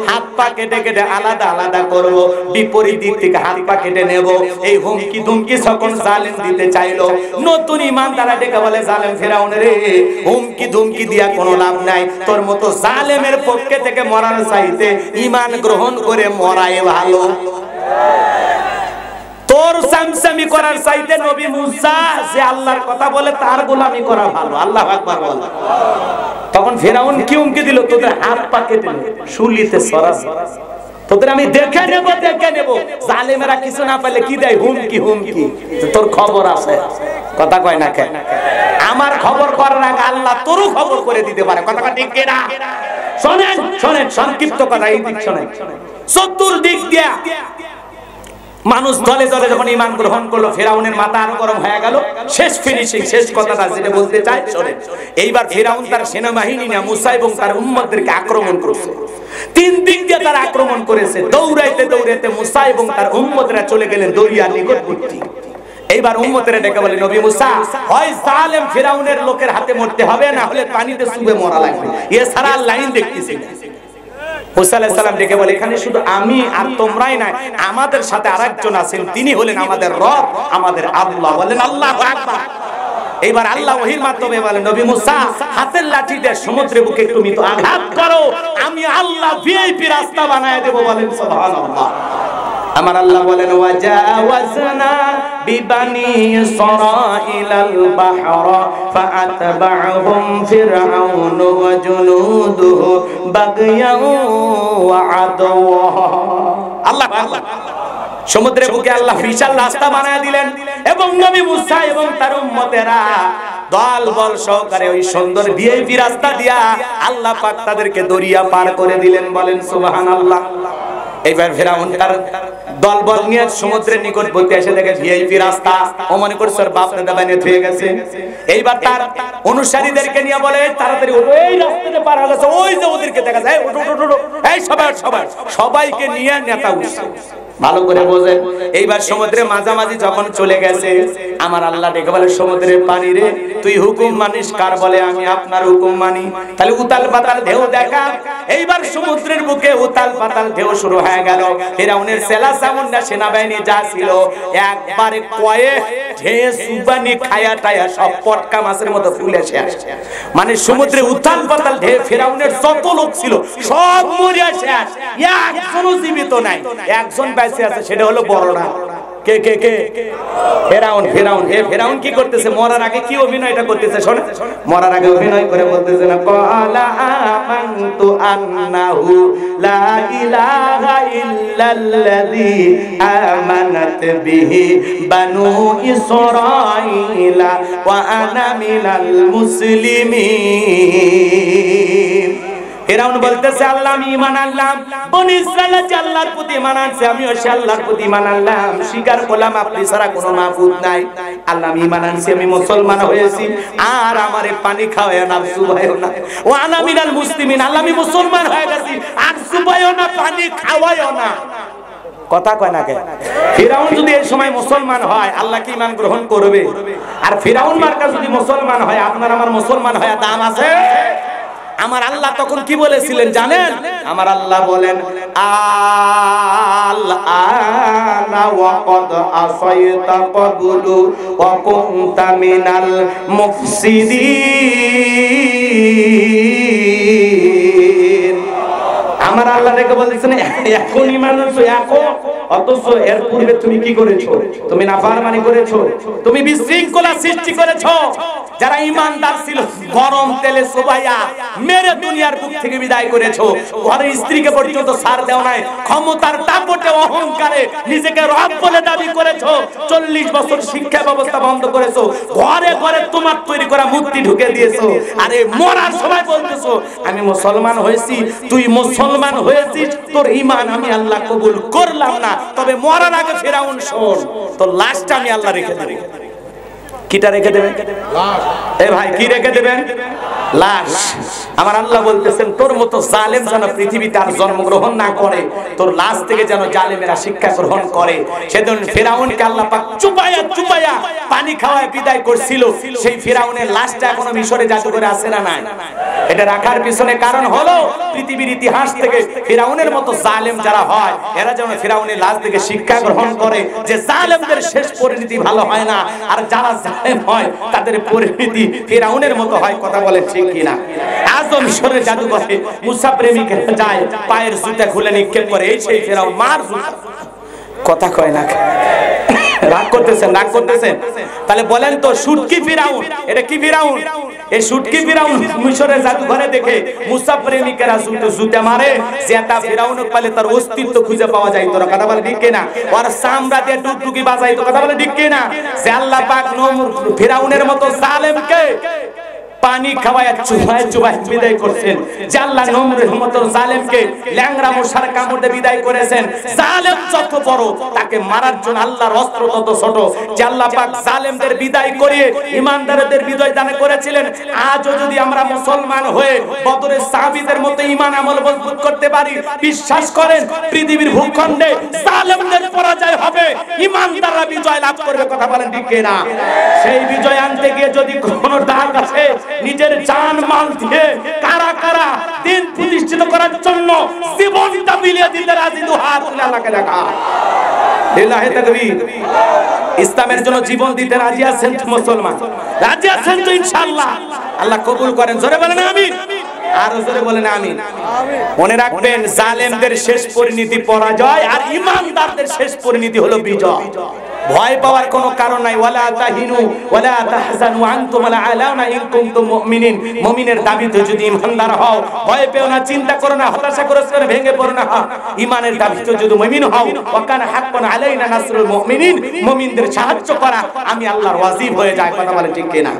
হাত পা কেটে কেটে আলাদা আলাদা করব, বিপরীত দিক থেকে হাত পা কেটে নেব। এই হুমকি ধুমকি যখন জালেম দিতে চাইলো, নতুন ঈমানদাররা ডেকে বলে জালেম ফিরাউন রে হুমকি ধুমকি দিয়া কোনো লাভ নাই, তোর মতো জালেমের পক্ষে থেকে মরার চাইতে ঈমান গ্রহণ করে মরাই ভালো। তোর সামসামি করার চাইতে নবী মুসা যে আল্লাহর কথা বলে তার গোলামি করা ভালো। আল্লাহু আকবার বল। তখন ফিরাউন কি হুমকি দিল? তোদের হাত পা কেটে নেব, শুলিতে চড়াবো, তোদের আমি দেখে নেব দেখে নেব। জালেমেরা কিছু না পাইলে কি দেয়? হুমকি হুমকি। তোর খবর আছে, কথা কয় না কেন? আমার খবর করার আগে আল্লাহ তোরও খবর করে দিতে পারে, কথা ঠিক কি না? শোনেন শোনেন সংক্ষিপ্ত কথা, এই দিক শোনেন। চতুর্দিক দিয়া মানুষ দলে দলে যখন ঈমান গ্রহণ করলো, ফিরাউনের মাথা আরো গরম হয়ে গেল। শেষ ফিনিশিং, শেষ কথাটা যেটা বলতে চাই শোনেন। এইবার ফিরাউন তার সেনাবাহিনী নিয়ে মুসা এবং তার উম্মতদেরকে আক্রমণ করেছে। তিন দিক দিয়ে তারা আক্রমণ করেছে। দৌড়াইতে দৌড়াইতে মুসা এবং তার উম্মতরা চলে গেলেন দরিয়ার নিকটবর্তী। এইবার উম্মতেরা ডেকে বলে নবী মুসা হয় জালেম ফিরাউনের লোকের হাতে মরতে হবে, না হলে পানিতে চুবে মরা লাগবে, এছাড়া লাইন দেখতেছি না। মুসা আলাইহিস সালাম ডেকে বলে এখানে শুধু আমি আর তোমরাই নাই, আমাদের সাথে আরেকজন আছেন, তিনি হলেন আমাদের রব, আমাদের আল্লাহ। বলেন আল্লাহু আকবার। এইবার আল্লাহ ওহীর মাধ্যমে বলেন নবী মুসা হাতের লাঠি দিয়ে সমুদ্রের বুকে তুমি তো আঘাত করো, আমি আল্লাহ ভিআইপি রাস্তা বানায় দেব। বলেন সুবহানাল্লাহ। আমার আল্লাহ বলেন ওয়াজাওয়াজনা বিবানি ইসরাঈলাল বাহরা ফাআতবা'হুম ফিরআউন ওয়া জুনুদুহু বাগয়াও ওয়া আদওয়া। আল্লাহ আল্লাহ সমুদ্রের বুকে আল্লাহ বিশাল রাস্তা বানায় দিলেন এবং নবী মুসা এবং তার উম্মতেরা দল বল সহকারে ওই সুন্দর ভিআইপি রাস্তা দিয়া আল্লাহ পাক তাদেরকে দরিয়া পার করে দিলেন। বলেন সুবহানাল্লাহ। এইবার ফিরাউন তার দলবল নিয়ে সমুদ্রের নিকটবর্তী এসে দেখে ভিআইপি রাস্তা, ও মনে করছে ওর বাপ দাদা বানিয়ে থুয়ে গেছে। এইবার তার অনুসারীদেরকে নিয়ে বলে তাড়াতাড়ি ওঠো, এই রাস্তাতে পার হয়ে গেছে, ওই যে ওদেরকে দেখা যায়, ওঠো ওঠো ওঠো, এই সবাইকে নিয়ে নেতা উঠছে। ভালো করে বোঝেন। এইবার সমুদ্রের মাঝামাঝি যখন চলে গেছে, আমার আল্লাহ ডেকে বলে সমুদ্রের পানি রে তুই হুকুম মানিস কার? বলে আমি আপনার হুকুম মানি। তাহলে উতাল পাতাল ঢেউ দেখা। এইবার সমুদ্রের বুকে উতাল পাতাল ঢেউ শুরু হয়ে গেল। ফিরাউনের সেলা সামুন্ডা সেনাবাহিনী যা ছিল একবারে কয়ে ঢেউ সুবানি খায়া টায়া সব পটকা মাছের মতো ফুলে শেষ। মানে সমুদ্রে উতাল পাতাল ঢেউ, ফিরাউনের যত লোক ছিল সব মরিয়া শেষ, একজনও জীবিত নাই। একজন কাছে আছে, সেটা হলো বড়রা। কে কে কে? ফেরাউন। ফেরাউন, ফেরাউন কি করতেছে? মরার আগে কি অভিনয়টা করতেছে শোনে। মরার আগে অভিনয় করে বলতেছে না, ক্বালা আমানতু আন্নাহু লা ইলাহা ইল্লাল্লাযী আমানাত বিহি বানু ইসরাঈলা ওয়া আনা মিনাল মুসলিমিন। ফেরাউন বলতেছে আল্লাহ আমি ঈমান আনলাম, বনি ইসরাইল যে আল্লাহর প্রতি ঈমান আনছে আমিও সে আল্লাহর প্রতি ঈমান আনলাম, স্বীকার করলাম আপনি ছাড়া কোনো মাবুদ নাই। আল্লাহ আমি ঈমান আনছি, আমি মুসলমান হয়েছি, আর আমারে পানি খাওয়ায় না, চুবায়ও না। ওয়া আনা মিনাল মুসলিমিন, আল্লাহ আমি মুসলমান হয়ে গেছি, আর চুবায়ও না, পানি খাওয়ায়ও না। কথা কয় না কে? ফিরাউন যদি এই সময় মুসলমান হয় আল্লাহ কি ঈমান গ্রহণ করবে? আর ফিরাউন মার্কা যদি মুসলমান হয়, আপনার আমার মুসলমান হয় দাম আছে? আমার আল্লাহ তখন কি বলেছিলেন জানেন? আমার আল্লাহ বলেন আল-আনা ওয়া ক্বাদ আসাইতা ক্বাবলু ওয়া কুনতা মিনাল মুফসিদিন। আমার আল্লাহ রেখে বলতেছেন এখন ঈমান আনছো, এখন, অথচ এর পূর্বে তুমি কি করেছো? তুমি নাফরমানি করেছো, তুমি বিশৃঙ্খলা সৃষ্টি করেছো। যারা ঈমানদার ছিল গরম তেলে চুবাইয়া মেরে দুনিয়ার বুক থেকে বিদায় করেছো। ঘরের স্ত্রীকে পর্যন্ত ছাড় দাও নাই, ক্ষমতার দাপটে অহংকারে নিজেকে রব বলে দাবি করেছো। 40 বছর শিক্ষা ব্যবস্থা বন্ধ করেছো, ঘরে ঘরে তোমার তৈরি করা মূর্তি ঢুকে দিয়েছো। আরে মরার সময় বলতেছো আমি মুসলমান হয়েছি, তুই মুসলমান হয়েছিস, তোর ঈমান আমি আল্লাহ কবুল করলাম না, তবে মরার আগে ফিরাউন শোন, তোর লাশটা আমি আল্লাহ রেখে দেব। কিটা রেখে দেবেন? এ ভাই কি রেখে দেবেন? লাশ। আমার আল্লাহ বলতেছেন তোর মতো জালেম যেন পৃথিবীতে আর জন্মগ্রহণ না করে, তোর লাশ থেকে যেন জালেমেরা শিক্ষা গ্রহণ করে। সেদিন ফিরাউনকে আল্লাহ পাক চুপায়া চুপায়া পানি খাওয়ায় বিদায় করছিল, সেই ফিরাউনের লাশটা এখনো মিশরে জাদুঘরে আছে না নাই? এটা রাখার পিছনে কারণ হলো পৃথিবীর ইতিহাস থেকে ফিরাউনের মতো জালেম যারা হয় এরা যেন ফিরাউনের লাশ থেকে শিক্ষা গ্রহণ করে যে জালেমদের শেষ পরিণতি ভালো হয় না, আর যারা জালেম হয় তাদের পরিণতি ফিরাউনের মতো হয়। কথা বলে ঠিক কিনা? আজও মিশরের জাদুঘরে মুসা প্রেমিকেরা যায়, পায়ের জুতা খুলে নিক্ষেপ করে, এই সেই ফিরাউন মার জুতা। কথা কয় না? রাগ করতেছেন, রাগ করতেছেন? তাহলে বলেন তো শুটকি ফিরাউন, এটা কি ফিরাউন? এই শুটকি ফিরাউন মিশরের জাদুঘরে দেখে মুসা প্রেমিকেরা জুতা মারে, যেটা ফিরাউনক পালে তার অস্তিত্ব খুঁজে পাওয়া যায়। তোরা কথা বলে ঠিক কিনা? ওর চামড়া দিয়ে টুকটুকি বাজাই, তো কথা বলে ঠিক কিনা? যে আল্লাহ পাক ফিরাউনের মতো জালেমকে পানি খাওয়ায় চুবায় চুবায় বিদায় করছেন, যে আল্লাহ নমরুদের মতো জালেমকে ল্যাংড়া মশার কামড়ে বিদায় করেছেন। জালেম যত বড় তাকে মারার জন্য আল্লাহর অস্ত্র তত ছোট। যে আল্লাহ পাক জালেমদের বিদায় করিয়ে ঈমানদারদের বিজয় দান করেছিলেন, আজও যদি আমরা মুসলমান হয়ে বদরের সাহাবীদের মতো ঈমান আমল মজবুত করতে পারি, বিশ্বাস করেন পৃথিবীর ভূখণ্ডে জালেমদের পরাজয় হবে, ঈমানদাররা বিজয় লাভ করবে। কথা বলেন ঠিক কিনা? সেই বিজয় আনতে গিয়ে যদি কোনো দাগ আছে, নিজের জান মাল দিয়ে কারা কারা দিন প্রতিষ্ঠিত করার জন্য জীবনটা বিলিয়ে দিতে রাজি, দুহাত তুলে আল্লাহকে দেখা। লিল্লাহি তাকবীর। ইসলামের জন্য জীবন দিতে রাজি আছেন মুসলমান? রাজি আছেন তো ইনশাআল্লাহ? আল্লাহ কবুল করেন। জোরে বলেন আমিন। আরো জোরে বলেন আমিন। মনে রাখবেন জালেমদের শেষ পরিণতি পরাজয়, আর ঈমানদারদের শেষ পরিণতি হলো বিজয়। ভয় পাওয়ার কোনো কারণ নাই। ওয়ালা তাহিনু ওয়ালা তাহজানু আনতুম লা আলাউনা ইন কুনতুম মুমিনিন। মুমিনের দাবিতে যদি ঈমানদার হও, ভয় পেও না, চিন্তা করো না, হতাশা করো না, ভেঙে পড়ো না। ঈমানের দাবিতে যদি মুমিন হও, ওয়া কানা হাক্কান আলাইনা নাসরুল মুমিনিন, মুমিনদের সাহায্য করা আমি আল্লাহর ওয়াজিব হয়ে যায়। কথা বলে ঠিক কিনা?